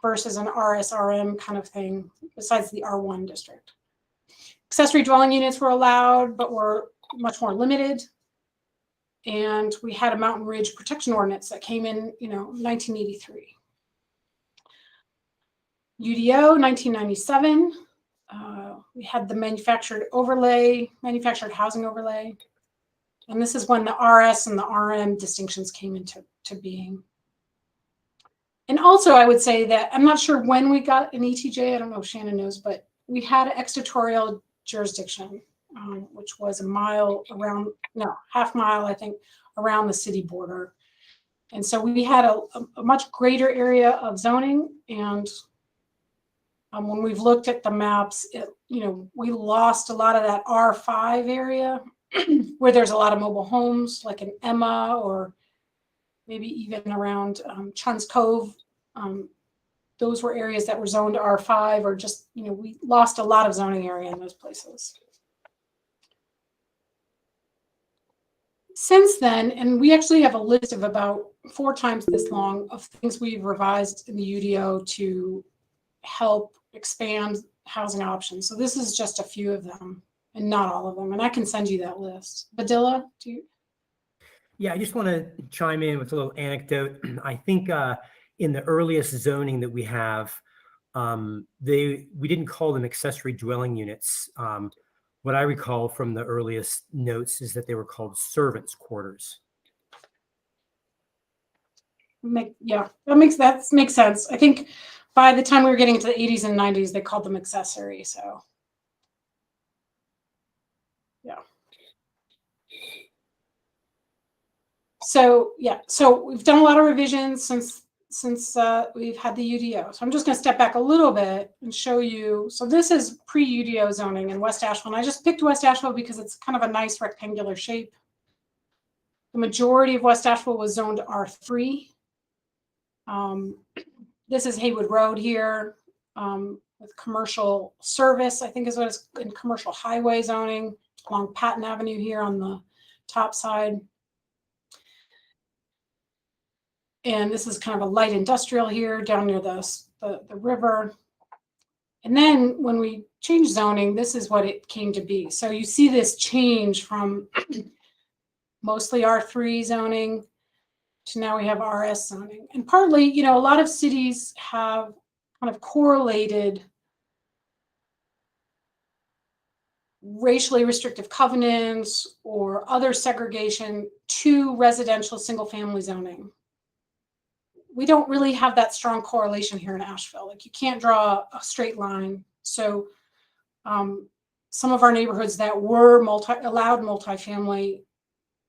versus an RSRM kind of thing, besides the R1 district. Accessory dwelling units were allowed, but were much more limited. And we had a Mountain Ridge Protection Ordinance that came in, 1983. UDO, 1997. We had the manufactured housing overlay. And this is when the RS and the RM distinctions came into being. And also, I would say that I'm not sure when we got an ETJ. I don't know if Shannon knows, but we had an extraterritorial jurisdiction, which was half mile, I think, around the city border. And so we had a much greater area of zoning. And when we've looked at the maps, we lost a lot of that R5 area where there's a lot of mobile homes, like in Emma or maybe even around Chun's Cove. Those were areas that were zoned R5, or just, we lost a lot of zoning area in those places. Since then, and we actually have a list of about 4 times this long of things we've revised in the UDO to help expand housing options. So this is just a few of them and not all of them. And I can send you that list. Badilla, do you? Yeah, I just want to chime in with a little anecdote. I think in the earliest zoning that we have, we didn't call them accessory dwelling units. What I recall from the earliest notes is that they were called servants' quarters. Yeah, that makes sense. I think by the time we were getting into the 80s and 90s, they called them accessory. So, yeah. So we've done a lot of revisions since we've had the UDO. So I'm just going to step back a little bit and show you. So this is pre-UDO zoning in West Asheville. And I just picked West Asheville because it's kind of a nice rectangular shape. The majority of West Asheville was zoned R3. This is Haywood Road here with commercial service, I think is what it's in commercial highway zoning along Patton Avenue here on the top side. And this is kind of a light industrial here down near the river. And then when we changed zoning, this is what it came to be. So you see this change from mostly R3 zoning to now we have RS zoning. And partly, you know, a lot of cities have kind of correlated racially restrictive covenants or other segregation to residential single family zoning. We don't really have that strong correlation here in Asheville. Like you can't draw a straight line. So some of our neighborhoods that were allowed multifamily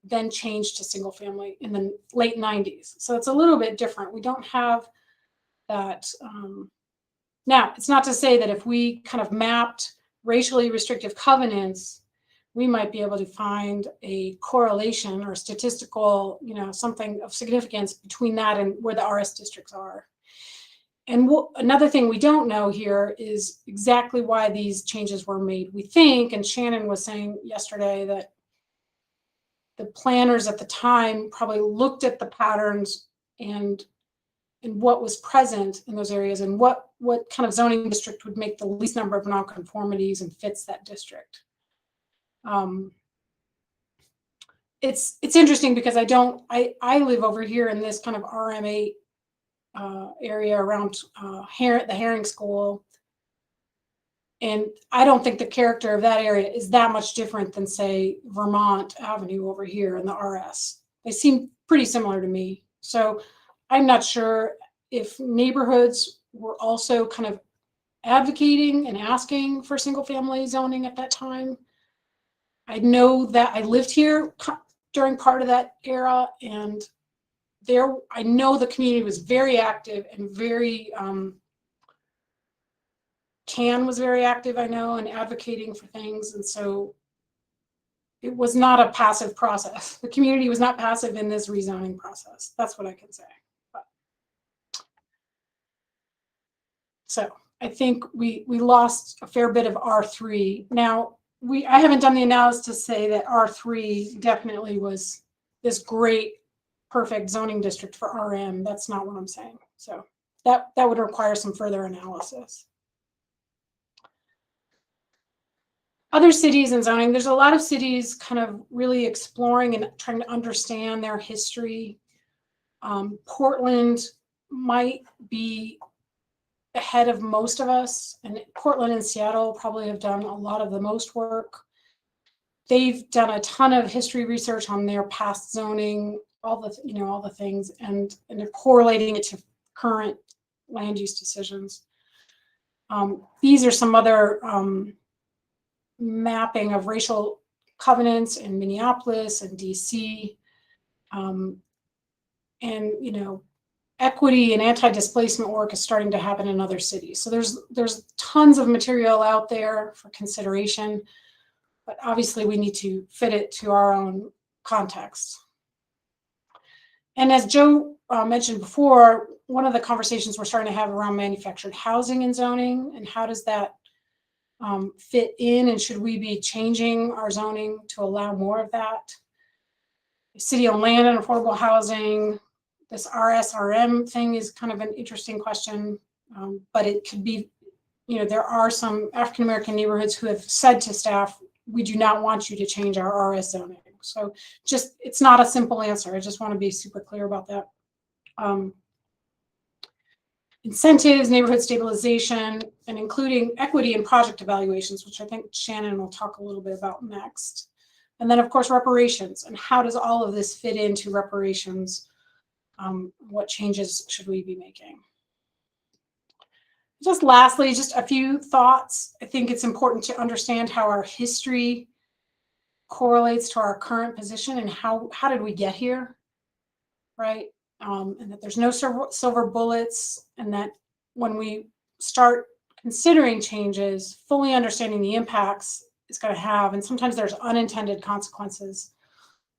then changed to single family in the late 90s. So it's a little bit different. We don't have that. Now, it's not to say that if we kind of mapped racially restrictive covenants, we might be able to find a correlation or statistical, you know, something of significance between that and where the RS districts are. And another thing we don't know here is exactly why these changes were made. We think, and Shannon was saying yesterday, that the planners at the time probably looked at the patterns and what was present in those areas and what kind of zoning district would make the least number of nonconformities and fits that district. It's interesting because I live over here in this kind of RM8 area around the Herring School. And I don't think the character of that area is that much different than, say, Vermont Avenue over here in the RS. They seem pretty similar to me. So I'm not sure if neighborhoods were also kind of advocating and asking for single family zoning at that time. I know that I lived here during part of that era, and I know the community was very active and very CAN was very active, I know, and advocating for things. And so it was not a passive process. The community was not passive in this rezoning process. That's what I can say. So I think we lost a fair bit of R3. Now, I haven't done the analysis to say that R3 definitely was this great, perfect zoning district for RM. That's not what I'm saying. So that would require some further analysis. Other cities and zoning, there's a lot of cities kind of really exploring and trying to understand their history. Portland might be ahead of most of us, and Portland and Seattle probably have done a lot of the most work. They've done a ton of history research on their past zoning, all the things, and they're correlating it to current land use decisions. These are some other mapping of racial covenants in Minneapolis and DC, and equity and anti-displacement work is starting to happen in other cities. So there's tons of material out there for consideration, but obviously we need to fit it to our own context. And as Joe mentioned before, one of the conversations we're starting to have around manufactured housing and zoning, and how does that fit in, and should we be changing our zoning to allow more of that? City-owned land and affordable housing, this RSRM thing is kind of an interesting question, but it could be, there are some African-American neighborhoods who have said to staff, we do not want you to change our RS zoning. So it's not a simple answer. I just want to be super clear about that. Incentives, neighborhood stabilization, and including equity and project evaluations, which I think Shannon will talk a little bit about next. And then, of course, reparations, and how does all of this fit into reparations? What changes should we be making? Just lastly, just a few thoughts. I think it's important to understand how our history correlates to our current position and how did we get here, right? And that there's no silver bullets, and that when we start considering changes, fully understanding the impacts it's going to have, and sometimes there's unintended consequences,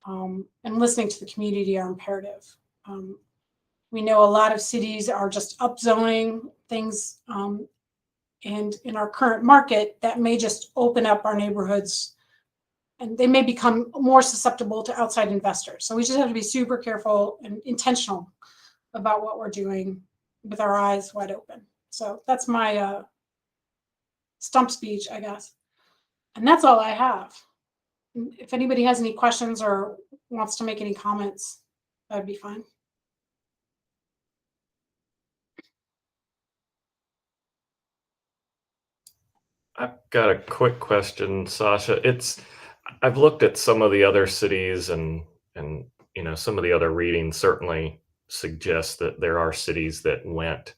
and listening to the community are imperative. We know a lot of cities are just upzoning things, and in our current market, that may just open up our neighborhoods, and they may become more susceptible to outside investors. So we just have to be super careful and intentional about what we're doing with our eyes wide open. So that's my stump speech, I guess. And that's all I have. If anybody has any questions or wants to make any comments, that'd be fine. I've got a quick question, Sasha. I've looked at some of the other cities and some of the other readings certainly suggest that there are cities that went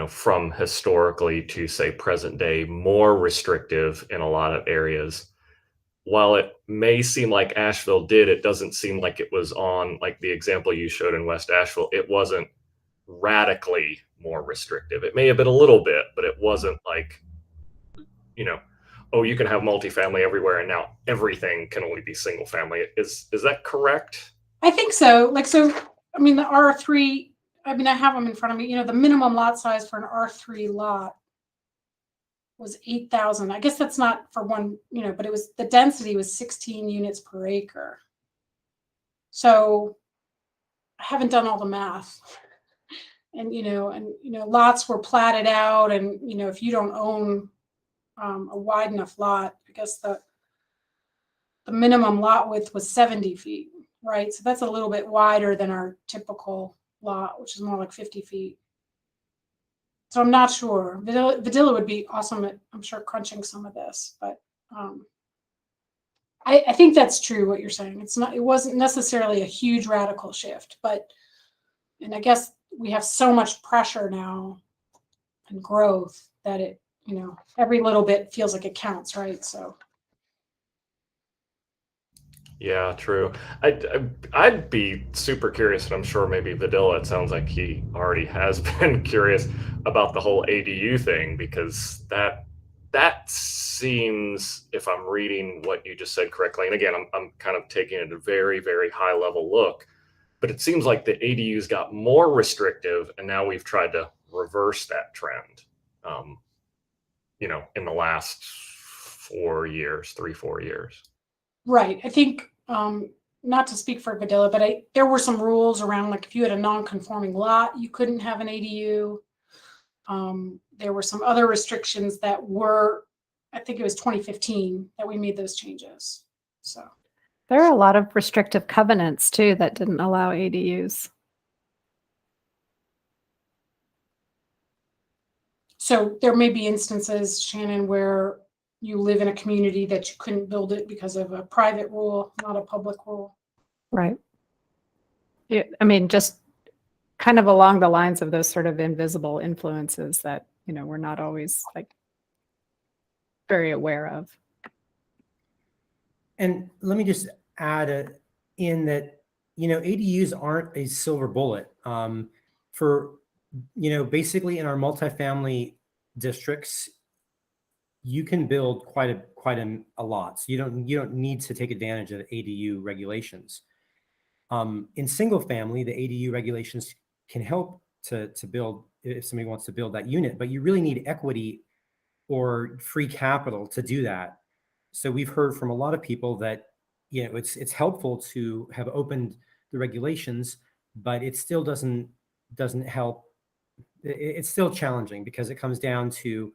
from historically to say present day more restrictive in a lot of areas. While it may seem like Asheville did, it doesn't seem like it was on, like the example you showed in West Asheville, it wasn't radically more restrictive. It may have been a little bit, but it wasn't like, oh, you can have multifamily everywhere and now everything can only be single family. Is that correct? I think so. I mean, the R3, I have them in front of me. The minimum lot size for an R3 lot was 8,000. I guess that's not for one, but it was, the density was 16 units per acre. So I haven't done all the math. And, lots were platted out, and, if you don't own a wide enough lot, I guess the minimum lot width was 70 feet, right? So that's a little bit wider than our typical lot, which is more like 50 feet. So I'm not sure. Vidilla would be awesome at, I'm sure, crunching some of this, but I think that's true what you're saying. It wasn't necessarily a huge radical shift, and I guess we have so much pressure now and growth that it, every little bit feels like it counts, right? So. Yeah, true. I'd be super curious, and I'm sure maybe Vidilla, it sounds like he already has been curious about the whole ADU thing, because that seems, if I'm reading what you just said correctly, and again, I'm kind of taking it a very, very high level look, but it seems like the ADUs got more restrictive, and now we've tried to reverse that trend, in the last 4 years, 3-4 years. Right. I think, not to speak for Vidilla, but there were some rules around, like if you had a non-conforming lot, you couldn't have an ADU. There were some other restrictions that were, I think it was 2015 that we made those changes. So there are a lot of restrictive covenants too that didn't allow ADUs. So there may be instances, Shannon, where you live in a community that you couldn't build it because of a private rule, not a public rule. Right. Yeah, just kind of along the lines of those sort of invisible influences that, we're not always very aware of. And let me just add in that, ADUs aren't a silver bullet. Basically in our multifamily districts, you can build quite a lot. So you don't need to take advantage of ADU regulations. In single family, the ADU regulations can help to build if somebody wants to build that unit, but you really need equity or free capital to do that. So we've heard from a lot of people that it's helpful to have opened the regulations, but it still doesn't help. It's still challenging because it comes down to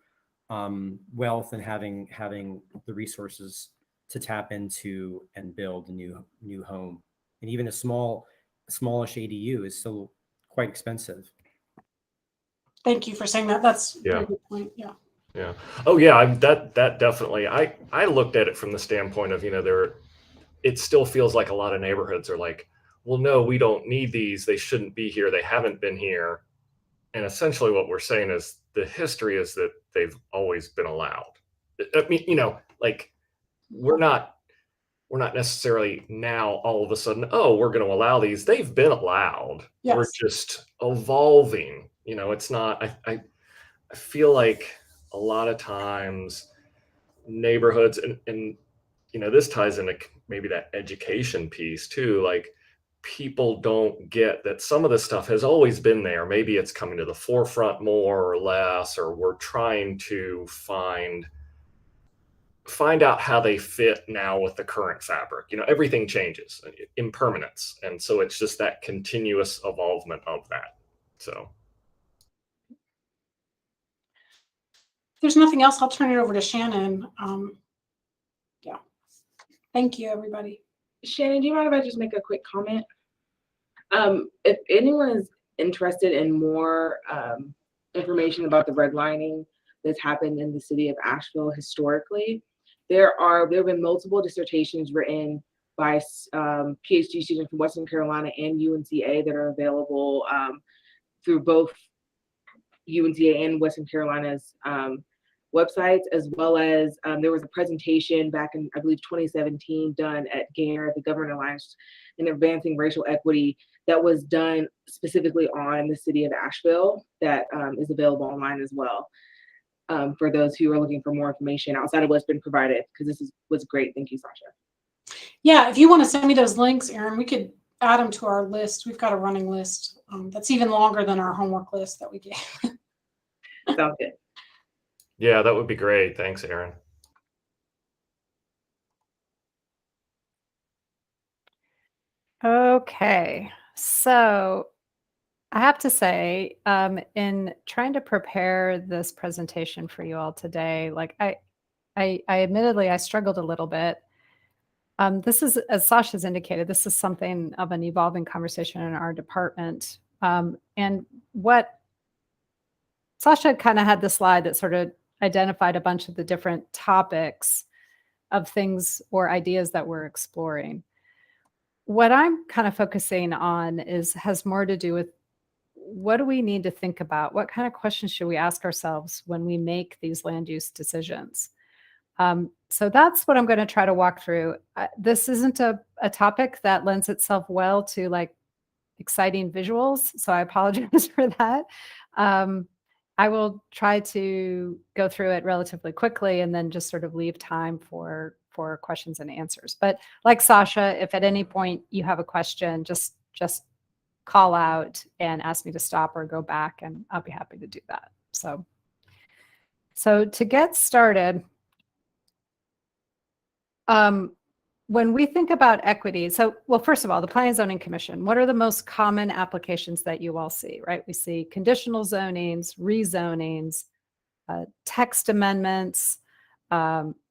wealth and having the resources to tap into and build a new home. And even a smallish ADU is still quite expensive. Thank you for saying that. That's a very good point. Yeah. Yeah. Oh yeah. That definitely. I looked at it from the standpoint of it still feels like a lot of neighborhoods are like, well, no, we don't need these. They shouldn't be here. They haven't been here. And essentially what we're saying is the history is that they've always been allowed. I mean, we're not necessarily now all of a sudden, oh, we're going to allow these. They've been allowed. Yes. We're just evolving. It's not, I feel like a lot of times neighborhoods and this ties into maybe that education piece too. Like, people don't get that some of this stuff has always been there. Maybe it's coming to the forefront more or less, or we're trying to find out how they fit now with the current fabric. Everything changes, impermanence. And so it's just that continuous evolvement of that. So there's nothing else, I'll turn it over to Shannon. Yeah. Thank you, everybody. Shannon, do you mind if I just make a quick comment? If anyone is interested in more information about the redlining that's happened in the city of Asheville historically, there have been multiple dissertations written by PhD students from Western Carolina and UNCA that are available through both UNCA and Western Carolina's websites, as well as there was a presentation back in, I believe, 2017 done at GARE, the Government Alliance in Advancing Racial Equity, that was done specifically on the city of Asheville that is available online as well for those who are looking for more information outside of what's been provided, because this was great. Thank you, Sasha. Yeah, if you want to send me those links, Aaron, we could add them to our list. We've got a running list that's even longer than our homework list that we gave. Sounds good. Yeah, that would be great. Thanks, Aaron. Okay, so I have to say, in trying to prepare this presentation for you all today, like I admittedly, I struggled a little bit. This is, as Sasha's indicated, this is something of an evolving conversation in our department. And what Sasha kind of had the slide that sort of identified a bunch of the different topics of things or ideas that we're exploring. What I'm kind of focusing on has more to do with what do we need to think about? What kind of questions should we ask ourselves when we make these land use decisions? So that's what I'm going to try to walk through. This isn't a topic that lends itself well to like exciting visuals, so I apologize for that. I will try to go through it relatively quickly and then just sort of leave time for questions and answers. But like Sasha, if at any point you have a question, just call out and ask me to stop or go back, and I'll be happy to do that. So to get started, when we think about equity, well, first of all, the Planning and Zoning Commission, what are the most common applications that you all see, right? We see conditional zonings, rezonings, text amendments.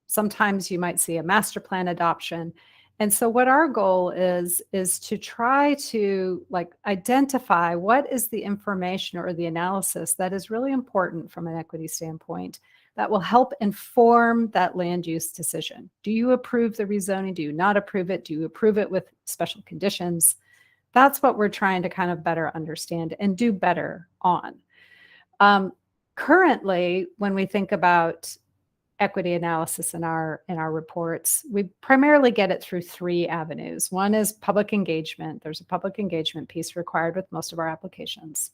Sometimes you might see a master plan adoption. And so what our goal is to try to like identify what is the information or the analysis that is really important from an equity standpoint that will help inform that land use decision. Do you approve the rezoning? Do you not approve it? Do you approve it with special conditions? That's what we're trying to kind of better understand and do better on. Currently, when we think about equity analysis in our reports, we primarily get it through three avenues. One is public engagement. There's a public engagement piece required with most of our applications.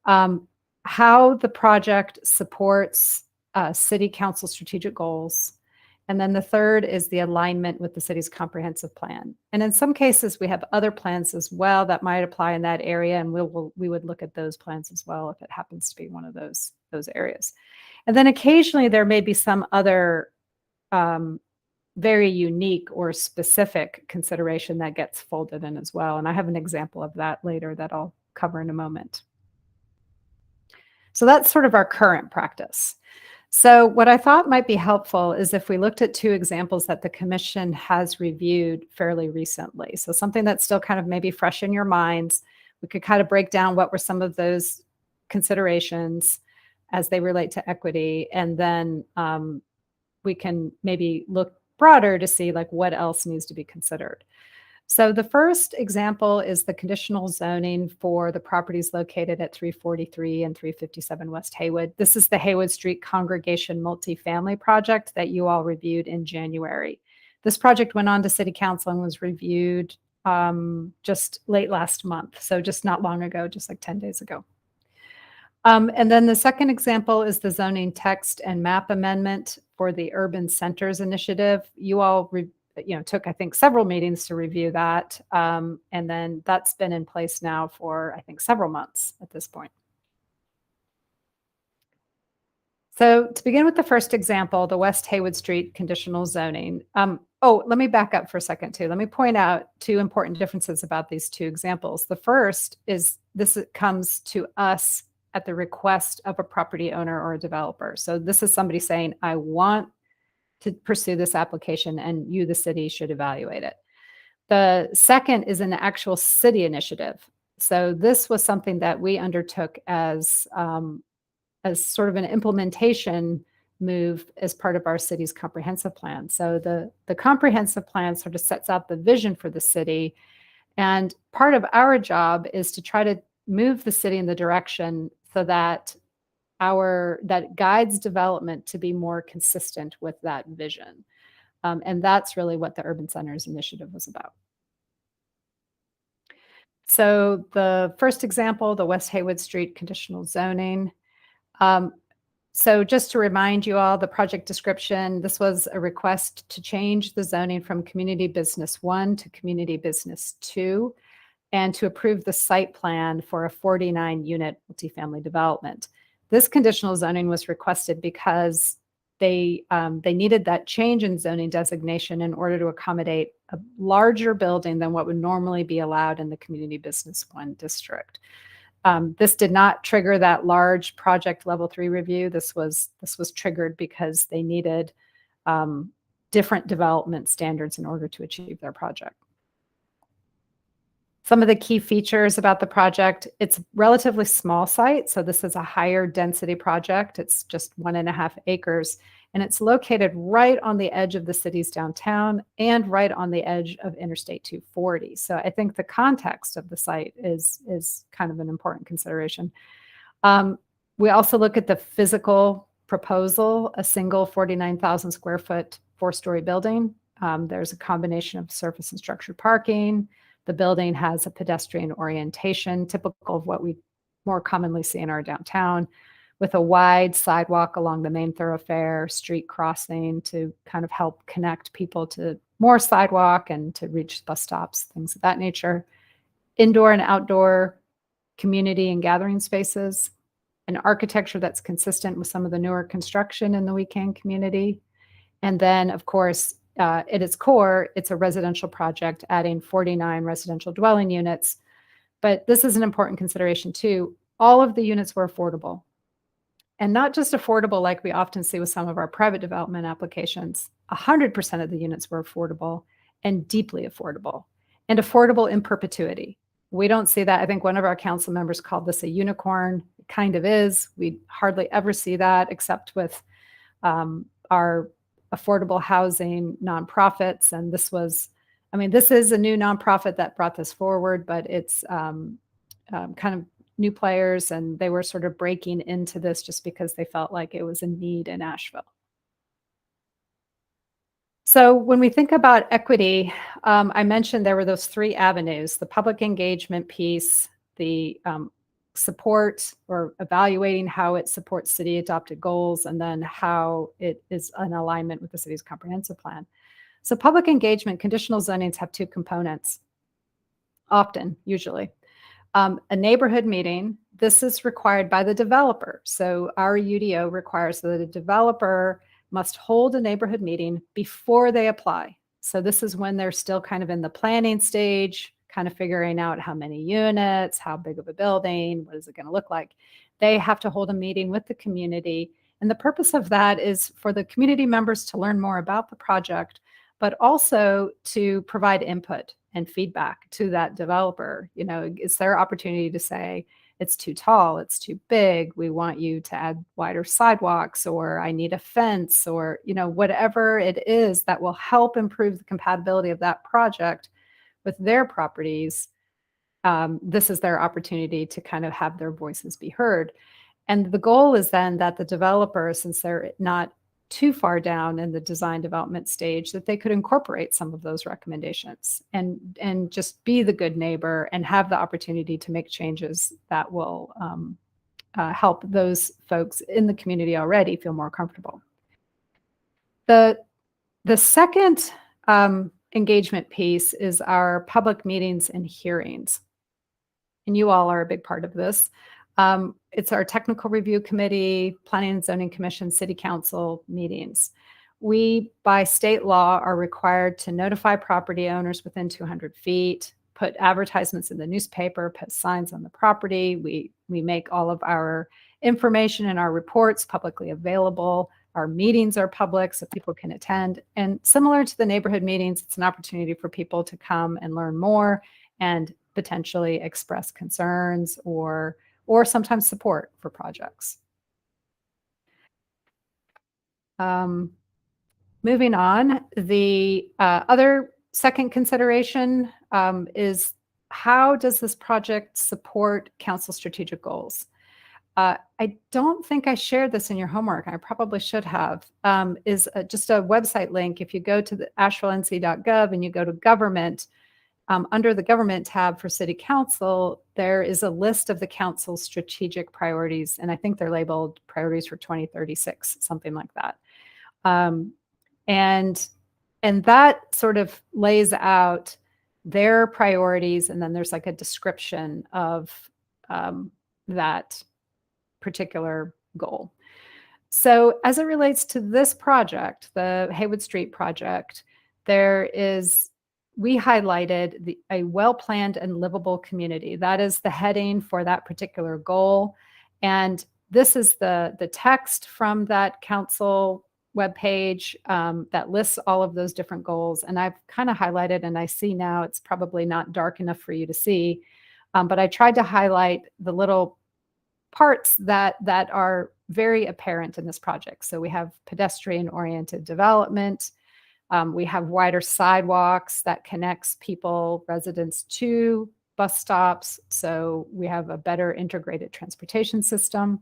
How the project supports city council strategic goals. And then the third is the alignment with the city's comprehensive plan. And in some cases, we have other plans as well that might apply in that area, and we would look at those plans as well if it happens to be one of those areas. And then occasionally there may be some other very unique or specific consideration that gets folded in as well. And I have an example of that later that I'll cover in a moment. So that's sort of our current practice. So what I thought might be helpful is if we looked at two examples that the commission has reviewed fairly recently. So something that's still kind of maybe fresh in your minds. We could kind of break down what were some of those considerations as they relate to equity. And then we can maybe look broader to see like what else needs to be considered. So the first example is the conditional zoning for the properties located at 343 and 357 West Haywood. This is the Haywood Street Congregation multifamily project that you all reviewed in January. This project went on to City Council and was reviewed just late last month. So just not long ago, just like 10 days ago. And then the second example is the zoning text and map amendment for the Urban Centers Initiative. You all took, I think, several meetings to review that. And then that's been in place now for, I think, several months at this point. So to begin with the first example, the West Haywood Street conditional zoning. Let me back up for a second too. Let me point out two important differences about these two examples. The first is this comes to us at the request of a property owner or a developer. So this is somebody saying, I want to pursue this application, and you, the city, should evaluate it. The second is an actual city initiative. So this was something that we undertook as sort of an implementation move as part of our city's comprehensive plan. So the comprehensive plan sort of sets out the vision for the city. And part of our job is to try to move the city in the direction so that that guides development to be more consistent with that vision. And that's really what the Urban Centers Initiative was about. So the first example, the West Haywood Street conditional zoning. So just to remind you all, the project description, this was a request to change the zoning from Community Business 1 to Community Business 2, and to approve the site plan for a 49-unit multifamily development. This conditional zoning was requested because they needed that change in zoning designation in order to accommodate a larger building than what would normally be allowed in the Community Business 1 district. This did not trigger that large project level 3 review. This was triggered because they needed different development standards in order to achieve their project. Some of the key features about the project: it's a relatively small site. So this is a higher density project. It's just 1.5 acres, and it's located right on the edge of the city's downtown and right on the edge of Interstate 240. So I think the context of the site is kind of an important consideration. We also look at the physical proposal, a single 49,000 square foot 4-story building. There's a combination of surface and structured parking. The building has a pedestrian orientation, typical of what we more commonly see in our downtown, with a wide sidewalk along the main thoroughfare, street crossing to kind of help connect people to more sidewalk and to reach bus stops, things of that nature. Indoor and outdoor community and gathering spaces, an architecture that's consistent with some of the newer construction in the weekend community. And then, of course, at its core, it's a residential project, adding 49 residential dwelling units. But this is an important consideration too. All of the units were affordable. And not just affordable like we often see with some of our private development applications. 100% of the units were affordable and deeply affordable, and affordable in perpetuity. We don't see that. I think one of our council members called this a unicorn. It kind of is. We hardly ever see that except with our affordable housing nonprofits. And this was, I mean, this is a new nonprofit that brought this forward, but it's kind of new players, and they were sort of breaking into this just because they felt like it was a need in Asheville. So when we think about equity, I mentioned there were those 3 avenues: the public engagement piece, the support or evaluating how it supports city adopted goals, and then how it is in alignment with the city's comprehensive plan. So public engagement, conditional zonings have 2 components, usually. A neighborhood meeting. This is required by the developer. So our UDO requires that a developer must hold a neighborhood meeting before they apply. So this is when they're still kind of in the planning stage, kind of figuring out how many units, how big of a building, what is it going to look like. They have to hold a meeting with the community. And the purpose of that is for the community members to learn more about the project, but also to provide input and feedback to that developer. You know, it's their opportunity to say, it's too tall, it's too big, we want you to add wider sidewalks, or I need a fence, or, you know, whatever it is that will help improve the compatibility of that project with their properties. This is their opportunity to kind of have their voices be heard. And the goal is then that the developer, since they're not too far down in the design development stage, that they could incorporate some of those recommendations and just be the good neighbor and have the opportunity to make changes that will help those folks in the community already feel more comfortable. The second engagement piece is our public meetings and hearings. And you all are a big part of this. It's our technical review committee, planning and zoning commission, city council meetings. We, by state law, are required to notify property owners within 200 feet, put advertisements in the newspaper, put signs on the property. We make all of our information and our reports publicly available. Our meetings are public so people can attend. And similar to the neighborhood meetings, it's an opportunity for people to come and learn more and potentially express concerns or sometimes support for projects. Moving on, the other second consideration is how does this project support council strategic goals? I don't think I shared this in your homework. I probably should have. Is just a website link. If you go to the AshevilleNC.gov and you go to government, under the government tab for city council, there is a list of the council's strategic priorities. And I think they're labeled priorities for 2036, something like that. And that sort of lays out their priorities. And then there's like a description of that particular goal. So as it relates to this project, the Haywood Street project, we highlighted a well-planned and livable community. That is the heading for that particular goal. And this is the text from that council webpage that lists all of those different goals. And I've kind of highlighted, and I see now it's probably not dark enough for you to see, but I tried to highlight the little parts that are very apparent in this project. So we have pedestrian-oriented development. We have wider sidewalks that connects people, residents to bus stops. So we have a better integrated transportation system.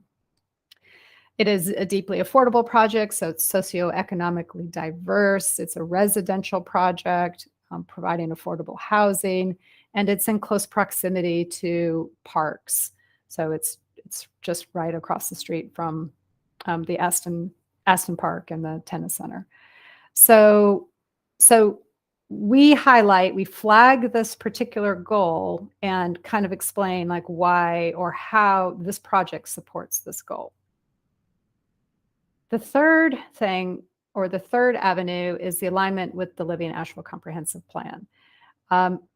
It is a deeply affordable project, so it's socioeconomically diverse. It's a residential project providing affordable housing, and it's in close proximity to parks. So it's just right across the street from the Aston Park and the tennis center. So we flag this particular goal and kind of explain like why or how this project supports this goal. The third thing, or the third avenue, is the alignment with the Living Asheville Comprehensive Plan.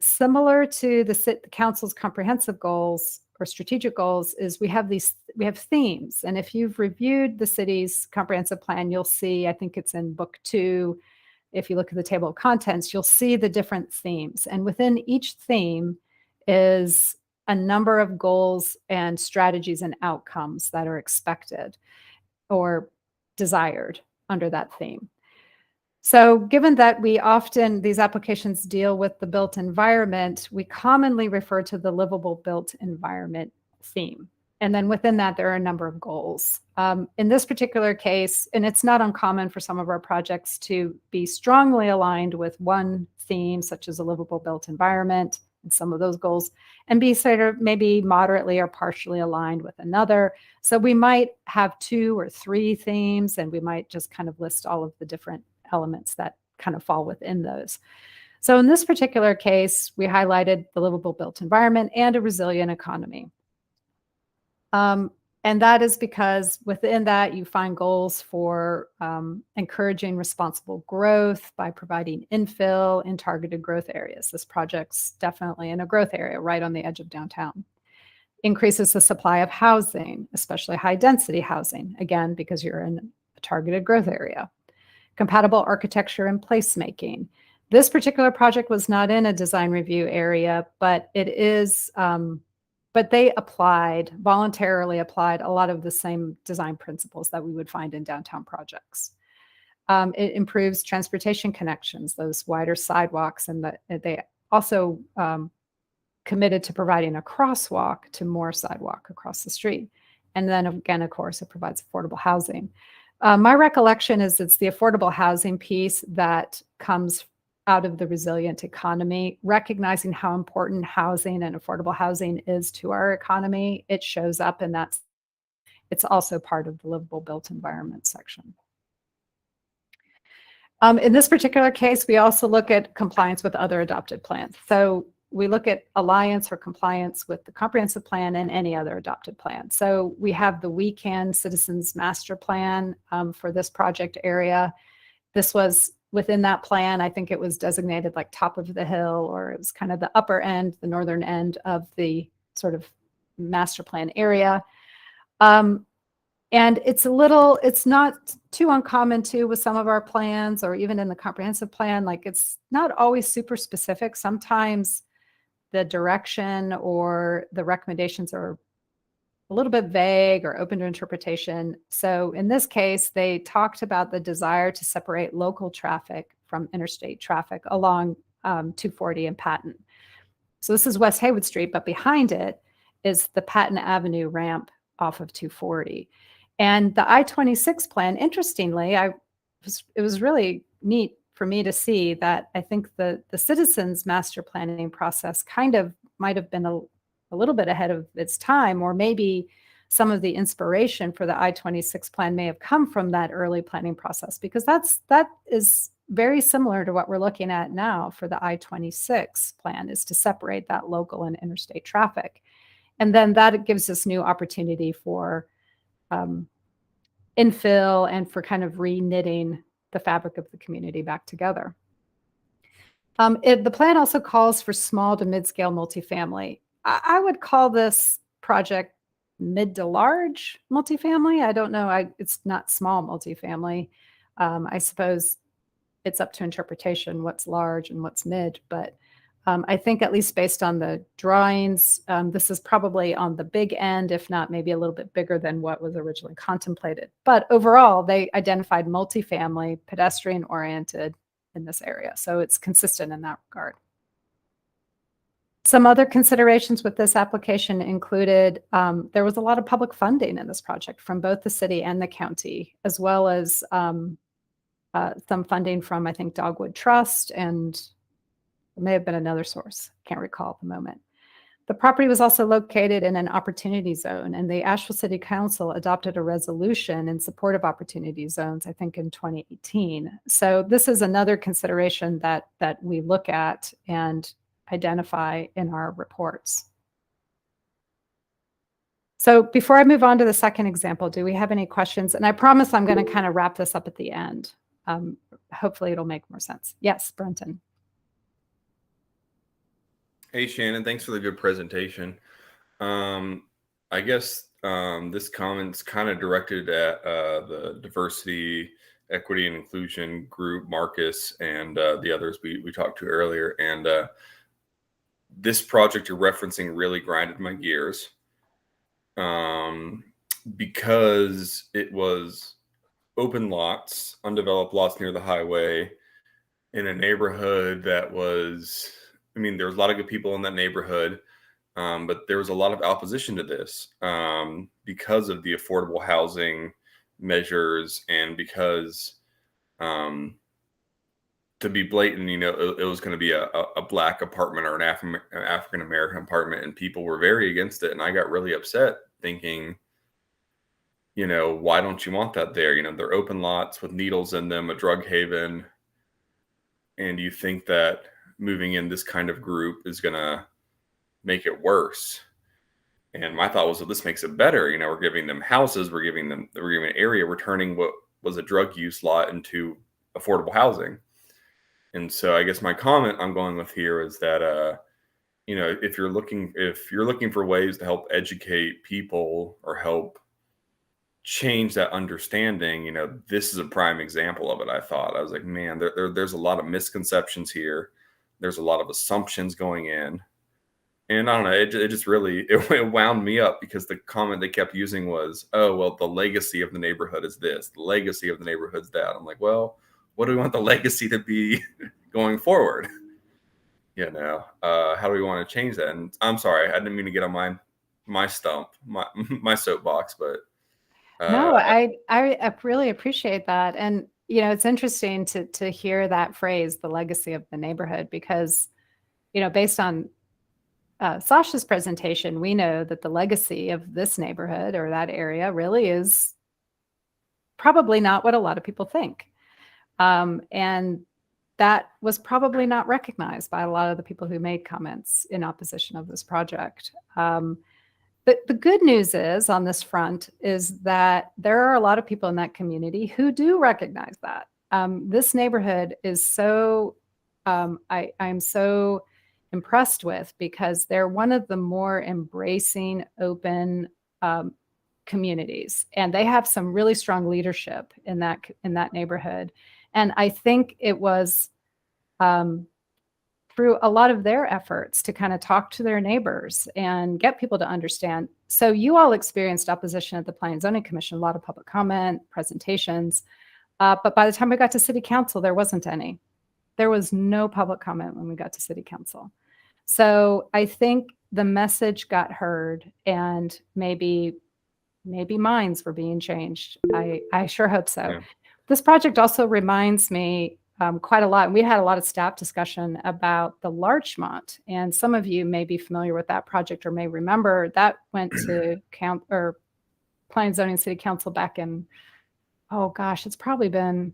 Similar to the council's comprehensive goals or strategic goals, is we have themes. And if you've reviewed the city's comprehensive plan, you'll see, I think it's in book 2, if you look at the table of contents, you'll see the different themes. And within each theme is a number of goals and strategies and outcomes that are expected or desired under that theme. So given that these applications deal with the built environment, we commonly refer to the livable built environment theme. And then within that, there are a number of goals. In this particular case, and it's not uncommon for some of our projects to be strongly aligned with one theme, such as a livable built environment, and some of those goals, and be sort of maybe moderately or partially aligned with another. So we might have 2 or 3 themes, and we might just kind of list all of the different elements that kind of fall within those. So in this particular case, we highlighted the livable built environment and a resilient economy. And that is because within that, you find goals for encouraging responsible growth by providing infill in targeted growth areas. This project's definitely in a growth area right on the edge of downtown. Increases the supply of housing, especially high density housing, again, because you're in a targeted growth area. Compatible architecture and placemaking. This particular project was not in a design review area, but it is, but they voluntarily applied a lot of the same design principles that we would find in downtown projects. It improves transportation connections, those wider sidewalks, and they also committed to providing a crosswalk to more sidewalk across the street. And then again, of course, it provides affordable housing. My recollection is it's the affordable housing piece that comes out of the resilient economy, recognizing how important housing and affordable housing is to our economy. It shows up, and it's also part of the livable built environment section. In this particular case, we also look at compliance with other adopted plans. So we look at alliance or compliance with the comprehensive plan and any other adopted plan. So we have the We Can Citizens Master Plan for this project area. This was within that plan, I think it was designated like top of the hill, or it was kind of the upper end, the northern end of the sort of master plan area. And it's not too uncommon too with some of our plans, or even in the comprehensive plan, like it's not always super specific. Sometimes the direction or the recommendations are a little bit vague or open to interpretation. So in this case, they talked about the desire to separate local traffic from interstate traffic along 240 and Patton. So this is West Haywood Street, but behind it is the Patton Avenue ramp off of 240. And the I-26 plan, interestingly, it was really neat for me to see that I think the citizens master planning process kind of might have been a little bit ahead of its time, or maybe some of the inspiration for the I-26 plan may have come from that early planning process, because that is very similar to what we're looking at now for the I-26 plan, is to separate that local and interstate traffic. And then that gives us new opportunity for infill and for kind of re-knitting the fabric of the community back together. The plan also calls for small to mid-scale multifamily. I would call this project mid to large multifamily. I don't know. It's not small multifamily. I suppose it's up to interpretation what's large and what's mid, but I think at least based on the drawings, this is probably on the big end, if not maybe a little bit bigger than what was originally contemplated. But overall, they identified multifamily, pedestrian oriented in this area. So it's consistent in that regard. Some other considerations with this application included there was a lot of public funding in this project from both the city and the county, as well as some funding from, I think, Dogwood Trust, and it may have been another source. Can't recall at the moment. The property was also located in an opportunity zone, and the Asheville City Council adopted a resolution in support of opportunity zones, I think in 2018. So this is another consideration that we look at and identify in our reports. So before I move on to the second example, do we have any questions? And I promise I'm going to kind of wrap this up at the end. Hopefully it'll make more sense. Yes, Brenton. Hey, Shannon, thanks for the good presentation. I guess this comment's kind of directed at the diversity, equity, and inclusion group, Marcus, and the others we talked to earlier. And this project you're referencing really grinded my gears because it was open lots, undeveloped lots near the highway in a neighborhood that was, I mean, there was a lot of good people in that neighborhood, but there was a lot of opposition to this because of the affordable housing measures, and because to be blatant, you know, it was going to be a black apartment or an African-American apartment, and people were very against it. And I got really upset thinking, you know, why don't you want that there? You know, they're open lots with needles in them, a drug haven. And you think that moving in this kind of group is going to make it worse. And my thought was, well, this makes it better. You know, we're giving them houses, we're giving an area, we're turning what was a drug use lot into affordable housing. And so I guess my comment I'm going with here is that, you know, if you're looking for ways to help educate people or help change that understanding, you know, this is a prime example of it. I thought, I was like, man, there's a lot of misconceptions here. There's a lot of assumptions going in. And I don't know, it just really, it wound me up, because the comment they kept using was, oh, well, the legacy of the neighborhood is this, the legacy of the neighborhood's that. I'm like, well, what do we want the legacy to be going forward? You know, how do we want to change that? And I'm sorry, I didn't mean to get on my stump, my soapbox, but no, I really appreciate that. And, you know, it's interesting to hear that phrase, the legacy of the neighborhood, because, you know, based on Sasha's presentation, we know that the legacy of this neighborhood or that area really is probably not what a lot of people think. And that was probably not recognized by a lot of the people who made comments in opposition of this project. But the good news is on this front is that there are a lot of people in that community who do recognize that. This neighborhood is so, I'm so impressed with, because they're one of the more embracing, open communities, and they have some really strong leadership in that neighborhood. And I think it was through a lot of their efforts to kind of talk to their neighbors and get people to understand. So you all experienced opposition at the Planning and Zoning Commission, a lot of public comment, presentations, but by the time we got to City Council, there wasn't any. There was no public comment when we got to City Council. So I think the message got heard, and maybe minds were being changed. I sure hope so. Yeah. This project also reminds me quite a lot. We had a lot of staff discussion about the Larchmont, and some of you may be familiar with that project or may remember that went to Planning and Zoning City Council back in, oh gosh, it's probably been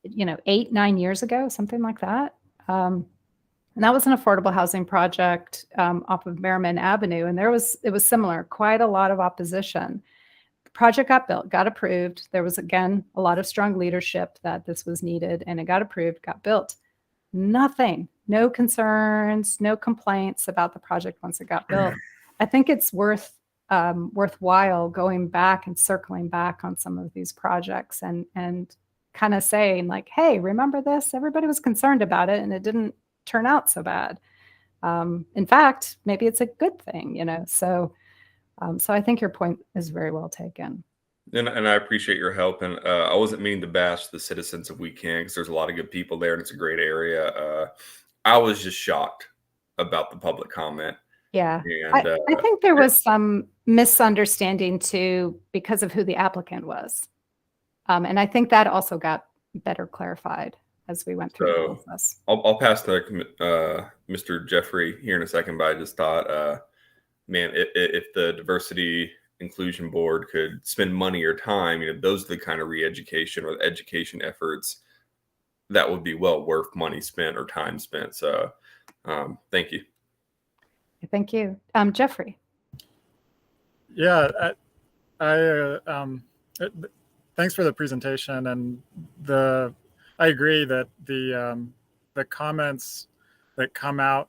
8-9 years ago, something like that. And that was an affordable housing project off of Merriman Avenue, and it was similar, quite a lot of opposition. Project got built, got approved. There was, again, a lot of strong leadership that this was needed, and it got approved, got built. Nothing, no concerns, no complaints about the project once it got built. I think it's worthwhile going back and circling back on some of these projects and kind of saying like, hey, remember this? Everybody was concerned about it, and it didn't turn out so bad. In fact, maybe it's a good thing, So I think your point is very well taken. And I appreciate your help. And I wasn't meaning to bash the citizens of Weekend, because there's a lot of good people there and it's a great area. I was just shocked about the public comment. Yeah. And I think there was some misunderstanding too, because of who the applicant was. And I think that also got better clarified as we went through the process. I'll pass to Mr. Jeffrey here in a second, but I just thought, man, if the Diversity Inclusion Board could spend money or time, those are the kind of re-education or education efforts that would be well worth money spent or time spent. So thank you. Thank you. Jeffrey. Yeah, thanks for the presentation. And I agree that the comments that come out,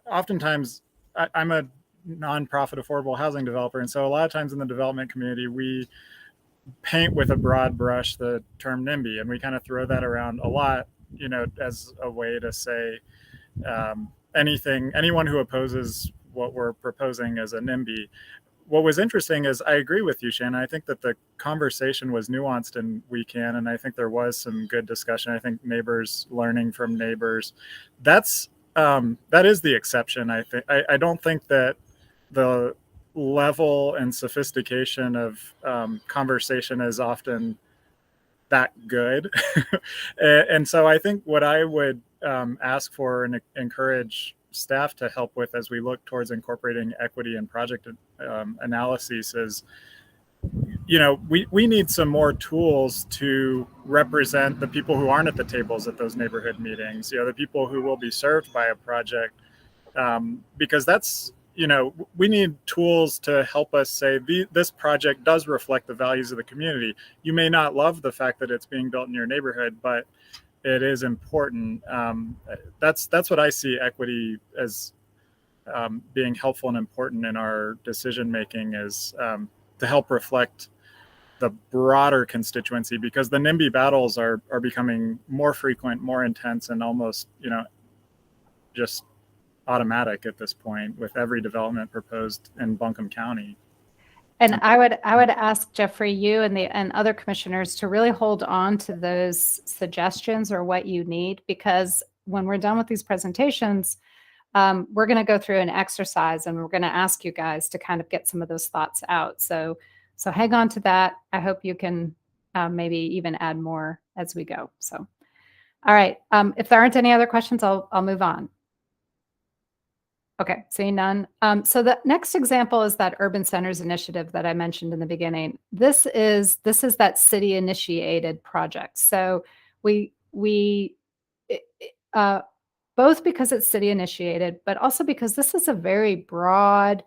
oftentimes I'm a nonprofit affordable housing developer. And so a lot of times in the development community, we paint with a broad brush the term NIMBY, and we kind of throw that around a lot, as a way to say anyone who opposes what we're proposing as a NIMBY. What was interesting is I agree with you, Shannon. I think that the conversation was nuanced in Weekend, and I think there was some good discussion. I think neighbors learning from neighbors. That is the exception. I don't think that the level and sophistication of conversation is often that good. And so I think what I would ask for and encourage staff to help with as we look towards incorporating equity and project analyses is, we need some more tools to represent the people who aren't at the tables at those neighborhood meetings, the people who will be served by a project, because that's, we need tools to help us say this project does reflect the values of the community. You may not love the fact that it's being built in your neighborhood, but it is important. That's what I see equity as being helpful and important in our decision making, is to help reflect the broader constituency, because the NIMBY battles are becoming more frequent, more intense, and almost just automatic at this point with every development proposed in Buncombe County. And I would ask Jeffrey, you and other commissioners to really hold on to those suggestions or what you need, because when we're done with these presentations, we're going to go through an exercise and we're going to ask you guys to kind of get some of those thoughts out. So hang on to that. I hope you can maybe even add more as we go. So, all right. If there aren't any other questions, I'll move on. Okay, seeing none. So the next example is that Urban Centers initiative that I mentioned in the beginning. This is that city initiated project. So we both because it's city initiated, but also because this is a very broad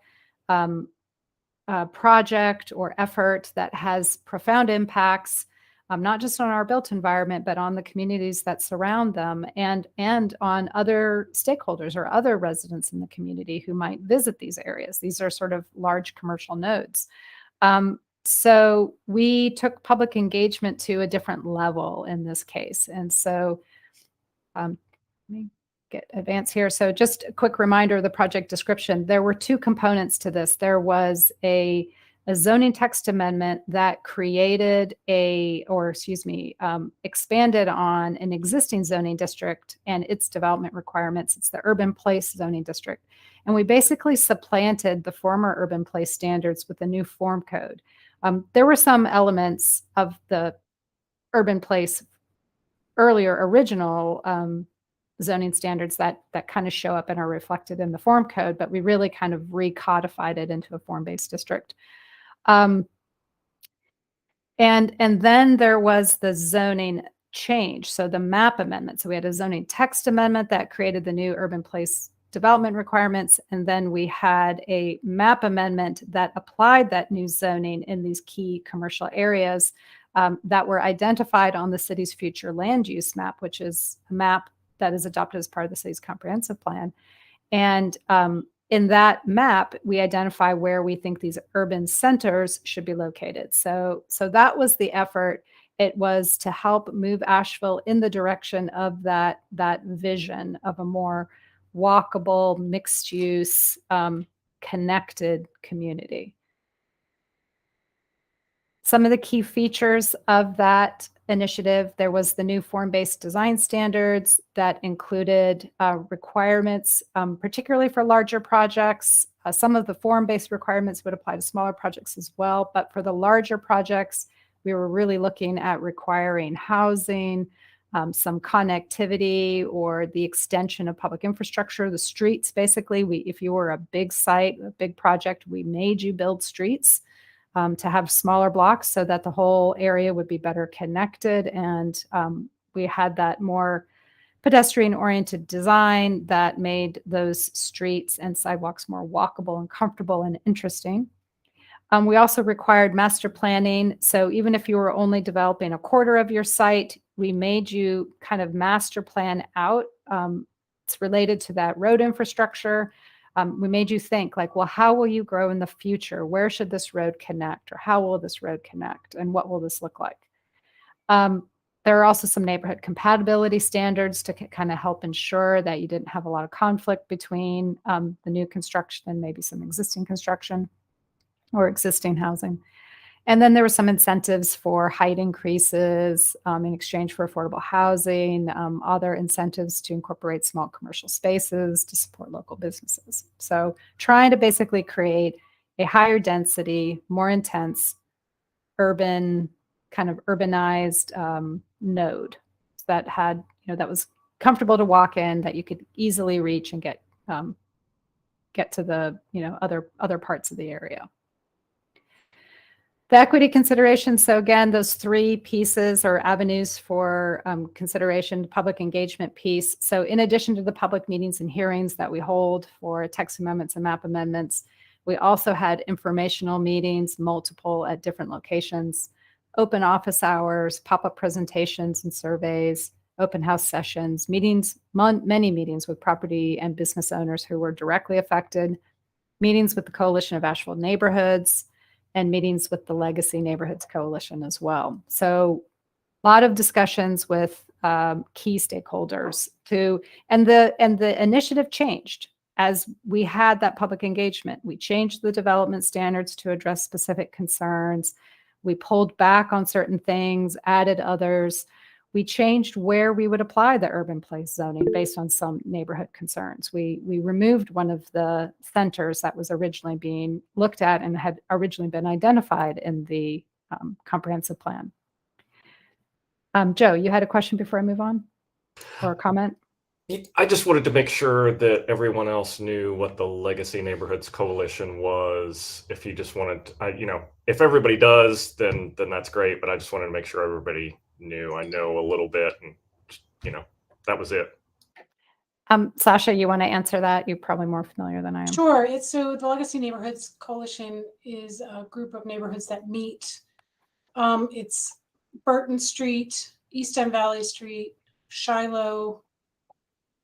project or effort that has profound impacts not just on our built environment, but on the communities that surround them, and on other stakeholders or other residents in the community who might visit these areas. These are sort of large commercial nodes. So we took public engagement to a different level in this case. And so let me advance here. So just a quick reminder of the project description. There were two components to this. There was a zoning text amendment that created expanded on an existing zoning district and its development requirements. It's the urban place zoning district. And we basically supplanted the former urban place standards with a new form code. There were some elements of the urban place earlier original zoning standards that kind of show up and are reflected in the form code, but we really kind of recodified it into a form-based district. And then there was the zoning change, so the map amendment. So we had a zoning text amendment that created the new urban place development requirements, and then we had a map amendment that applied that new zoning in these key commercial areas that were identified on the city's future land use map, which is a map that is adopted as part of the city's comprehensive plan. And in that map, we identify where we think these urban centers should be located. So that was the effort. It was to help move Asheville in the direction of that vision of a more walkable, mixed-use, connected community. Some of the key features of that initiative, there was the new form-based design standards that included requirements, particularly for larger projects. Some of the form-based requirements would apply to smaller projects as well, but for the larger projects, we were really looking at requiring housing, some connectivity, or the extension of public infrastructure, the streets. Basically, if you were a big site, a big project, we made you build streets to have smaller blocks so that the whole area would be better connected. And we had that more pedestrian-oriented design that made those streets and sidewalks more walkable and comfortable and interesting. We also required master planning. So even if you were only developing a quarter of your site, we made you kind of master plan out. It's related to that road infrastructure. We made you think like, well, how will you grow in the future? Where should this road connect? Or how will this road connect? And what will this look like? There are also some neighborhood compatibility standards to kind of help ensure that you didn't have a lot of conflict between the new construction and maybe some existing construction or existing housing. And then there were some incentives for height increases in exchange for affordable housing, other incentives to incorporate small commercial spaces to support local businesses. So trying to basically create a higher density, more intense, urban, kind of urbanized node that had, that was comfortable to walk in, that you could easily reach and get to the, other parts of the area. The equity considerations, so again, those three pieces or avenues for consideration, the public engagement piece. So in addition to the public meetings and hearings that we hold for text amendments and map amendments, we also had informational meetings, multiple at different locations, open office hours, pop-up presentations and surveys, open house sessions, meetings, many meetings with property and business owners who were directly affected, meetings with the Coalition of Asheville Neighborhoods, and meetings with the Legacy Neighborhoods Coalition as well. So a lot of discussions with key stakeholders and the initiative changed as we had that public engagement. We changed the development standards to address specific concerns. We pulled back on certain things, added others. We changed where we would apply the urban place zoning based on some neighborhood concerns. We removed one of the centers that was originally being looked at and had originally been identified in the comprehensive plan. Joe, you had a question before I move on, or a comment? I just wanted to make sure that everyone else knew what the Legacy Neighborhoods Coalition was. If you just wanted, if everybody does, then that's great. But I just wanted to make sure everybody knew. I know a little bit, and that was it. Sasha, you want to answer that? You're probably more familiar than I am. Sure. So the Legacy Neighborhoods Coalition is a group of neighborhoods that meet. It's Burton Street, East End Valley Street, Shiloh,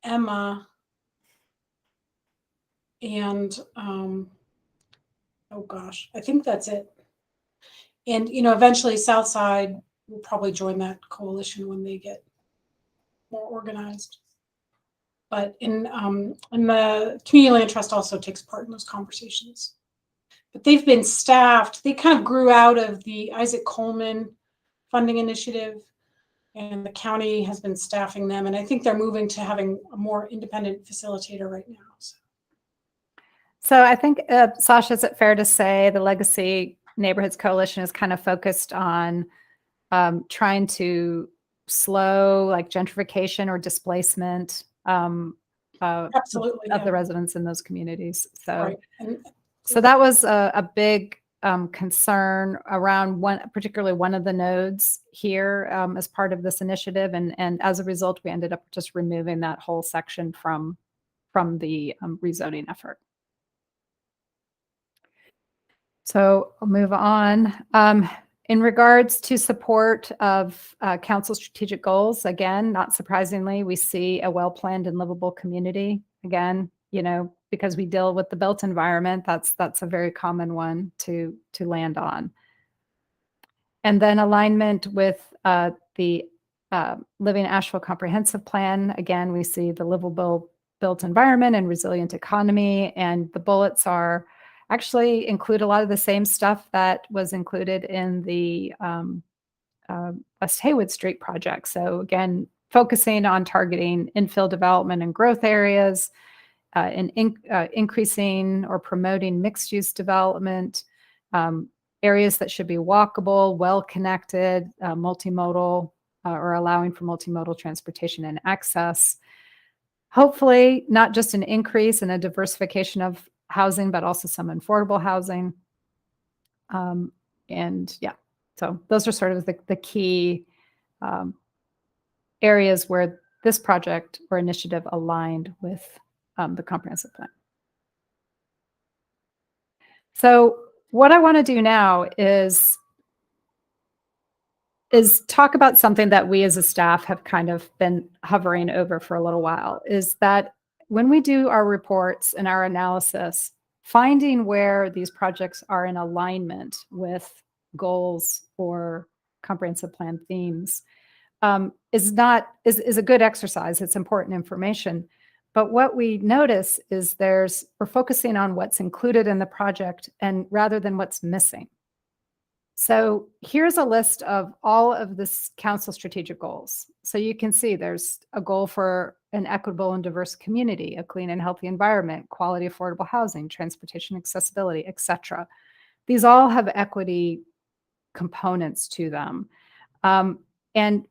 Emma, and oh gosh, I think that's it. And eventually Southside will probably join that coalition when they get more organized. But in the Community Land Trust also takes part in those conversations. But they've been staffed. They kind of grew out of the Isaac Coleman funding initiative, and the county has been staffing them. And I think they're moving to having a more independent facilitator right now. So I think, Sasha, is it fair to say the Legacy Neighborhoods Coalition is kind of focused on trying to slow like gentrification or displacement Absolutely, of yeah. the residents in those communities. So, Right. And so that was a big concern around particularly one of the nodes here as part of this initiative. And as a result, we ended up just removing that whole section from the rezoning effort. So I'll move on. In regards to support of council strategic goals, again, not surprisingly, we see a well-planned and livable community. Again, because we deal with the built environment, that's a very common one to land on. And then alignment with the Living Asheville Comprehensive Plan. Again, we see the livable built environment and resilient economy, and the bullets actually include a lot of the same stuff that was included in the West Haywood Street project. So again, focusing on targeting infill development and growth areas, and increasing or promoting mixed-use development, areas that should be walkable, well-connected, multimodal, or allowing for multimodal transportation and access. Hopefully, not just an increase and a diversification of housing, but also some affordable housing. And yeah, so those are sort of the key areas where this project or initiative aligned with the comprehensive plan. So what I want to do now is talk about something that we as a staff have kind of been hovering over for a little while, is that when we do our reports and our analysis, finding where these projects are in alignment with goals or comprehensive plan themes is a good exercise. It's important information. But what we notice is we're focusing on what's included in the project and rather than what's missing. So here's a list of all of this council strategic goals. So you can see there's a goal for an equitable and diverse community, a clean and healthy environment, quality affordable housing, transportation accessibility, etc. These all have equity components to them. And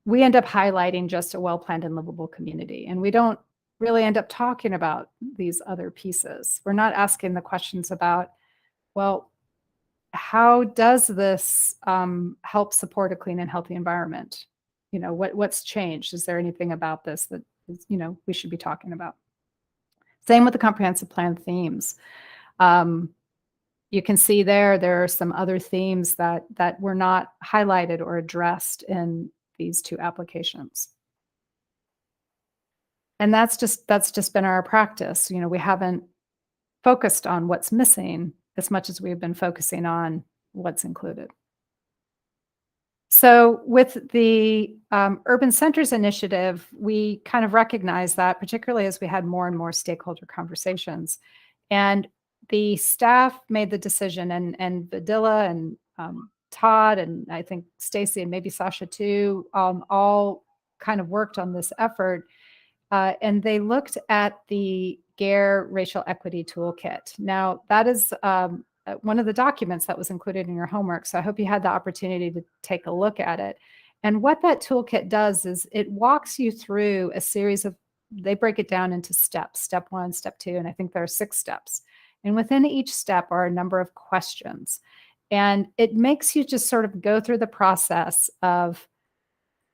we end up highlighting just a well-planned and livable community. And we don't really end up talking about these other pieces. We're not asking the questions about, well, how does this help support a clean and healthy environment? What's changed? Is there anything about this that we should be talking about? Same with the comprehensive plan themes. You can see there are some other themes that were not highlighted or addressed in these two applications. And that's just been our practice. We haven't focused on what's missing as much as we've been focusing on what's included. So with the Urban Centers Initiative, we kind of recognize that, particularly as we had more and more stakeholder conversations. And the staff made the decision, and Vidila and Todd, and I think Stacy and maybe Sasha too, all kind of worked on this effort. And they looked at the GARE Racial Equity Toolkit. Now, that is one of the documents that was included in your homework, so I hope you had the opportunity to take a look at it. And what that toolkit does is it walks you through a series of, they break it down into steps, step 1, step 2, and I think there are 6 steps. And within each step are a number of questions. And it makes you just sort of go through the process of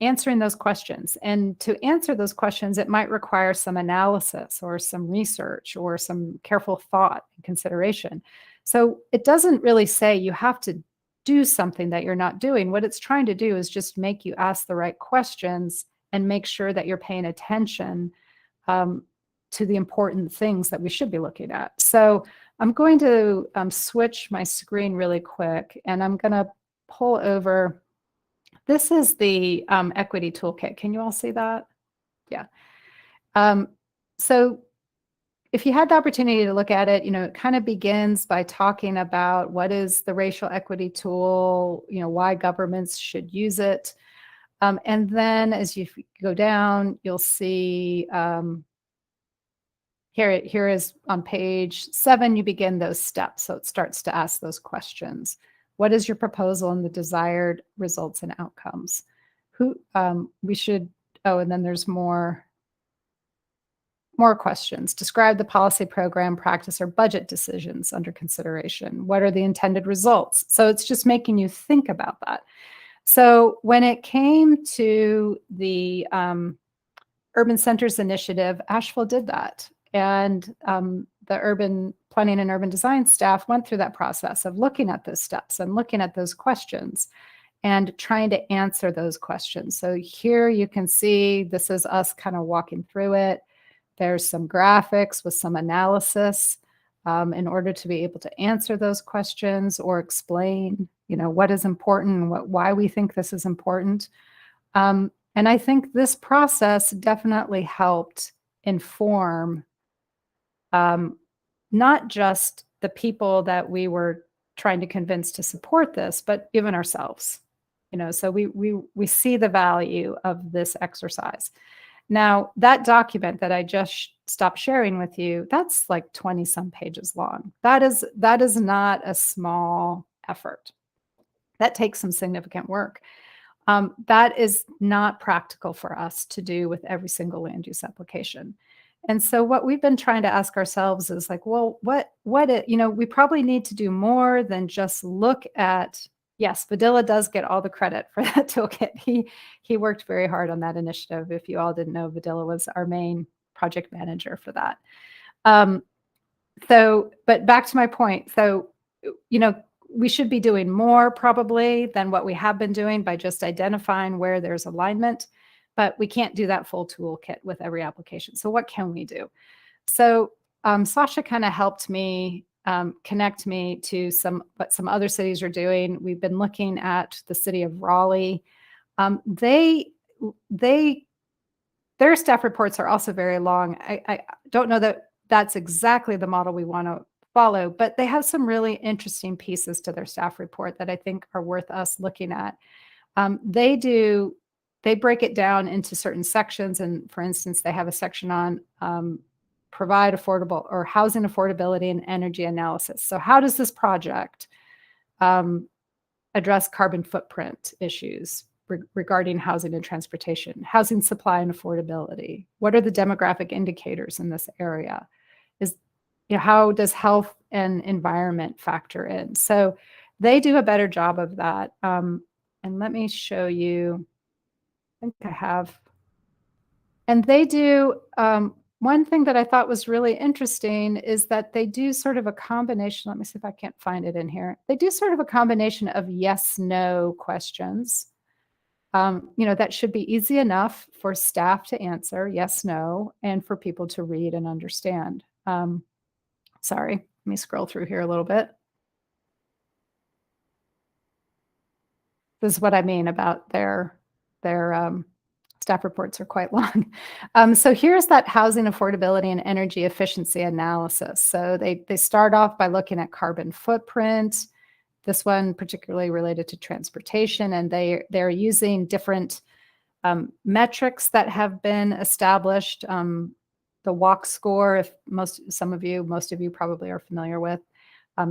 answering those questions. And to answer those questions, it might require some analysis or some research or some careful thought and consideration. So it doesn't really say you have to do something that you're not doing. What it's trying to do is just make you ask the right questions and make sure that you're paying attention to the important things that we should be looking at. So I'm going to switch my screen really quick, and I'm going to pull over. This is the equity toolkit. Can you all see that? Yeah. So if you had the opportunity to look at it, it kind of begins by talking about what is the racial equity tool, why governments should use it. And then as you go down, you'll see here is on page 7, you begin those steps. So it starts to ask those questions. What is your proposal and the desired results and outcomes? And then there's more questions. Describe the policy, program, practice, or budget decisions under consideration. What are the intended results? So it's just making you think about that. So when it came to the Urban Centers Initiative, Asheville did that. And the urban planning and urban design staff went through that process of looking at those steps and looking at those questions and trying to answer those questions. So here you can see this is us kind of walking through it. There's some graphics with some analysis in order to be able to answer those questions or explain, what is important, why we think this is important. And I think this process definitely helped inform not just the people that we were trying to convince to support this, but even ourselves. So we see the value of this exercise. Now, that document that I just stopped sharing with you, that's like 20 some pages long. That is not a small effort. That takes some significant work. That is not practical for us to do with every single land use application. And so what we've been trying to ask ourselves is like, well, we probably need to do more than just look at, yes, Vidila does get all the credit for that toolkit. He worked very hard on that initiative. If you all didn't know, Vidila was our main project manager for that. But back to my point. So, we should be doing more probably than what we have been doing by just identifying where there's alignment, but we can't do that full toolkit with every application. So what can we do? So Sasha kind of helped me connect me to what some other cities are doing. We've been looking at the city of Raleigh. Their staff reports are also very long. I don't know that that's exactly the model we want to follow, but they have some really interesting pieces to their staff report that I think are worth us looking at. They break it down into certain sections. And for instance, they have a section on provide affordable or housing affordability and energy analysis. So how does this project address carbon footprint issues regarding housing and transportation, housing supply and affordability? What are the demographic indicators in this area? How does health and environment factor in? So they do a better job of that. And let me show you, I think I have. And they do, one thing that I thought was really interesting is that they do sort of a combination. Let me see if I can't find it in here. They do sort of a combination of yes, no questions. That should be easy enough for staff to answer, yes, no, and for people to read and understand. Sorry, let me scroll through here a little bit. This is what I mean about their staff reports are quite long. So here's that housing affordability and energy efficiency analysis. So they start off by looking at carbon footprint, this one particularly related to transportation, and they're using different metrics that have been established. The walk score, if most of you probably are familiar with.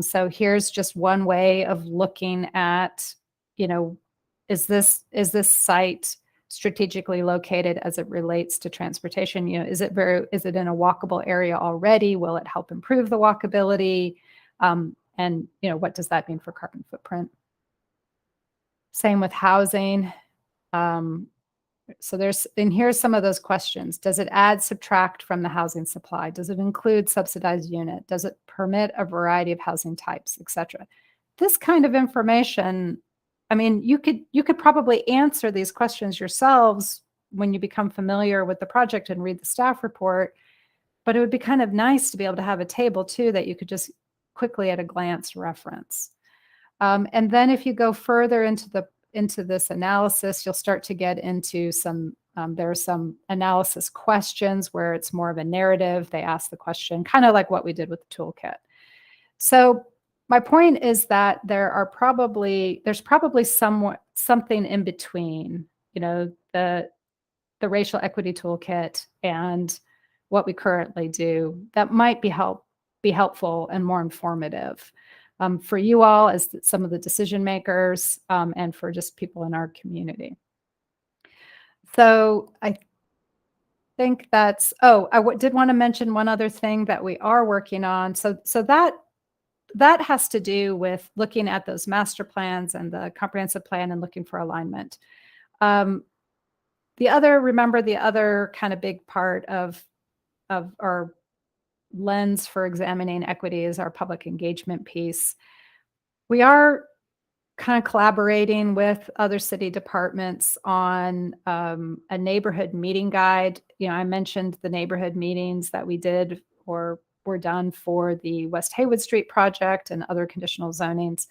So here's just one way of looking at, is this site strategically located as it relates to transportation? Is it in a walkable area already? Will it help improve the walkability? And what does that mean for carbon footprint? Same with housing. So here's some of those questions. Does it add, subtract from the housing supply? Does it include subsidized unit? Does it permit a variety of housing types, et cetera? this kind of information, I mean, you could probably answer these questions yourselves when you become familiar with the project and read the staff report, but it would be kind of nice to be able to have a table too that you could just quickly at a glance reference. And then if you go further into this analysis, you'll start to get into some, there are some analysis questions where it's more of a narrative. They ask the question, kind of like what we did with the toolkit. So my point is that there's probably something in between, you know, the racial equity toolkit and what we currently do that might be helpful and more informative for you all as some of the decision makers and for just people in our community. So I think that's, I did want to mention one other thing that we are working on. So that has to do with looking at those master plans and the comprehensive plan and looking for alignment. Remember the other kind of big part of our lens for examining equity is our public engagement piece. We are kind of collaborating with other city departments on a neighborhood meeting guide. You know, I mentioned the neighborhood meetings that we did or were done for the West Haywood Street project and other conditional zonings.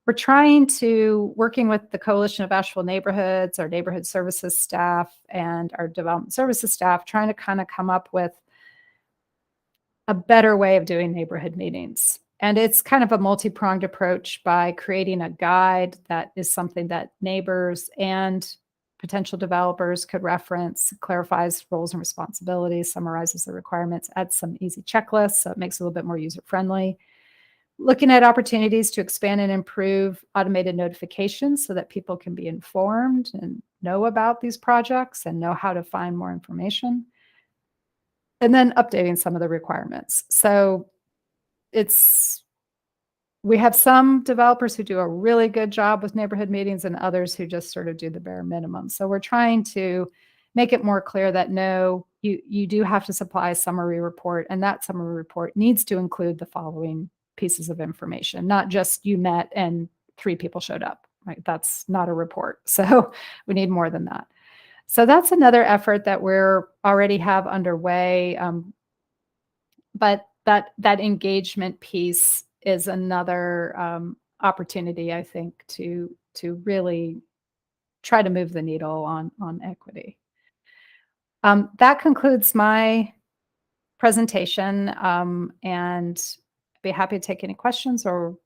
We're working with the Coalition of Asheville Neighborhoods, our neighborhood services staff, and our development services staff, trying to kind of come up with a better way of doing neighborhood meetings. And it's kind of a multi-pronged approach by creating a guide that is something that neighbors and potential developers could reference, clarifies roles and responsibilities, summarizes the requirements, adds some easy checklists, so it makes it a little bit more user-friendly. Looking at opportunities to expand and improve automated notifications so that people can be informed and know about these projects and know how to find more information. And then updating some of the requirements. So we have some developers who do a really good job with neighborhood meetings and others who just sort of do the bare minimum. So we're trying to make it more clear that no, you do have to supply a summary report, and that summary report needs to include the following pieces of information, not just you met and 3 people showed up, right? That's not a report. So we need more than that. So that's another effort that we're already have underway. But that engagement piece is another opportunity, I think, to really try to move the needle on equity. That concludes my presentation, and I'd be happy to take any questions, or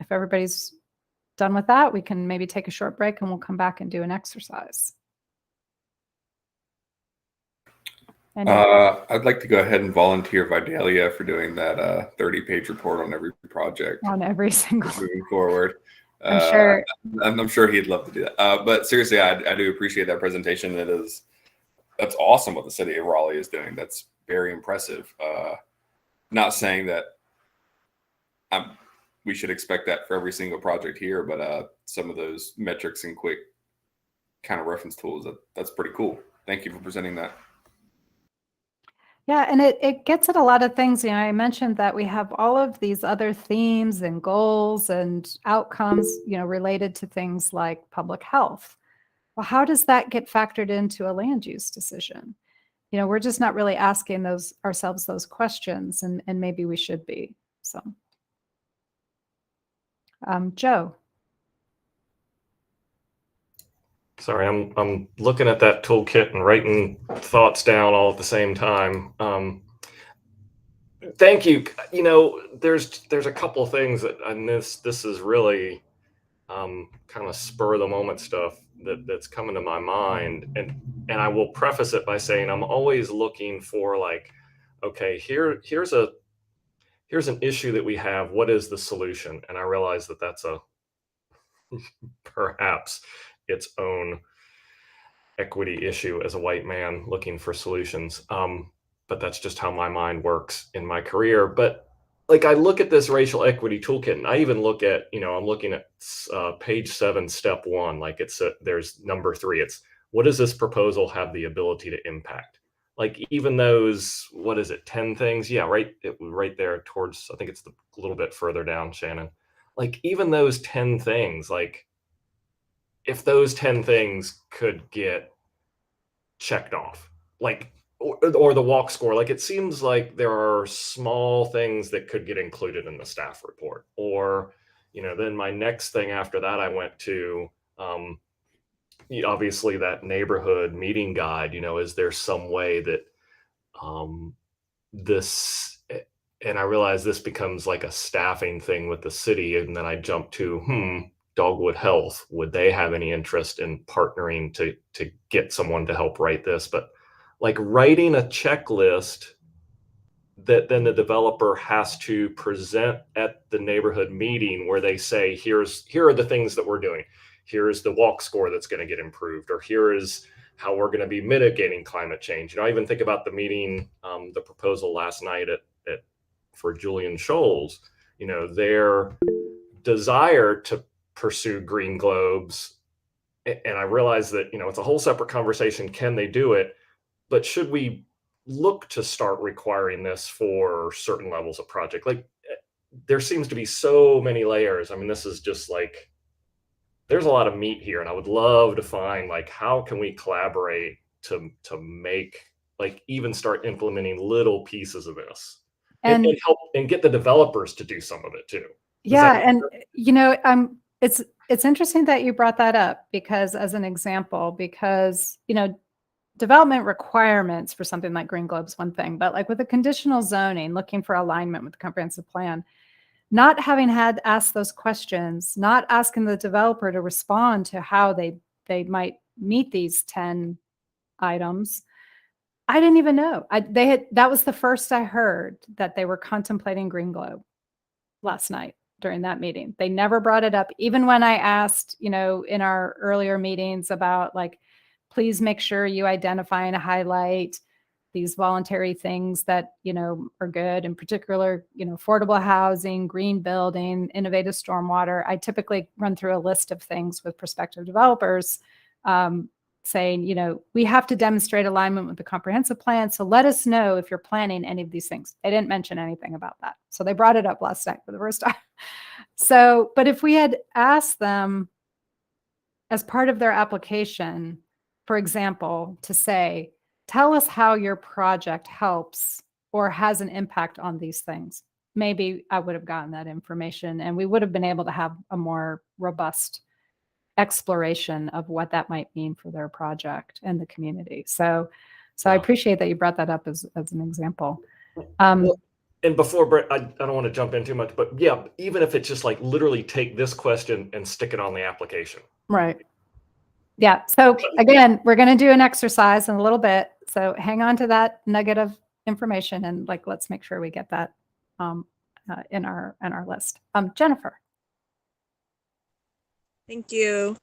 if everybody's done with that, we can maybe take a short break and we'll come back and do an exercise. I'd like to go ahead and volunteer Vidalia for doing that 30-page report on every project. On every single. Moving forward. I'm sure he'd love to do that. But seriously, I do appreciate that presentation. That's awesome what the city of Raleigh is doing. That's very impressive. Not saying that we should expect that for every single project here, but some of those metrics and quick kind of reference tools, that's pretty cool. Thank you for presenting that. Yeah, and it gets at a lot of things. You know, I mentioned that we have all of these other themes and goals and outcomes, you know, related to things like public health. Well, how does that get factored into a land use decision? You know, we're just not really asking ourselves those questions, and maybe we should be. So, Joe. Sorry, I'm looking at that toolkit and writing thoughts down all at the same time. Thank you. You know, there's a couple of things that, and this is really kind of spur of the moment stuff that's coming to my mind, and I will preface it by saying I'm always looking for, like, okay, here's an issue that we have. What is the solution? And I realize that that's a perhaps its own equity issue as a white man looking for solutions. But that's just how my mind works in my career. But like, I look at this racial equity toolkit, and I even look at, you know, I'm looking at page 7, step 1, like there's number 3. It's, what does this proposal have the ability to impact? Like, even those, 10 things? Yeah, right there towards, I think it's a little bit further down, Shannon. like even those 10 things, like if those 10 things could get checked off, like, or the walk score, like it seems like there are small things that could get included in the staff report. Or, then my next thing after that, I went to, obviously that neighborhood meeting guide, is there some way that this, and I realized this becomes like a staffing thing with the city. And then I jumped to, Dogwood Health, would they have any interest in partnering to get someone to help write this? But like writing a checklist that then the developer has to present at the neighborhood meeting, where they say, here are the things that we're doing. Here's the walk score that's going to get improved, or here is how we're going to be mitigating climate change. I even think about the meeting, the proposal last night for Julian Scholes, their desire to pursue green globes. And I realize that, it's a whole separate conversation. Can they do it? But should we look to start requiring this for certain levels of project? Like, there seems to be so many layers. I mean, this is just like, there's a lot of meat here, and I would love to find, like, how can we collaborate to make, like, even start implementing little pieces of this and help and get the developers to do some of it too. And it's interesting that you brought that up, because as an example, because development requirements for something like Green Globe's one thing, but like with a conditional zoning, looking for alignment with the comprehensive plan, not having had asked those questions, not asking the developer to respond to how they might meet these 10 items, I didn't even know. That was the first I heard that they were contemplating Green Globe last night during that meeting. They never brought it up, even when I asked, in our earlier meetings about, like, please make sure you identify and highlight these voluntary things that, are good, in particular, affordable housing, green building, innovative stormwater. I typically run through a list of things with prospective developers, saying, we have to demonstrate alignment with the comprehensive plan. So let us know if you're planning any of these things. They didn't mention anything about that. So they brought it up last night for the first time. So, but if we had asked them as part of their application, for example, to say, tell us how your project helps or has an impact on these things, maybe I would have gotten that information, and we would have been able to have a more robust exploration of what that might mean for their project and the community. So I appreciate that you brought that up as an example. And before, Brett, I don't want to jump in too much, but yeah, even if it's just like literally take this question and stick it on the application. Right. Yeah. So again, we're going to do an exercise in a little bit. So hang on to that nugget of information, and like, let's make sure we get that in our list. Jennifer. Thank you.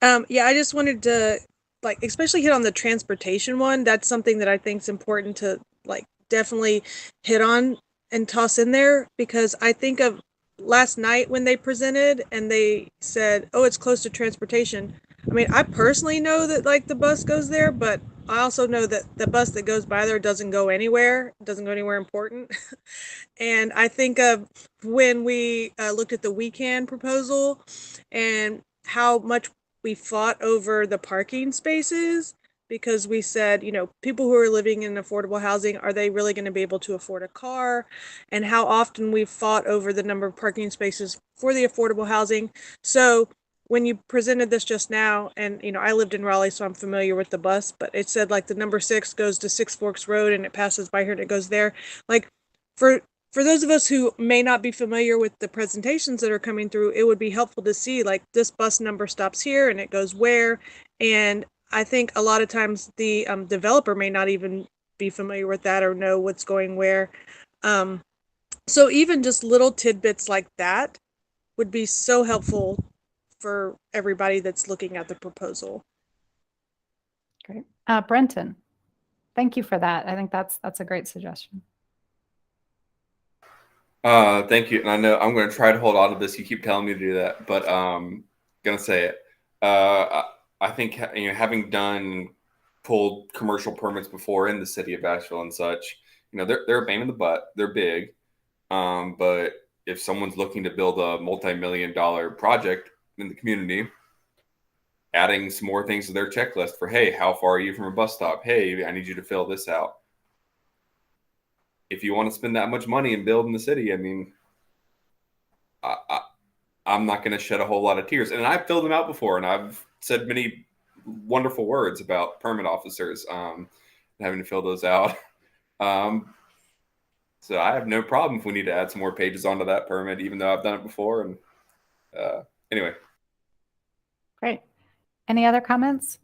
I just wanted to, like, especially hit on the transportation one. That's something that I think is important to, like, definitely hit on and toss in there, because I think of last night when they presented and they said, oh, it's close to transportation. I mean, I personally know that, like, the bus goes there, but I also know that the bus that goes by there doesn't go anywhere, important. And I think of when we looked at the We Can proposal and how much we fought over the parking spaces, because we said, people who are living in affordable housing, are they really going to be able to afford a car? And how often we fought over the number of parking spaces for the affordable housing. So when you presented this just now, and I lived in Raleigh, so I'm familiar with the bus, but it said, like, the number 6 goes to Six Forks Road and it passes by here and it goes there. Like, for those of us who may not be familiar with the presentations that are coming through, it would be helpful to see, like, this bus number stops here and it goes where. And I think a lot of times the developer may not even be familiar with that or know what's going where. So even just little tidbits like that would be so helpful for everybody that's looking at the proposal. Great. Brenton, thank you for that. I think that's a great suggestion. Thank you. And I know I'm going to try to hold on to this. You keep telling me to do that, but going to say it. I think, having pulled commercial permits before in the city of Asheville and such, they're a pain in the butt. They're big. But if someone's looking to build a multi-million-dollar project in the community, adding some more things to their checklist for, hey, how far are you from a bus stop? Hey, I need you to fill this out. If you want to spend that much money and build in the city, I mean, I'm not going to shed a whole lot of tears. And I've filled them out before, and I've said many wonderful words about permit officers having to fill those out. So I have no problem if we need to add some more pages onto that permit, even though I've done it before. And anyway. Great. Any other comments?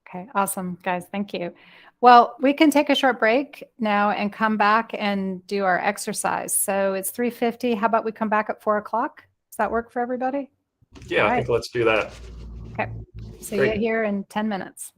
Okay, awesome, guys. Thank you. Well, we can take a short break now and come back and do our exercise. So it's 3:50. How about we come back at 4 o'clock? Does that work for everybody? Yeah, All I right. think let's do that. Okay. See Great. you here in 10 minutes.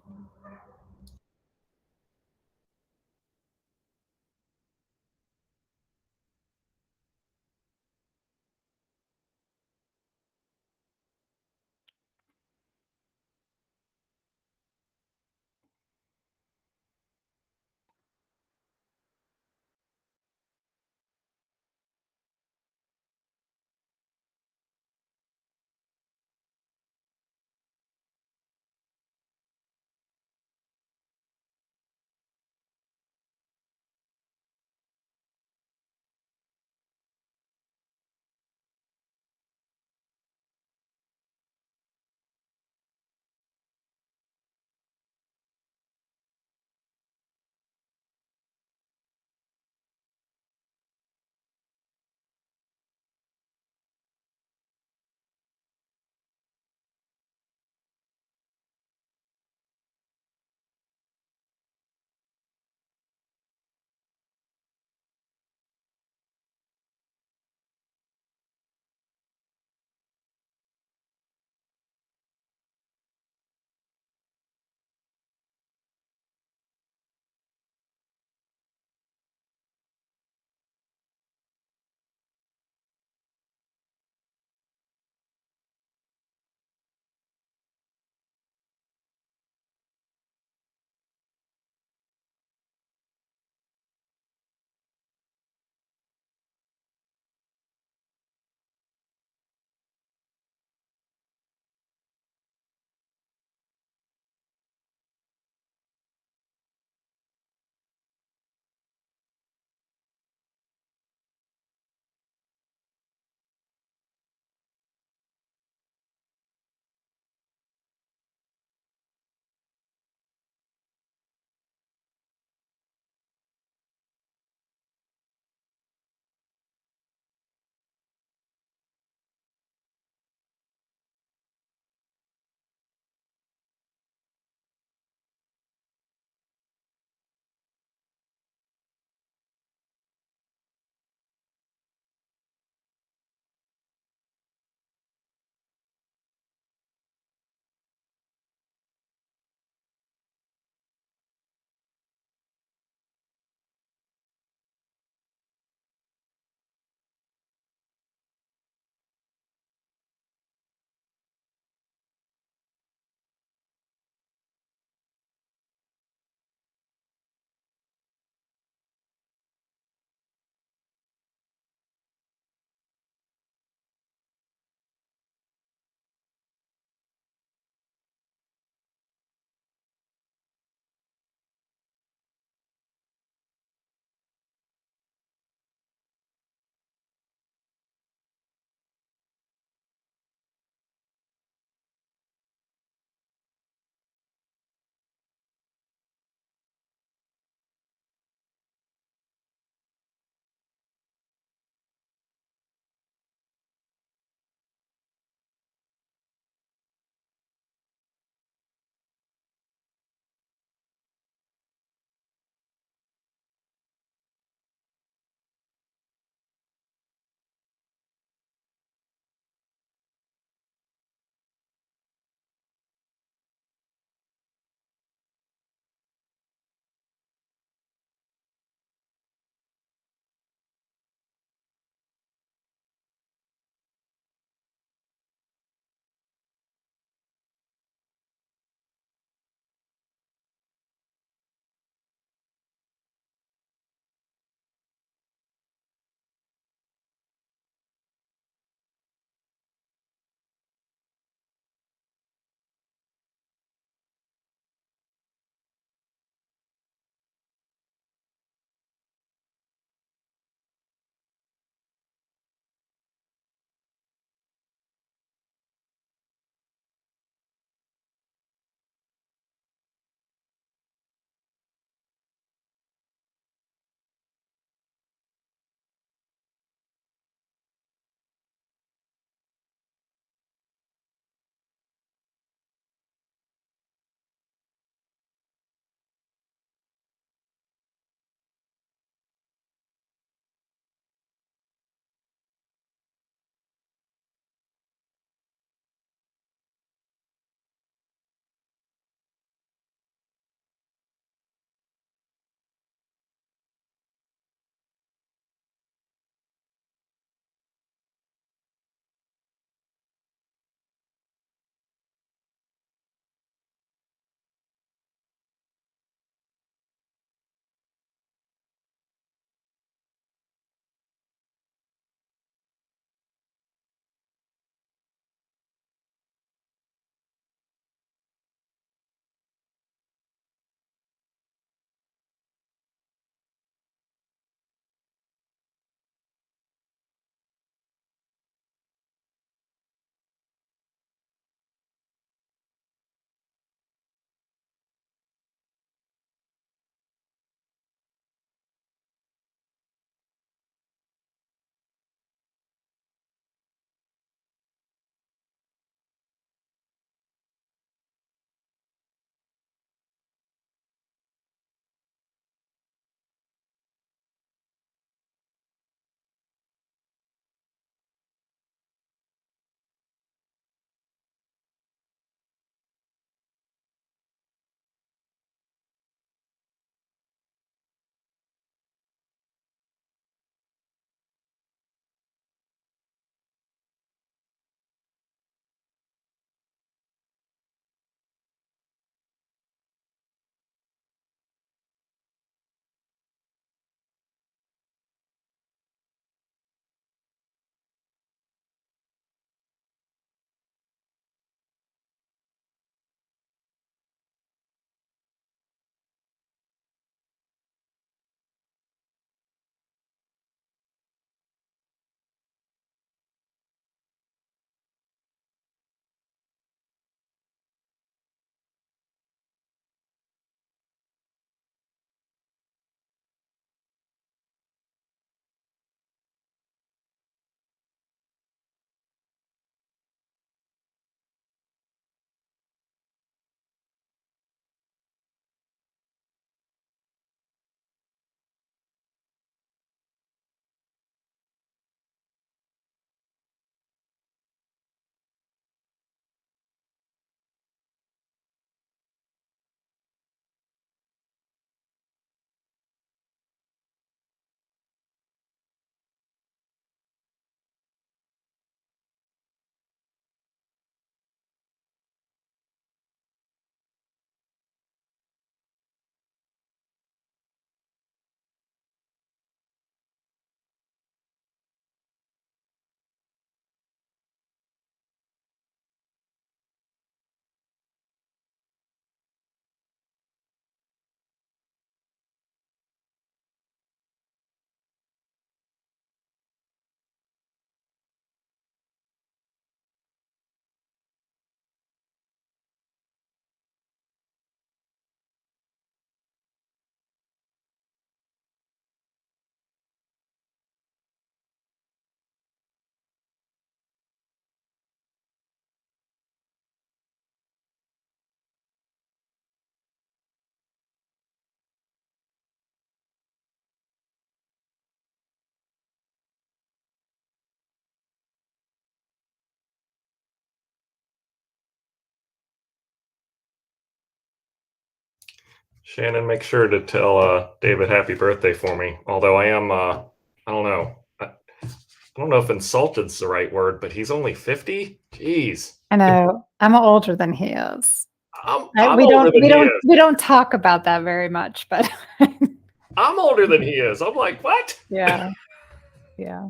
Shannon, make sure to tell David happy birthday for me. Although I am, I don't know. I don't know if insulted's the right word, but he's only 50. Jeez. I know. I'm older than he is. I'm We older than he is. we don't talk about that very much, but I'm older than he is. I'm like, what? yeah. Yeah.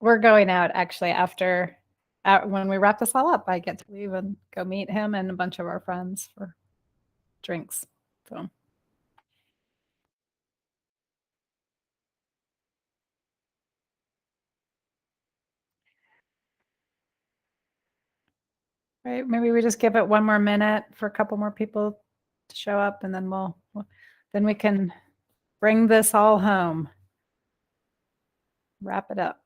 We're going out actually after when we wrap this all up. I get to leave and go meet him and a bunch of our friends for drinks. So right, maybe we just give it one more minute for a couple more people to show up, and then then we can bring this all home. Wrap it up.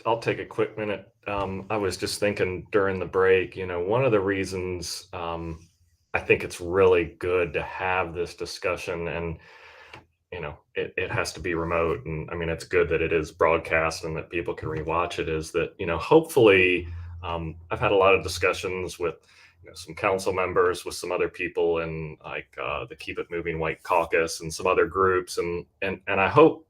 I'll take a quick minute. I was just thinking during the break, one of the reasons I think it's really good to have this discussion, and it has to be remote, and I mean it's good that it is broadcast and that people can rewatch it, is that hopefully I've had a lot of discussions with some council members, with some other people in like the Keep It Moving White Caucus and some other groups, and I hope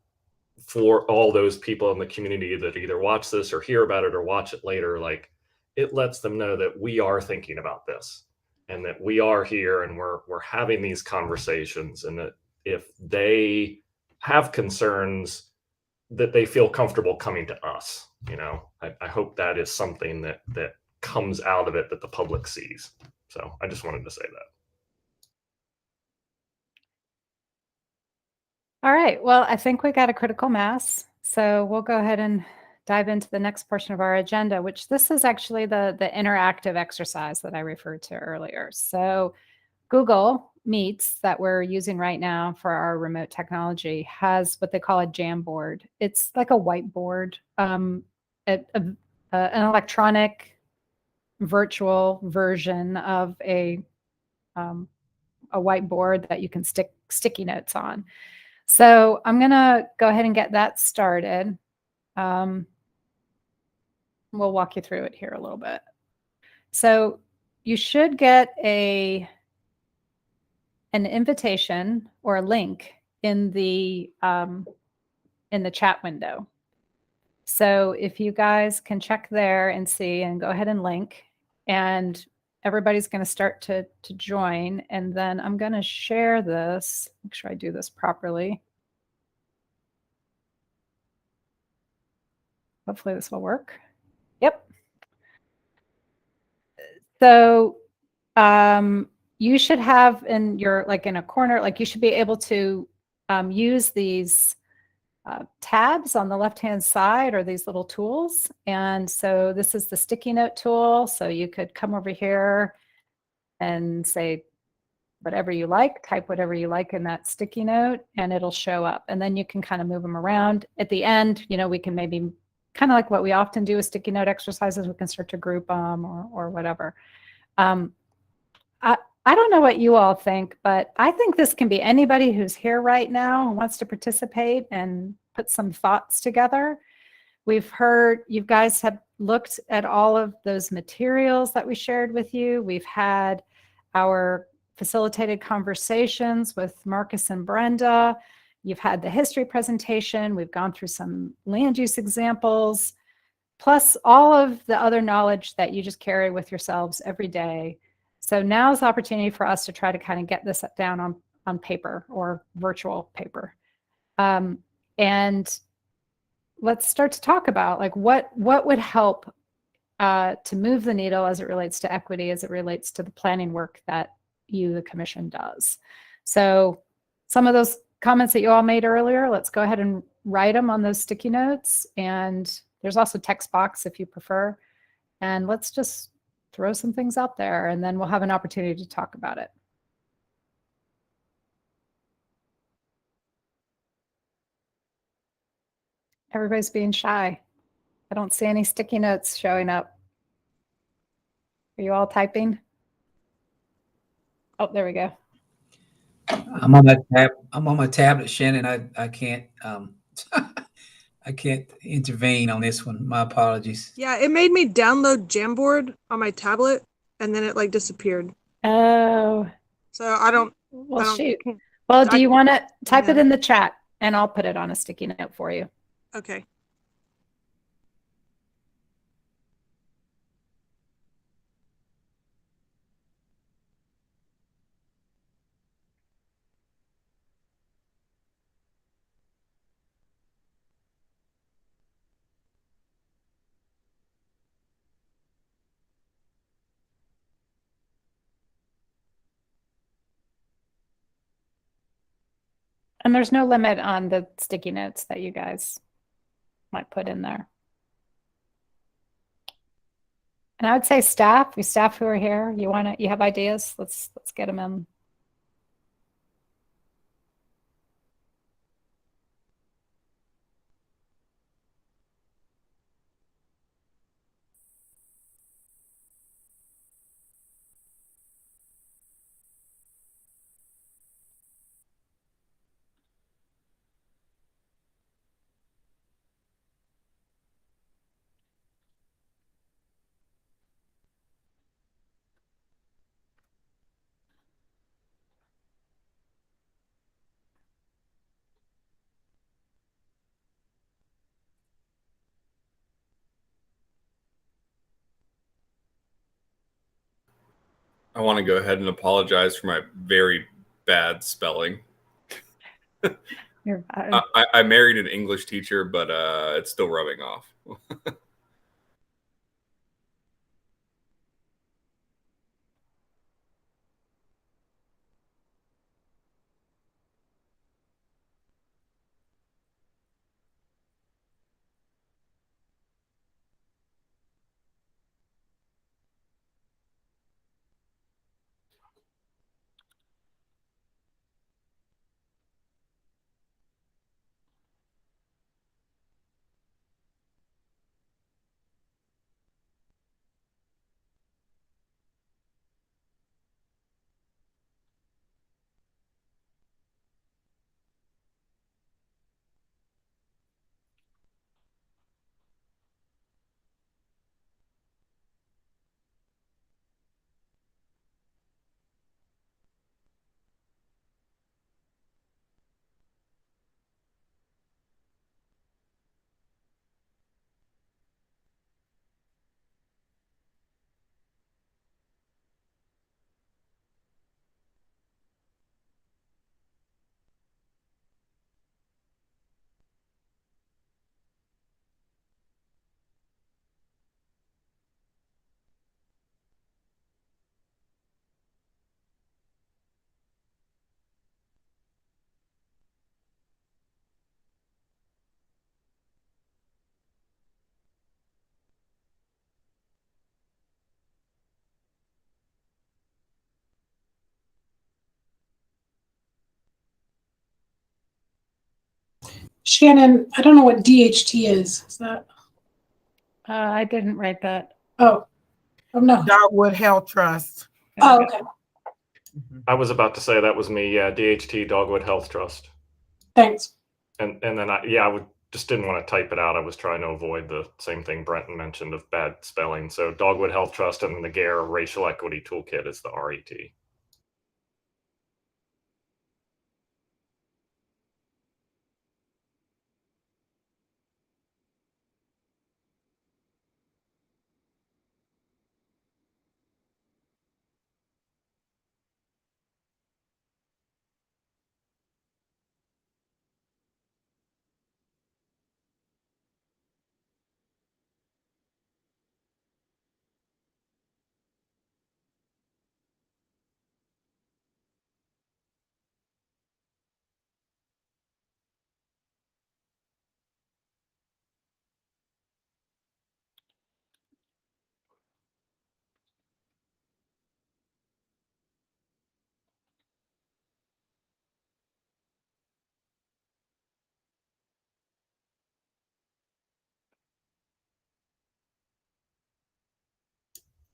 for all those people in the community that either watch this or hear about it or watch it later, like it lets them know that we are thinking about this and that we are here and we're having these conversations, and that if they have concerns, that they feel comfortable coming to us. I hope that is something that comes out of it that the public sees. So I just wanted to say that. All right. Well, I think we got a critical mass. So we'll go ahead and dive into the next portion of our agenda, which this is actually the interactive exercise that I referred to earlier. So Google Meets that we're using right now for our remote technology has what they call a Jamboard. It's like a whiteboard, an electronic virtual version of a whiteboard that you can stick sticky notes on. So I'm going to go ahead and get that started. We'll walk you through it here a little bit. So you should get an invitation or a link in the chat window. So if you guys can check there and see, and go ahead and link, and everybody's going to start to join, and then I'm going to share this. Make sure I do this properly. Hopefully this will work. Yep. So you should have in your, like in a corner, like you should be able to use these tabs on the left-hand side, or these little tools. And so this is the sticky note tool. So you could come over here and say whatever you like, type whatever you like in that sticky note, and it'll show up. And then you can kind of move them around. At the end, we can maybe kind of like what we often do with sticky note exercises, we can start to group them or whatever. I don't know what you all think, but I think this can be anybody who's here right now who wants to participate and put some thoughts together. We've heard you guys have looked at all of those materials that we shared with you. We've had our facilitated conversations with Marcus and Brenda. You've had the history presentation. We've gone through some land use examples, plus all of the other knowledge that you just carry with yourselves every day. So now is the opportunity for us to try to kind of get this down on paper or virtual paper. And let's start to talk about like what would help to move the needle as it relates to equity, as it relates to the planning work that you, the commission, does. So some of those comments that you all made earlier, let's go ahead and write them on those sticky notes. And there's also text box if you prefer. And let's just throw some things out there, and then we'll have an opportunity to talk about it. Everybody's being shy. I don't see any sticky notes showing up. Are you all typing? Oh, there we go. I'm on my tab. I'm on my tablet, Shannon. I can't I can't intervene on this one. My apologies. Yeah, it made me download Jamboard on my tablet, and then it like disappeared. Oh. So I don't. Well, I don't, shoot. can't- Well, do I- you want to type it yeah. in the chat and I'll put it on a sticky note for you? Okay. And there's no limit on the sticky notes that you guys might put in there. And I would say staff, you staff who are here, you have ideas, let's get them in. I want to go ahead and apologize for my very bad spelling. You're bad. I married an English teacher, but it's still rubbing off. Shannon, I don't know what DHT is. Is that? I didn't write that. Oh no. Dogwood Health Trust. Oh, okay. I was about to say that was me. Yeah, DHT Dogwood Health Trust. Thanks. And then I just didn't want to type it out. I was trying to avoid the same thing Brenton mentioned of bad spelling. So Dogwood Health Trust and the GARE Racial Equity Toolkit is the RET.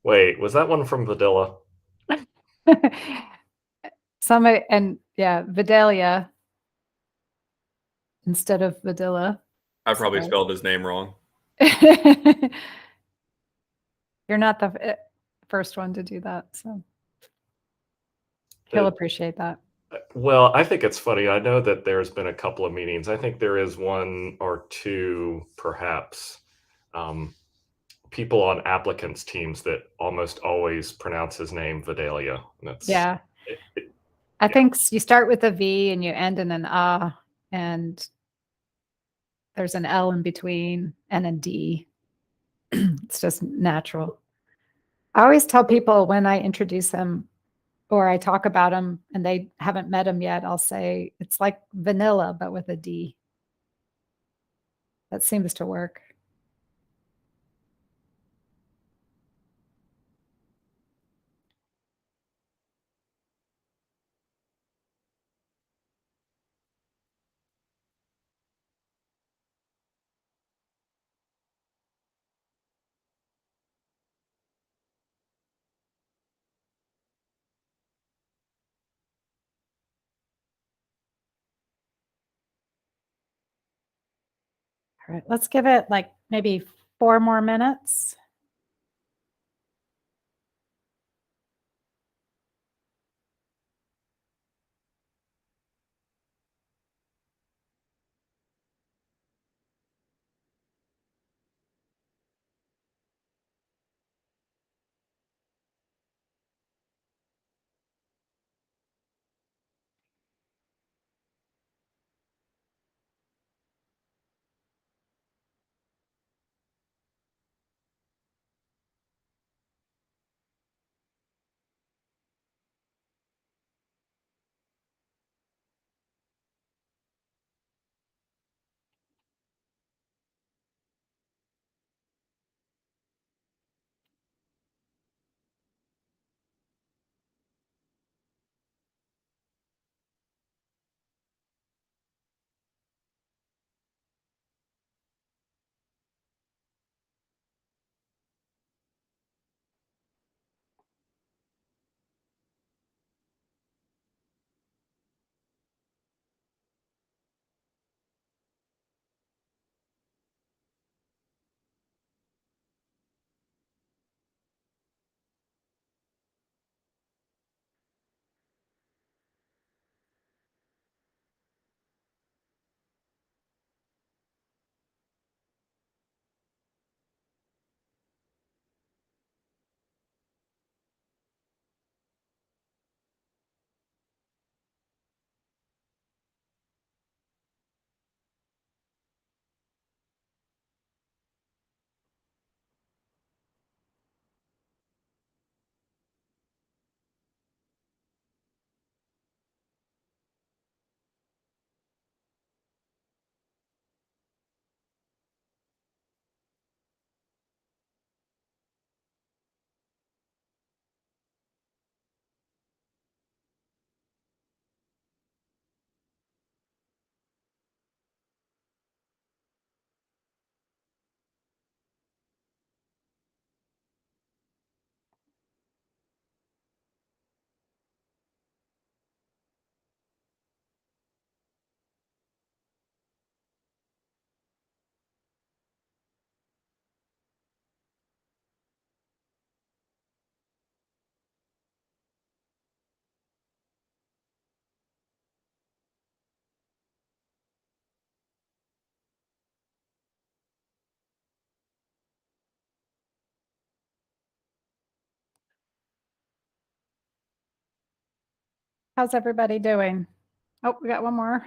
Wait, was that one from Vidilla? And yeah, Vidalia instead of Vidilla. I probably So- spelled his name wrong. You're not the first one to do that, so he'll appreciate that. Well, I think it's funny. I know that there's been a couple of meetings. I think there is one or two, perhaps, people on applicants' teams that almost always pronounce his name Vidalia. That's, Yeah. I think you start with a V and you end in an A, and there's an L in between and a D. It's just natural. I always tell people when I introduce him or I talk about him and they haven't met him yet, I'll say it's like vanilla, but with a D. That seems to work. All right, let's give it like maybe 4 more minutes. How's everybody doing? Oh, we got one more.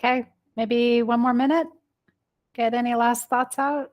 Okay, maybe 1 more minute. Get any last thoughts out?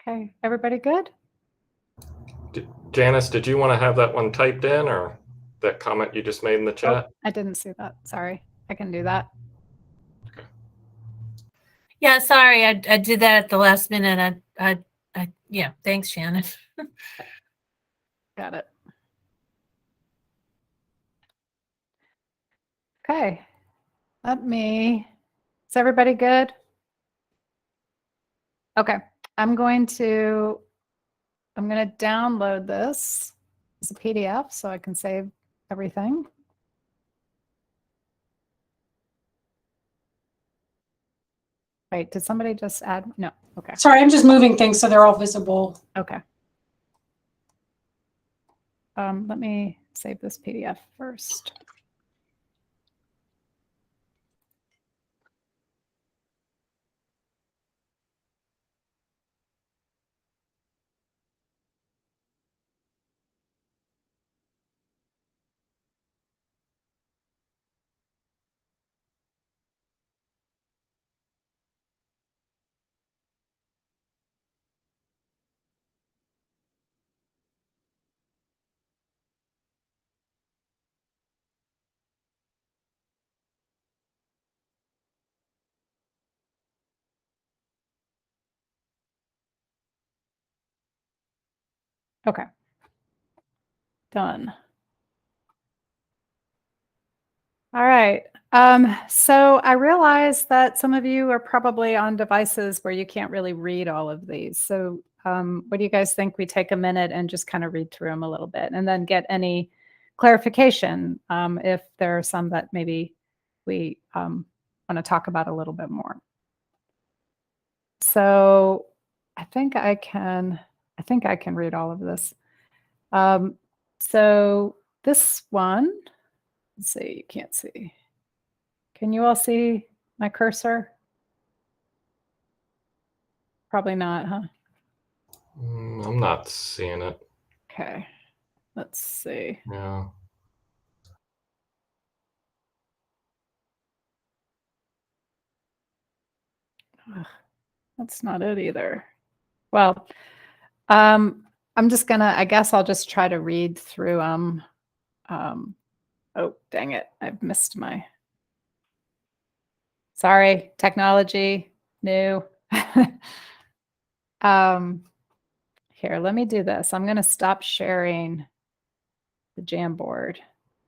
Okay, everybody good? Janice, did you want to have that one typed in, or that comment you just made in the chat? Oh, I didn't see that. Sorry. I can do that. Yeah, sorry, I did that at the last minute. Yeah, thanks, Shannon. Got it. Okay. Is everybody good? Okay. I'm going to download this as a PDF so I can save everything. Wait, did somebody just add? No. Okay. Sorry, I'm just moving things so they're all visible. Okay. Let me save this PDF first. Okay. Done. All right. So I realize that some of you are probably on devices where you can't really read all of these. So what do you guys think we take a minute and just kind of read through them a little bit and then get any clarification if there are some that maybe we want to talk about a little bit more. So I think I can read all of this. So this one, let's see, you can't see. Can you all see my cursor? Probably not, huh? I'm not seeing it. Okay, let's see. Yeah. Ugh, that's not it either. Well, I'm just gonna, I guess I'll just try to read through oh, dang it. I've missed my, sorry, technology, new. Here, let me do this. I'm gonna stop sharing the Jamboard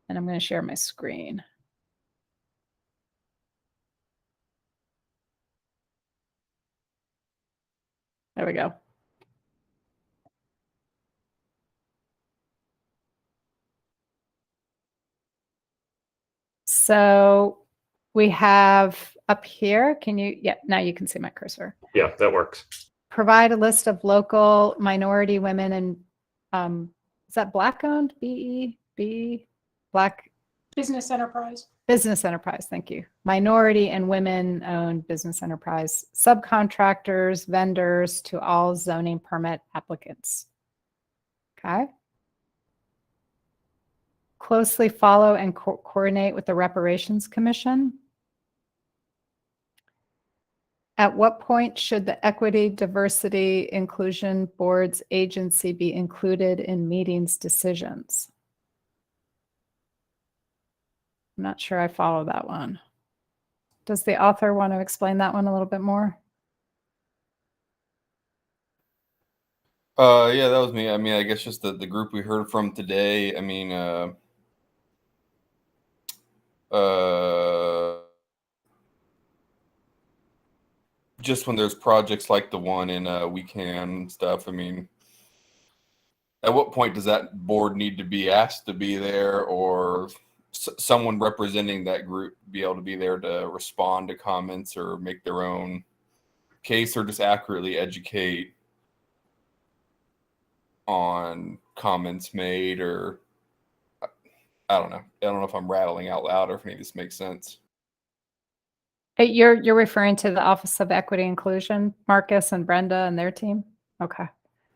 and I'm gonna share my screen. There we go. So we have up here, yeah, now you can see my cursor. Yeah, that works. Provide a list of local minority women and, is that Black owned? B Black? Business enterprise. Business enterprise, thank you. Minority and women owned business enterprise, subcontractors, vendors to all zoning permit applicants. Okay. Closely follow and coordinate with the Reparations Commission. At what point should the Equity, Diversity, Inclusion Board's agency be included in meetings decisions? I'm not sure I follow that one. Does the author want to explain that one a little bit more? Yeah, that was me. I mean, I guess just the group we heard from today. I mean, just when there's projects like the one in Wecan stuff. I mean, at what point does that board need to be asked to be there, or someone representing that group be able to be there to respond to comments or make their own case, or just accurately educate on comments made? Or I don't know. I don't know if I'm rattling out loud or if any of this makes sense. You're referring to the Office of Equity Inclusion, Marcus and Brenda and their team? Okay.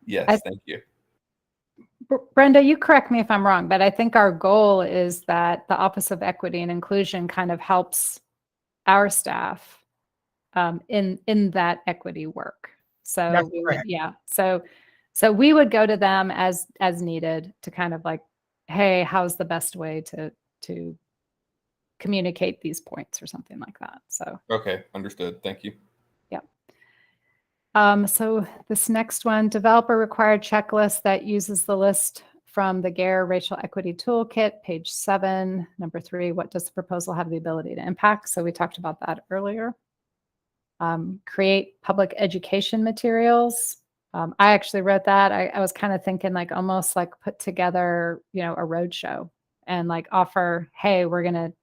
Yes, thank you. Brenda, you correct me if I'm wrong, but I think our goal is that the Office of Equity and Inclusion kind of helps our staff in that equity work. So That's we would, correct. yeah. So we would go to them as needed to kind of like, hey, how's the best way to communicate these points or something like that. So Okay, understood. Thank you. yeah. So this next one, developer required checklist that uses the list from the GARE Racial Equity Toolkit, page 7. Number 3, what does the proposal have the ability to impact? So we talked about that earlier. Create public education materials. I actually wrote that. I was kind of thinking like almost like put together, a roadshow and like offer, hey, we're going to,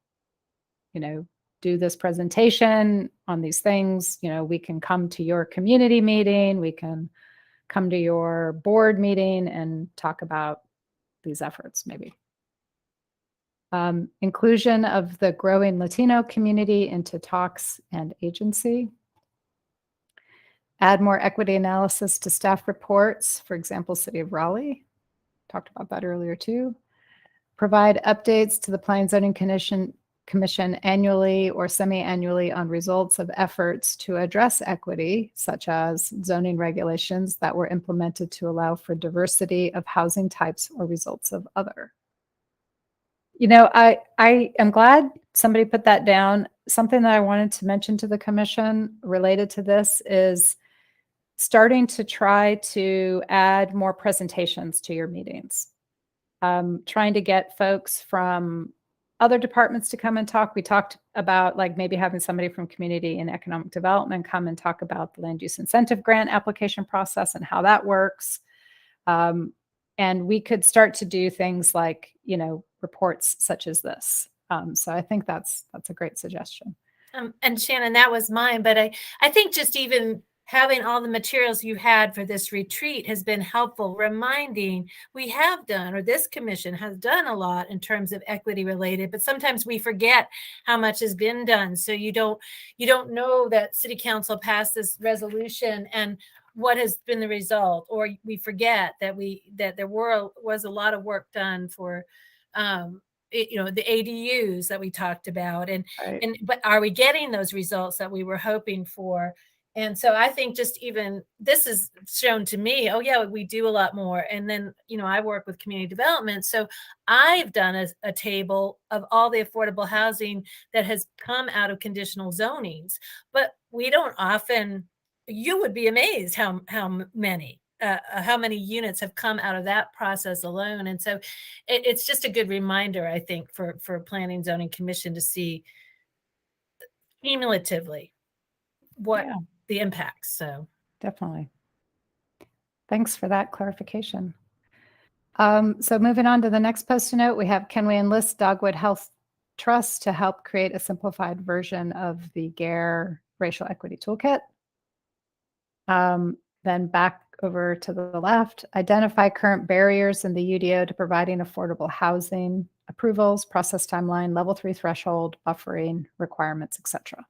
do this presentation on these things. We can come to your community meeting. We can come to your board meeting and talk about these efforts maybe. Inclusion of the growing Latino community into talks and agency. Add more equity analysis to staff reports, for example, City of Raleigh. Talked about that earlier too. Provide updates to the Planning and Zoning Commission annually or semi-annually on results of efforts to address equity, such as zoning regulations that were implemented to allow for diversity of housing types or results of other. I am glad somebody put that down. Something that I wanted to mention to the commission related to this is starting to try to add more presentations to your meetings. Trying to get folks from other departments to come and talk. We talked about like maybe having somebody from community and economic development come and talk about the land use incentive grant application process and how that works. And we could start to do things like, reports such as this. So I think that's a great suggestion. And Shannon, that was mine, but I think just even having all the materials you had for this retreat has been helpful, reminding we have done, or this commission has done a lot in terms of equity related, but sometimes we forget how much has been done. So you don't know that City Council passed this resolution and what has been the result, or we forget that there was a lot of work done for the ADUs that we talked about, but are we getting those results that we were hoping for? And so I think just even this has shown to me, oh yeah, we do a lot more. And then, I work with community development. So I've done a table of all the affordable housing that has come out of conditional zonings, but we don't often, you would be amazed how many units have come out of that process alone. And so it's just a good reminder, I think, for Planning and Zoning Commission to see cumulatively what the impacts. So definitely. Thanks for that clarification. So moving on to the next post-it note, we have, can we enlist Dogwood Health Trust to help create a simplified version of the GARE Racial Equity Toolkit? Then back over to the left, identify current barriers in the UDO to providing affordable housing, approvals, process timeline, level 3 threshold, buffering, requirements, etc.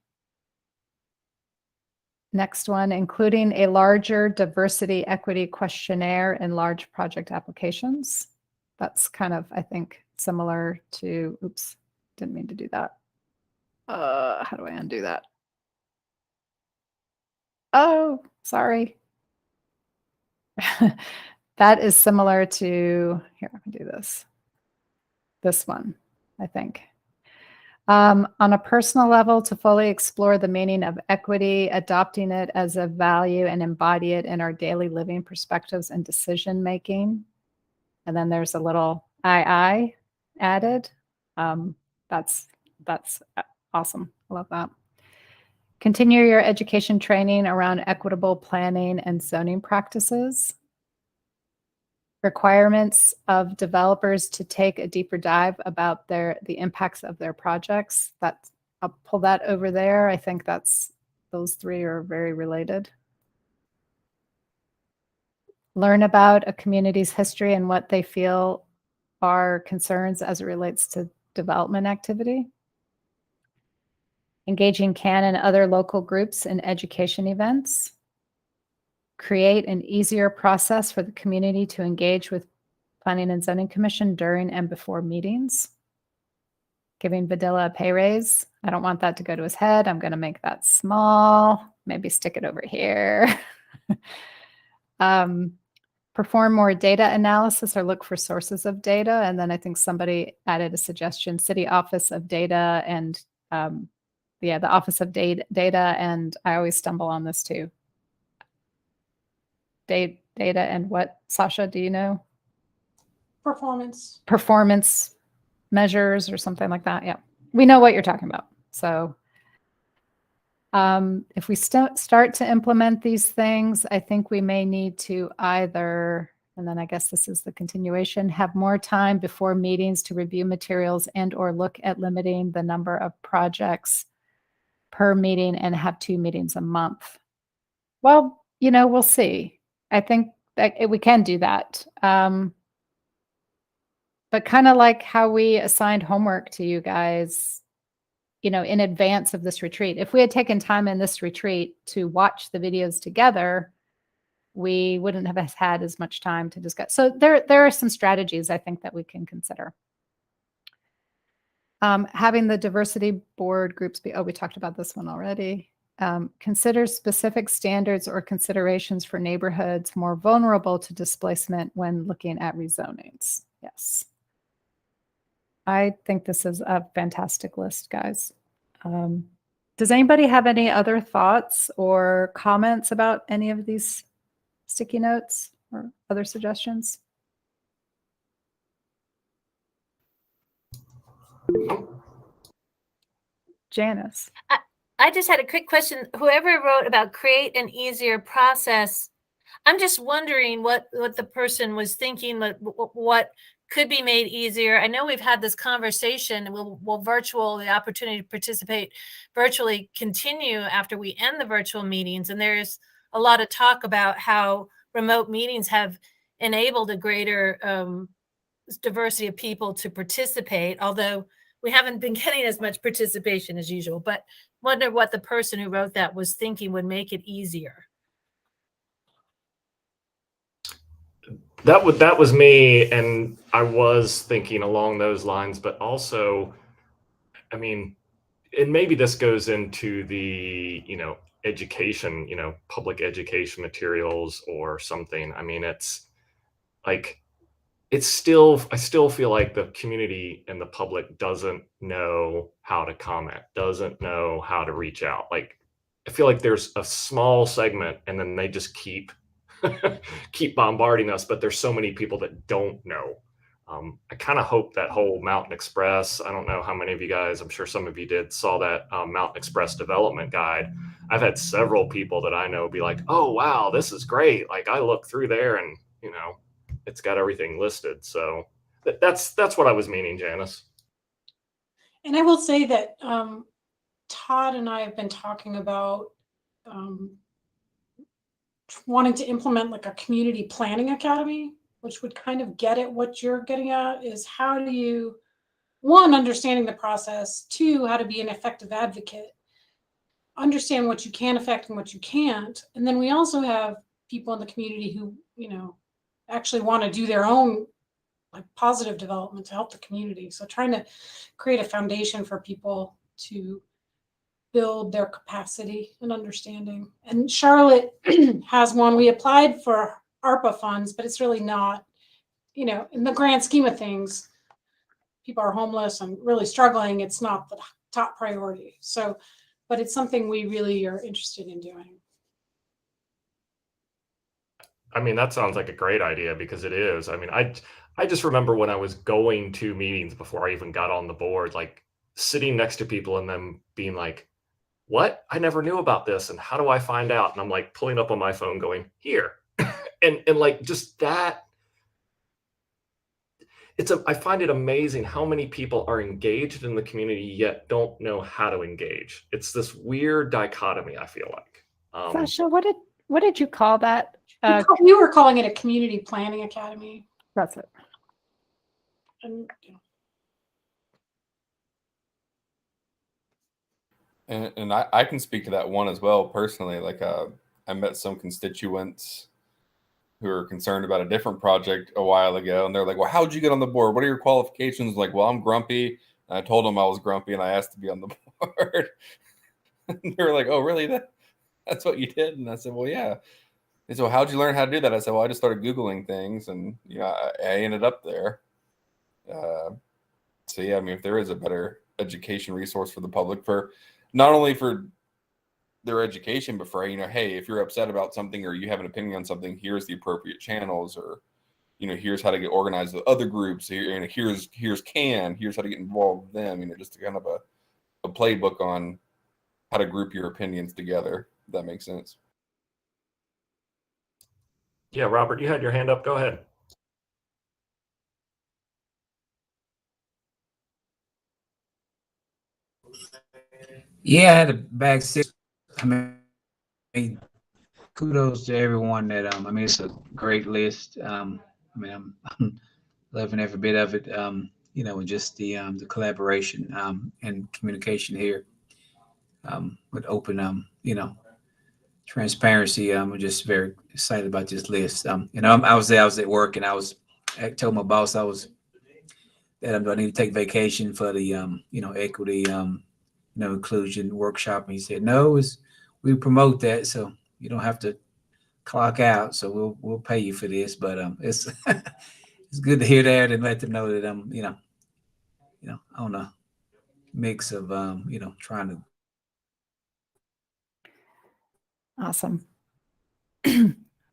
Next one, including a larger diversity equity questionnaire in large project applications. That's kind of, I think, similar to, oops, didn't mean to do that. How do I undo that? Oh, sorry. That is similar to, here, I can do this one, I think. On a personal level, to fully explore the meaning of equity, adopting it as a value and embody it in our daily living perspectives and decision making. And then there's a little I added. That's awesome. I love that. Continue your education training around equitable planning and zoning practices. Requirements of developers to take a deeper dive about the impacts of their projects. I'll pull that over there. I think those 3 are very related. Learn about a community's history and what they feel are concerns as it relates to development activity. Engaging CAN and other local groups in education events. Create an easier process for the community to engage with Planning and Zoning Commission during and before meetings. Giving Vidila a pay raise. I don't want that to go to his head. I'm going to make that small. Maybe stick it over here. Perform more data analysis or look for sources of data. And then I think somebody added a suggestion, City Office of Data and the Office of Data. And I always stumble on this too. Data and what, Sasha, do you know? Performance measures or something like that. Yeah, we know what you're talking about. So if we start to implement these things, I think we may need to either, and then I guess this is the continuation, have more time before meetings to review materials and or look at limiting the number of projects per meeting and have 2 meetings a month. Well, we'll see. I think that we can do that. But kind of like how we assigned homework to you guys, in advance of this retreat. If we had taken time in this retreat to watch the videos together, we wouldn't have had as much time to discuss. So there are some strategies I think that we can consider. Having the diversity board groups be, we talked about this one already. Consider specific standards or considerations for neighborhoods more vulnerable to displacement when looking at rezonings. Yes. I think this is a fantastic list, guys. Does anybody have any other thoughts or comments about any of these sticky notes or other suggestions? Janice. I just had a quick question. Whoever wrote about create an easier process, I'm just wondering what the person was thinking, what could be made easier. I know we've had this conversation. Will the opportunity to participate virtually continue after we end the virtual meetings? And there's a lot of talk about how remote meetings have enabled a greater diversity of people to participate, although we haven't been getting as much participation as usual. But wonder what the person who wrote that was thinking would make it easier. That was me, and I was thinking along those lines, but also, I mean, and maybe this goes into the, education, public education materials or something. I mean, it's like, I still feel like the community and the public doesn't know how to comment, doesn't know how to reach out. Like, I feel like there's a small segment and then they just keep bombarding us, but there's so many people that don't know. I kind of hope that whole Mountain Express, I don't know how many of you guys, I'm sure some of you did, saw that Mountain Express development guide. I've had several people that I know be like, oh, wow, this is great. Like, I look through there and, it's got everything listed. So that's what I was meaning, Janice. And I will say that Todd and I have been talking about wanting to implement like a community planning academy, which would kind of get at what you're getting at, is how do you, one, understanding the process, two, how to be an effective advocate, understand what you can affect and what you can't. And then we also have people in the community who, actually want to do their own like positive development to help the community. So trying to create a foundation for people to build their capacity and understanding. And Charlotte has one. We applied for ARPA funds, but it's really not, in the grand scheme of things, people are homeless and really struggling. It's not the top priority. So, but it's something we really are interested in doing. I mean, that sounds like a great idea because it is. I mean, I just remember when I was going to meetings before I even got on the board, like sitting next to people and them being like, what? I never knew about this. And how do I find out? And I'm like pulling up on my phone going, here. and like just that. I find it amazing how many people are engaged in the community yet don't know how to engage. It's this weird dichotomy, I feel like. Sasha, what did you call that? We were calling it a community planning academy. That's it. And I can speak to that one as well personally. Like I met some constituents who are concerned about a different project a while ago, and they're like, well, how'd you get on the board? What are your qualifications? Like, well, I'm grumpy. And I told them I was grumpy and I asked to be on the board. And they were like, oh, really? That's what you did? And I said, well, yeah. And so how'd you learn how to do that? I said, well, I just started Googling things, and I ended up there. So yeah, I mean, if there is a better education resource for the public, for not only for their education, but for, hey, if you're upset about something or you have an opinion on something, here's the appropriate channels, or here's how to get organized with other groups. Here's how to get involved with them. Just kind of a playbook on how to group your opinions together. If that makes sense. Yeah, Robert, you had your hand up. Go ahead. Yeah, I had a bag six. I mean, kudos to everyone that it's a great list. I'm loving every bit of it. Just the collaboration and communication here with open transparency. I'm just very excited about this list. I was at work, and I told my boss that I need to take vacation for the equity inclusion workshop, and he said no, we promote that, so you don't have to clock out, so we'll pay you for this. But it's it's good to hear that and let them know that I'm on a mix of trying to. Awesome.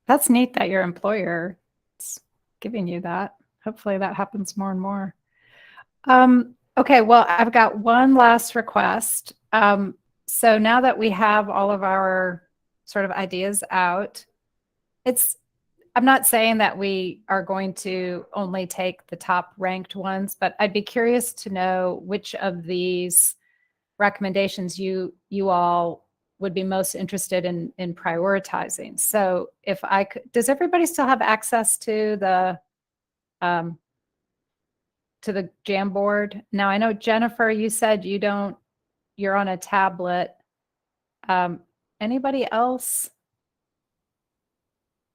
That's neat that your employer is giving you that. Hopefully that happens more and more. Okay, well, I've got one last request. So now that we have all of our sort of ideas out, I'm not saying that we are going to only take the top ranked ones, but I'd be curious to know which of these recommendations you all would be most interested in prioritizing. So if I could, does everybody still have access to the Jamboard? Now, I know, Jennifer, you said you're on a tablet. Anybody else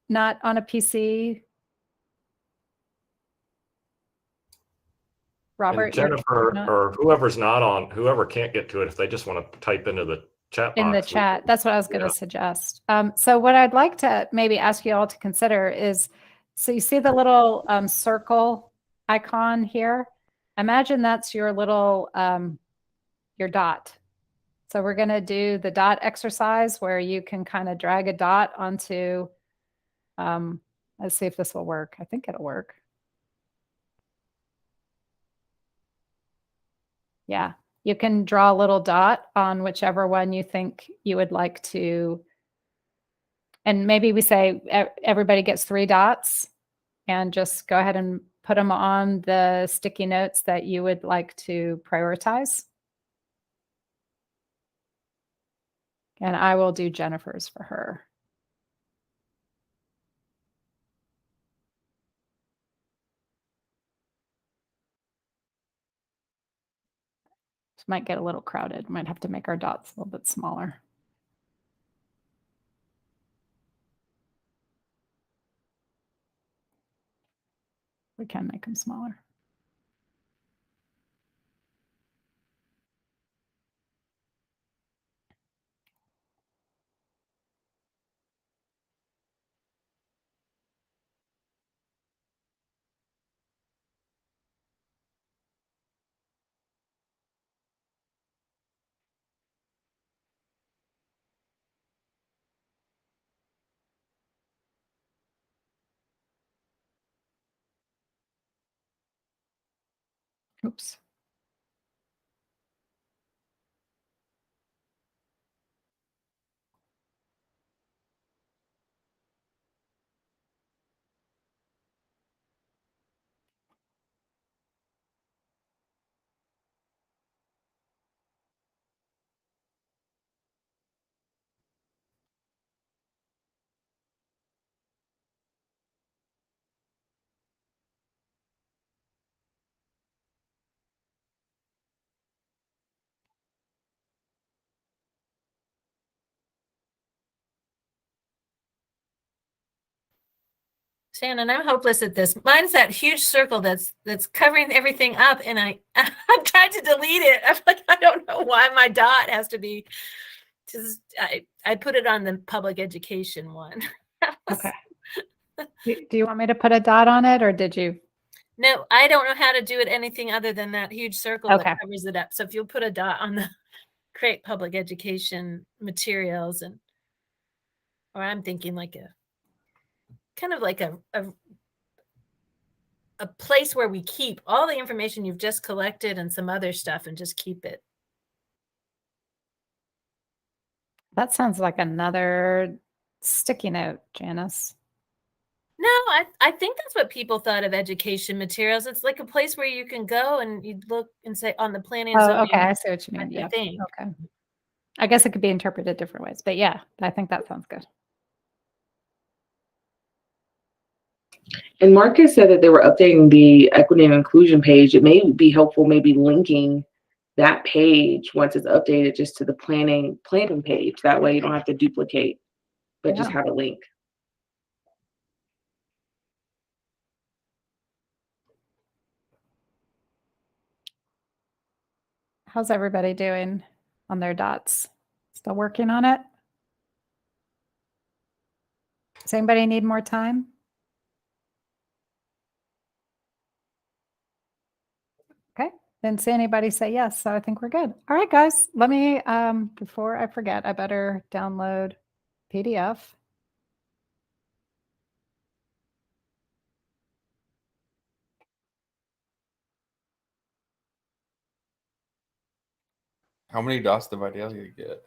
not on a PC? Robert, and Jennifer, or whoever can't get to it, if they just want to type into the chat box. In the chat, that's what I was going to suggest. So what I'd like to maybe ask you all to consider is, so you see the little circle icon here? Imagine that's your little, your dot. So we're going to do the dot exercise where you can kind of drag a dot onto, let's see if this will work. I think it'll work. Yeah, you can draw a little dot on whichever one you think you would like to. And maybe we say everybody gets 3 dots, and just go ahead and put them on the sticky notes that you would like to prioritize. And I will do Jennifer's for her. This might get a little crowded. Might have to make our dots a little bit smaller. We can make them smaller. Oops. Shannon, I'm hopeless at this. Mine's that huge circle that's covering everything up, and I'm trying to delete it. I'm like, I don't know why my dot has to be. I put it on the public education one. Okay. Do you want me to put a dot on it, or did you? No, I don't know how to do it anything other than that huge circle Okay. that covers it up. So if you'll put a dot on the create public education materials, and or I'm thinking like a kind of like a place where we keep all the information you've just collected and some other stuff and just keep it. That sounds like another sticky note, Janice. No, I think that's what people thought of education materials. It's like a place where you can go and you look and say on the planning. and Oh, zoning, okay. I see what you mean. I Yeah. think. Okay. I guess it could be interpreted different ways, but yeah, I think that sounds good. And Marcus said that they were updating the equity and inclusion page. It may be helpful, maybe linking that page once it's updated just to the planning page. That way you don't have to duplicate, but just have a link. How's everybody doing on their dots? Still working on it? Does anybody need more time? Okay, didn't see anybody say yes, so I think we're good. All right, guys, let me, before I forget, I better download PDF. How many dots did Vidalia get?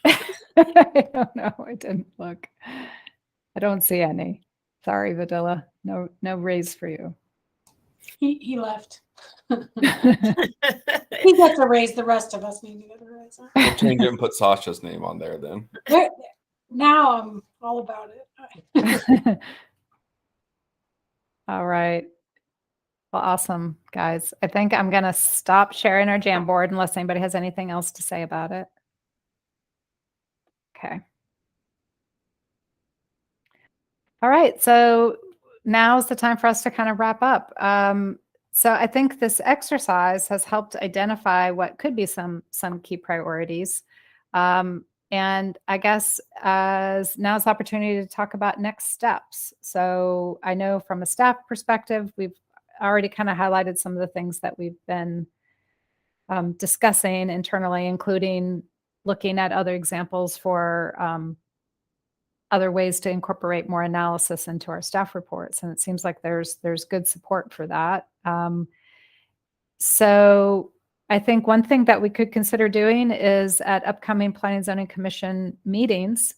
I don't know, I didn't look. I don't see any. Sorry, Vidilla, no raise for you. He left. He got to raise, the rest of us need to get a raise. We'll change it and put Sasha's name on there then. Now I'm all about it. All right. Well, awesome, guys. I think I'm going to stop sharing our Jamboard unless anybody has anything else to say about it. Okay. All right. So now's the time for us to kind of wrap up. So I think this exercise has helped identify what could be some key priorities. And I guess now's the opportunity to talk about next steps. So I know from a staff perspective, we've already kind of highlighted some of the things that we've been discussing internally, including looking at other examples for other ways to incorporate more analysis into our staff reports. And it seems like there's good support for that. So I think one thing that we could consider doing is at upcoming Planning and Zoning Commission meetings,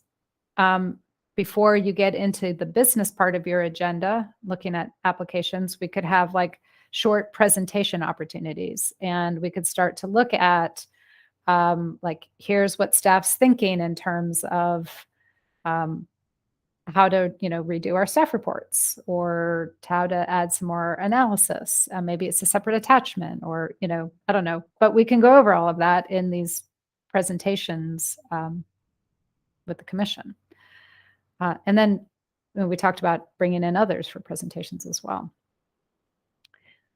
before you get into the business part of your agenda, looking at applications, we could have like short presentation opportunities, and we could start to look at like, here's what staff's thinking in terms of how to, redo our staff reports, or how to add some more analysis. Maybe it's a separate attachment, or, I don't know, but we can go over all of that in these presentations with the commission. And then we talked about bringing in others for presentations as well.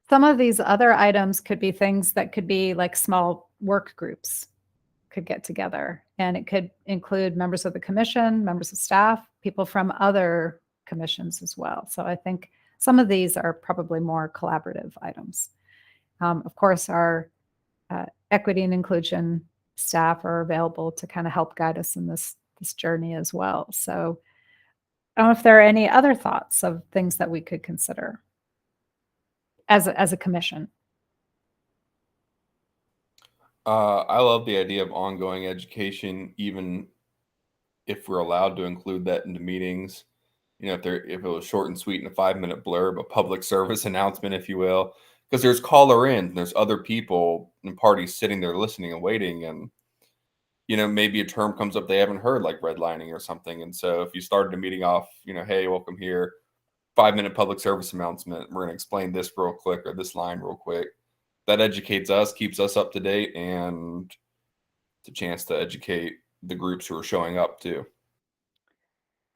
Some of these other items could be things that could be like small work groups could get together, and it could include members of the commission, members of staff, people from other commissions as well. So I think some of these are probably more collaborative items. Of course, our equity and inclusion staff are available to kind of help guide us in this journey as well. So I don't know if there are any other thoughts of things that we could consider as a commission. I love the idea of ongoing education, even if we're allowed to include that into meetings. If it was short and sweet and a 5-minute blurb, a public service announcement, if you will, because there's caller in, there's other people and parties sitting there listening and waiting, and maybe a term comes up they haven't heard, like redlining or something. And so if you started a meeting off, hey, welcome here, 5-minute public service announcement, we're going to explain this real quick, or this line real quick. That educates us, keeps us up to date, and it's a chance to educate the groups who are showing up too.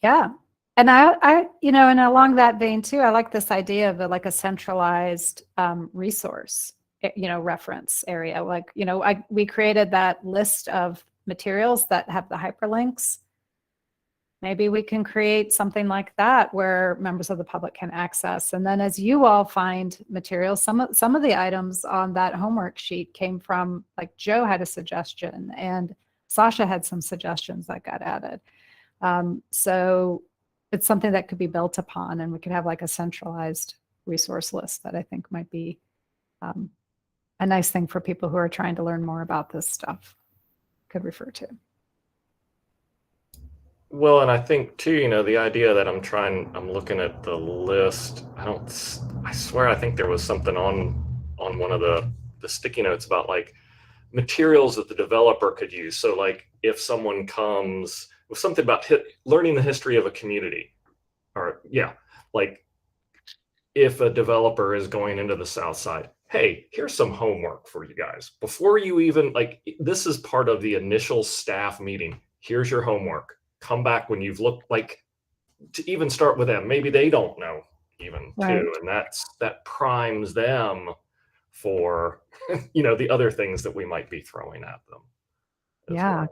Yeah. And I and along that vein too, I like this idea of like a centralized resource, reference area. Like, we created that list of materials that have the hyperlinks. Maybe we can create something like that where members of the public can access. And then as you all find materials, some of the items on that homework sheet came from, like Joe had a suggestion and Sasha had some suggestions that got added. So it's something that could be built upon, and we could have like a centralized resource list that I think might be a nice thing for people who are trying to learn more about this stuff could refer to. Well, and I think too, you know, the idea that I'm looking at the list. I swear, I think there was something on one of the sticky notes about like materials that the developer could use. So like if someone comes with something about learning the history of a community, or like if a developer is going into the Southside, hey, here's some homework for you guys. Before you even, like, this is part of the initial staff meeting. Here's your homework. Come back when you've looked, like, to even start with them. Maybe they don't know even too. And that primes them for, you know, the other things that we might be throwing at them. Yeah,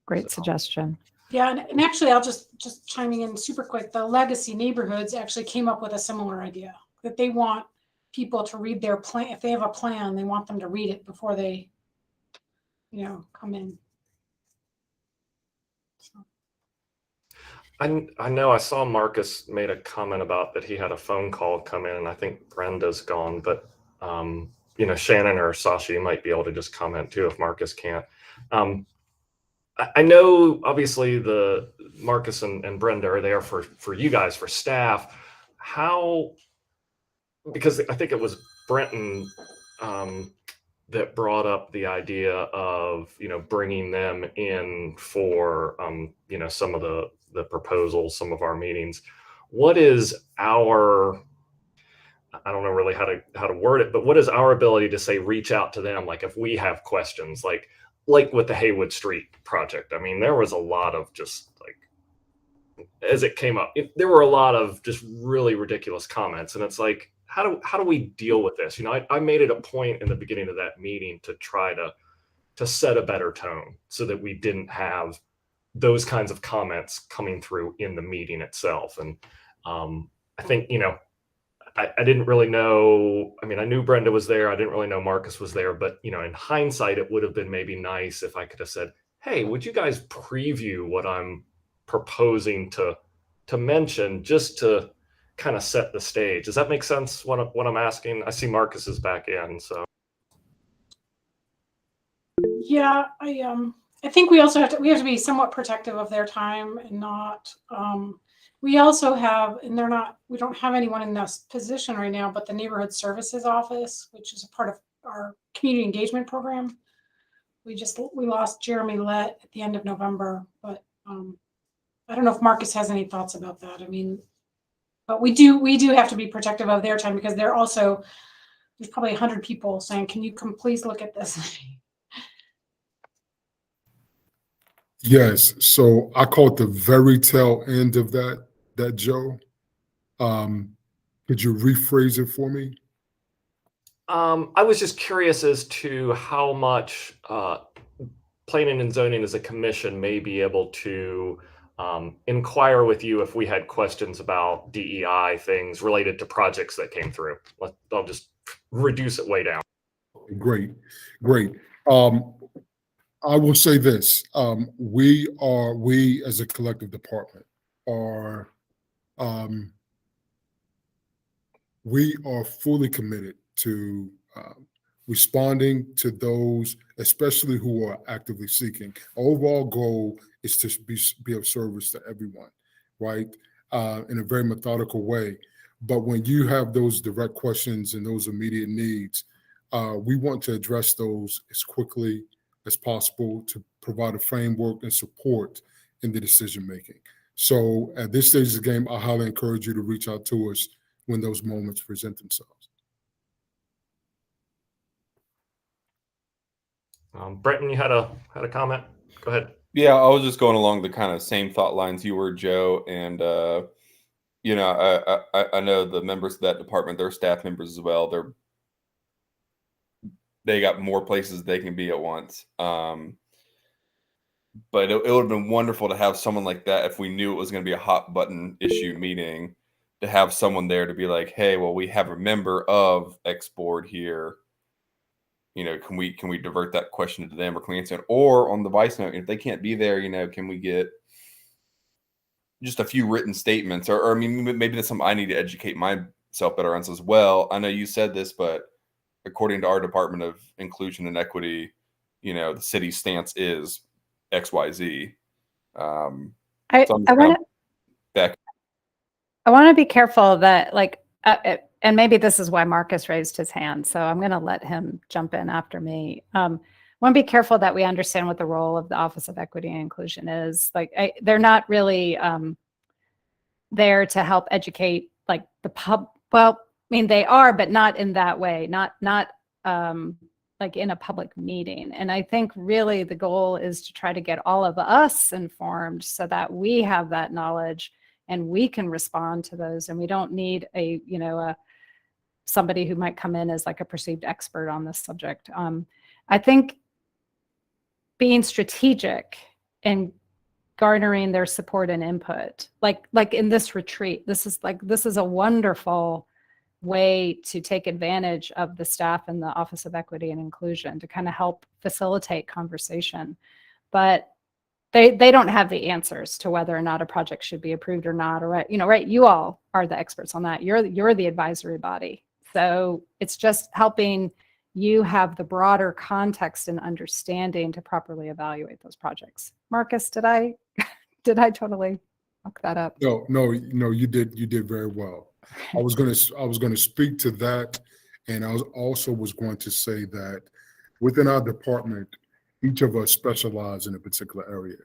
great suggestion. Yeah, and actually, I'll just chiming in super quick. The legacy neighborhoods actually came up with a similar idea that they want people to read their plan. If they have a plan, they want them to read it before they, you know, come in. So. I know I saw Marcus made a comment about that he had a phone call come in, and I think Brenda's gone, but you know, Shannon or Sasha, you might be able to just comment too if Marcus can't. I know obviously the Marcus and Brenda are there for you guys, for staff. How, because I think it was Brenton that brought up the idea of, you know, bringing them in for, you know, some of the proposals, some of our meetings. What is our, I don't know really how to word it, but what is our ability to say, reach out to them? Like if we have questions, like with the Haywood Street project. I mean, there was a lot of just like, as it came up, there were a lot of just really ridiculous comments. And it's like, how do we deal with this? You know, I made it a point in the beginning of that meeting to try to set a better tone so that we didn't have those kinds of comments coming through in the meeting itself. And I think, you know, I didn't really know. I mean, I knew Brenda was there. I didn't really know Marcus was there. But, you know, in hindsight, it would have been maybe nice if I could have said, hey, would you guys preview what I'm proposing to mention, just to kind of set the stage? Does that make sense, what I'm asking? I see Marcus is back in. So. Yeah, I think we also have to be somewhat protective of their time and not, we also have, and we don't have anyone in this position right now, but the Neighborhood Services Office, which is a part of our community engagement program. We lost Jeremy Lett at the end of November, but I don't know if Marcus has any thoughts about that. I mean, but we do have to be protective of their time, because they're also, there's probably 100 people saying, can you please look at this? Yes. So I caught the very tail end of that, Joe. Could you rephrase it for me? I was just curious as to how much planning and zoning as a commission may be able to inquire with you if we had questions about DEI things related to projects that came through. I'll just reduce it way down. Great. I will say this: we as a collective department we are fully committed to responding to those, especially who are actively seeking. Our overall goal is to be of service to everyone, right? In a very methodical way. But when you have those direct questions and those immediate needs, we want to address those as quickly as possible to provide a framework and support in the decision making. So at this stage of the game, I highly encourage you to reach out to us when those moments present themselves. Brenton, you had a comment? Go ahead. Yeah, I was just going along the kind of same thought lines you were, Joe. And, you know, I know the members of that department, they're staff members as well. They got more places they can be at once. But it would have been wonderful to have someone like that if we knew it was going to be a hot button issue meeting, to have someone there to be like, hey, well, we have a member of X board here. You know, can we divert that question to them, or can we answer it? Or on the vice note, if they can't be there, you know, can we get just a few written statements? Or I mean, maybe that's something I need to educate myself better on as well. I know you said this, but according to our Department of Inclusion and Equity, you know, the city's stance is XYZ. I want to be careful that, like, and maybe this is why Marcus raised his hand, so I'm going to let him jump in after me. I want to be careful that we understand what the role of the Office of Equity and Inclusion is. Like, they're not really there to help educate, like, the pub. Well, I mean, they are, but not in that way. Not like in a public meeting. And I think really the goal is to try to get all of us informed so that we have that knowledge and we can respond to those. And we don't need a, you know, somebody who might come in as like a perceived expert on this subject. I think being strategic and garnering their support and input, like in this retreat, this is a wonderful way to take advantage of the staff in the Office of Equity and Inclusion to kind of help facilitate conversation. But they don't have the answers to whether or not a project should be approved or not, or right, you all are the experts on that. You're the advisory body. So it's just helping you have the broader context and understanding to properly evaluate those projects. Marcus, did I totally fuck that up? No, you did very well. I was gonna speak to that, and I was going to say that within our department, each of us specialize in a particular area.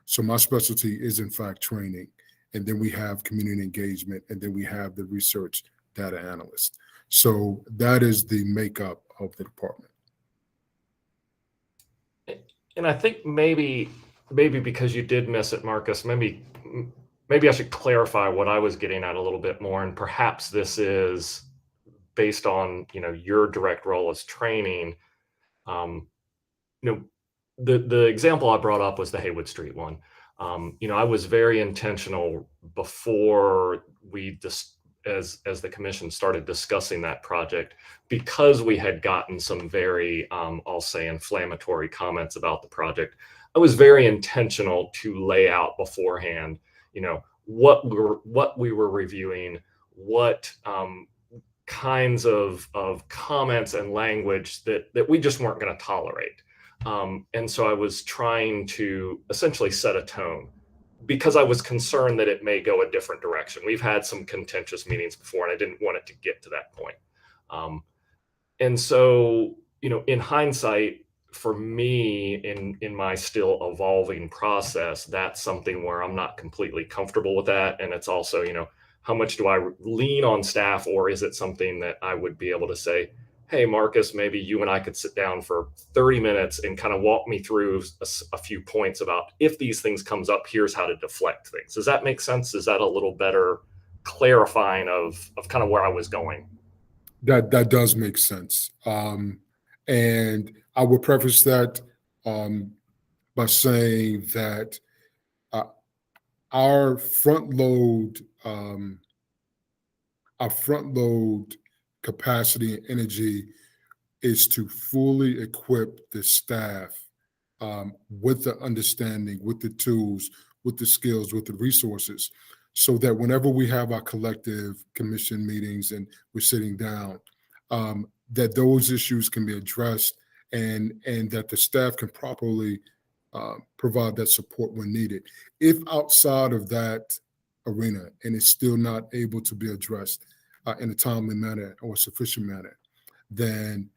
So my specialty is in fact training, and then we have community engagement, and then we have the research data analyst. So that is the makeup of the department. And I think maybe because you did miss it, Marcus, maybe I should clarify what I was getting at a little bit more. And perhaps this is based on, you know, your direct role as training. You know, the example I brought up was the Haywood Street one. You know, I was very intentional before we as the commission started discussing that project, because we had gotten some very, I'll say, inflammatory comments about the project. I was very intentional to lay out beforehand, you know, what we were reviewing, what kinds of comments and language that we just weren't going to tolerate. And so I was trying to essentially set a tone, because I was concerned that it may go a different direction. We've had some contentious meetings before, and I didn't want it to get to that point. And so, you know, in hindsight, for me, in my still evolving process, that's something where I'm not completely comfortable with that. And it's also, you know, how much do I lean on staff, or is it something that I would be able to say, hey, Marcus, maybe you and I could sit down for 30 minutes and kind of walk me through a few points about, if these things comes up, here's how to deflect things. Does that make sense? Is that a little better clarifying of kind of where I was going? That does make sense. And I would preface that by saying that our front load capacity and energy is to fully equip the staff with the understanding, with the tools, with the skills, with the resources, so that whenever we have our collective commission meetings and we're sitting down, that those issues can be addressed, and that the staff can properly provide that support when needed. If outside of that arena and it's still not able to be addressed in a timely manner or sufficient manner, then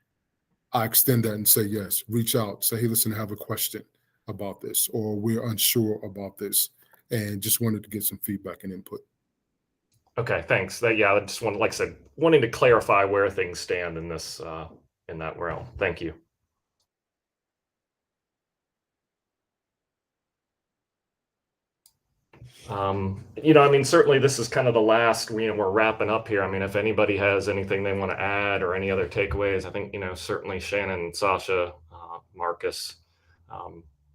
I extend that and say, yes, reach out, say, hey, listen, I have a question about this, or we're unsure about this, and just wanted to get some feedback and input. Okay, thanks. I just wanted, like I said, wanting to clarify where things stand in this, in that realm. Thank you. You know, I mean, certainly this is kind of the last, you know, we're wrapping up here. I mean, if anybody has anything they want to add or any other takeaways, I think, you know, certainly Shannon, Sasha, Marcus,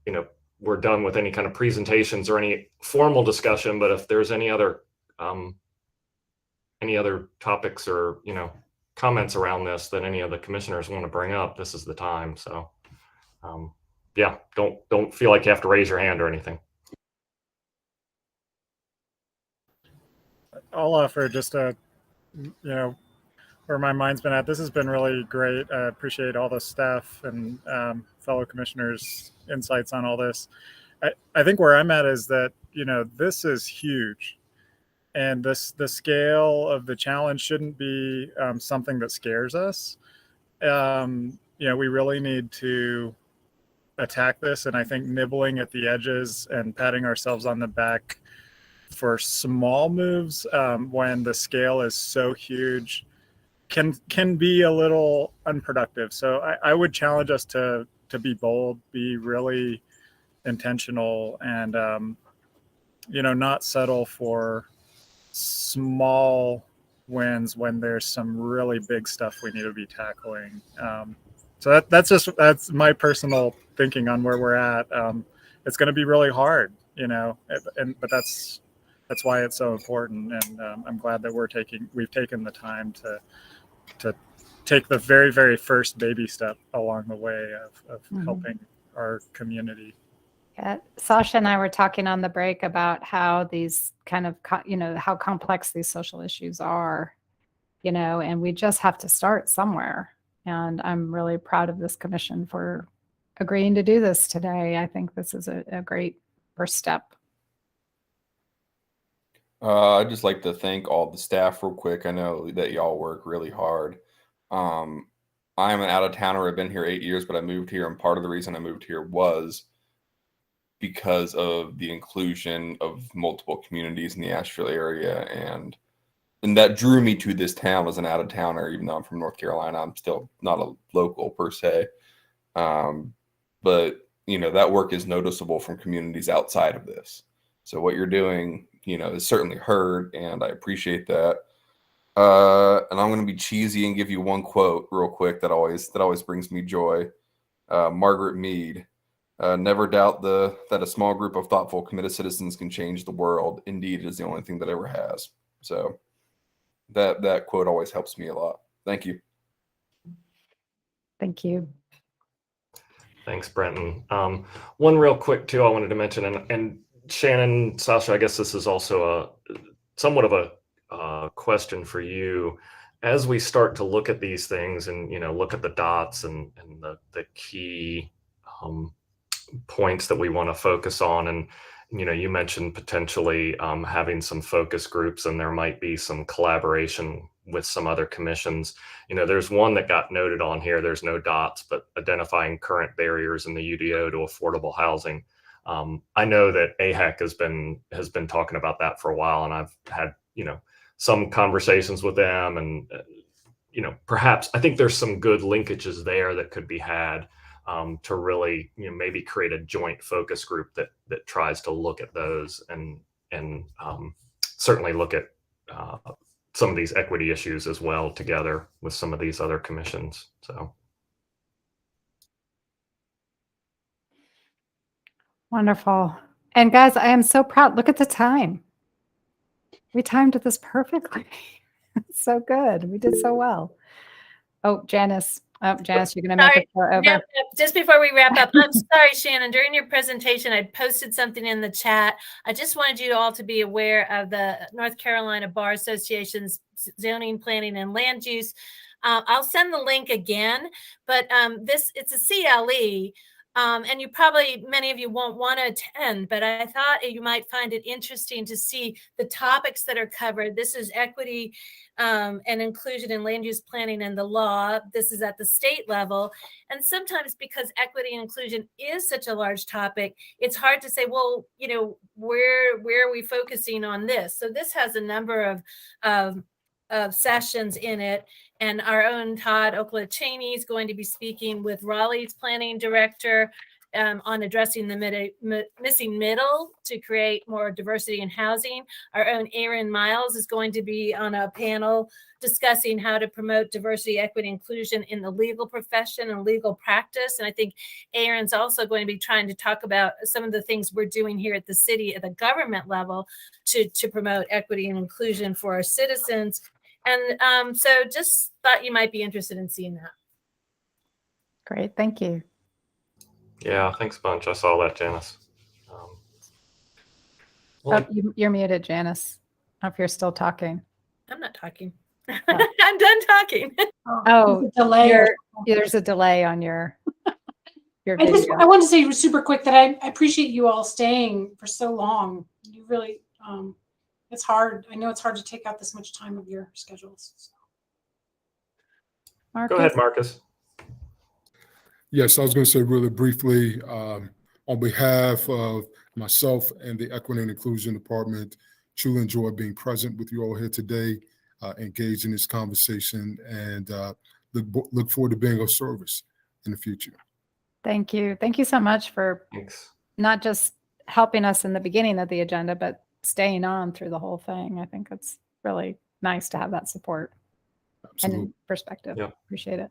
you know, we're done with any kind of presentations or any formal discussion, but if there's any other topics or, comments around this that any of the commissioners want to bring up, this is the time. So yeah, don't feel like you have to raise your hand or anything. I'll offer just where my mind's been at. This has been really great. I appreciate all the staff and fellow commissioners' insights on all this. I think where I'm at is that, this is huge. And the scale of the challenge shouldn't be something that scares us. We really need to attack this. And I think nibbling at the edges and patting ourselves on the back for small moves when the scale is so huge can be a little unproductive. So I would challenge us to be bold, be really intentional, and not settle for small wins when there's some really big stuff we need to be tackling. So that's my personal thinking on where we're at. It's going to be really hard, but that's why it's so important. And I'm glad that we've taken the time to take the very, very first baby step along the way of helping our community. Yeah, Sasha and I were talking on the break about how these kind of, how complex these social issues are, and we just have to start somewhere. And I'm really proud of this commission for agreeing to do this today. I think this is a great first step. I'd just like to thank all the staff real quick. I know that y'all work really hard. I'm an out-of-towner. I've been here 8 years, but I moved here, and part of the reason I moved here was because of the inclusion of multiple communities in the Asheville area, and that drew me to this town as an out-of-towner. Even though I'm from North Carolina, I'm still not a local per se. But that work is noticeable from communities outside of this. So what you're doing, is certainly heard, and I appreciate that. And I'm going to be cheesy and give you one quote real quick that always brings me joy. Margaret Mead. Never doubt that a small group of thoughtful, committed citizens can change the world. Indeed, it is the only thing that ever has. So that quote always helps me a lot. Thank you. Thank you. Thanks, Brenton. One real quick too, I wanted to mention, and Shannon, Sasha, I guess this is also somewhat of a question for you. As we start to look at these things and look at the dots and the key points that we want to focus on, and you mentioned potentially having some focus groups, and there might be some collaboration with some other commissions. There's one that got noted on here. There's no dots, but identifying current barriers in the UDO to affordable housing. I know that AHEC has been talking about that for a while, and I've had some conversations with them, and perhaps I think there's some good linkages there that could be had to really maybe create a joint focus group that tries to look at those and certainly look at some of these equity issues as well together with some of these other commissions. So. Wonderful. And guys, I am so proud. Look at the time. We timed this perfectly. So good. We did so well. Oh, Janice. Janice, you're going to make it over. No, just before we wrap up, I'm sorry, Shannon. During your presentation, I posted something in the chat. I just wanted you all to be aware of the North Carolina Bar Association's zoning, planning, and land use. I'll send the link again, but it's a CLE. And many of you won't want to attend, but I thought you might find it interesting to see the topics that are covered. This is equity and inclusion in land use planning and the law. This is at the state level. And sometimes because equity and inclusion is such a large topic, it's hard to say, well, where are we focusing on this? So this has a number of sessions in it. And our own Todd Oakland Cheney is going to be speaking with Raleigh's planning director on addressing the missing middle to create more diversity in housing. Our own Aaron Miles is going to be on a panel discussing how to promote diversity, equity, inclusion in the legal profession and legal practice. And I think Aaron's also going to be trying to talk about some of the things we're doing here at the city at the government level to promote equity and inclusion for our citizens. And so just thought you might be interested in seeing that. Great, thank you. Yeah, thanks a bunch. I saw that, Janice. Oh, you're muted, Janice. I hope you're still talking. I'm not talking. I'm done talking. Oh, delay. There's a delay on your I want to say super quick that I appreciate you all staying for so long. You really, it's hard. I know it's hard to take out this much time of your schedules. So. Go ahead, Marcus. Yes, I was going to say really briefly, on behalf of myself and the Equity and Inclusion Department, truly enjoy being present with you all here today, engaged in this conversation, and look forward to being of service in the future. Thank you. Thank you so much for not just helping us in the beginning of the agenda, but staying on through the whole thing. I think it's really nice to have that support. Absolutely. And perspective. Yeah. Appreciate it.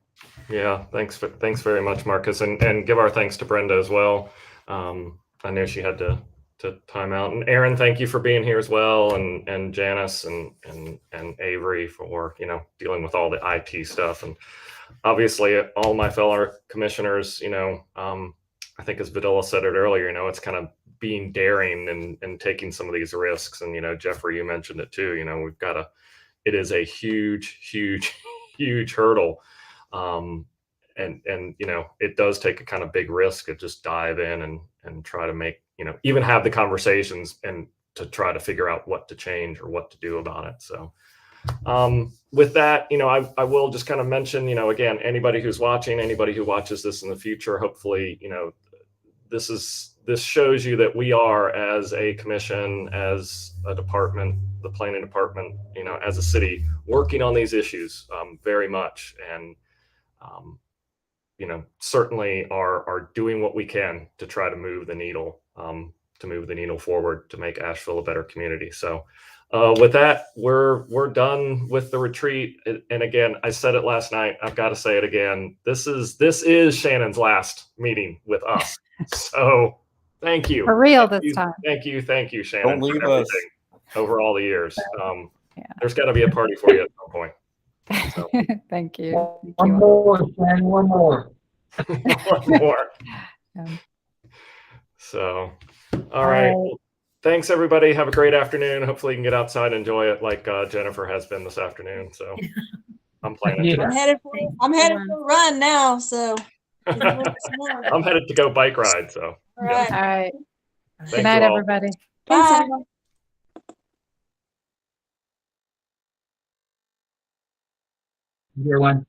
Yeah, thanks very much, Marcus, and give our thanks to Brenda as well. I know she had to time out, and Aaron, thank you for being here as well, and Janice and Avery for dealing with all the IT stuff, and obviously all my fellow commissioners. I think as Vidula said it earlier, it's kind of being daring and taking some of these risks, and Jeffrey, you mentioned it too. We've got to. It is a huge hurdle. And it does take a kind of big risk to just dive in and try to make, even have the conversations and to try to figure out what to change or what to do about it. So with that, I will just kind of mention, again, anybody who's watching, anybody who watches this in the future, hopefully, this shows you that we are, as a commission, as a department, the planning department, as a city, working on these issues very much, and certainly are doing what we can to try to move the needle forward to make Asheville a better community. So with that, we're done with the retreat. And again, I said it last night, I've got to say it again. This is Shannon's last meeting with us. So thank you. For real this time. Thank you, Shannon. Don't leave for everything us. over all the years. There's got to be a party for you at some point. So. Thank you. One more, Shannon, one more. One more. So, all right. Well, thanks, everybody. Have a great afternoon. Hopefully you can get outside and enjoy it like Jennifer has been this afternoon. So I'm planning to. I'm headed for a run now, so. I'm headed to go bike ride. So. All right. Yeah. All right. Thank Good night, you all. everybody. Bye. Everyone.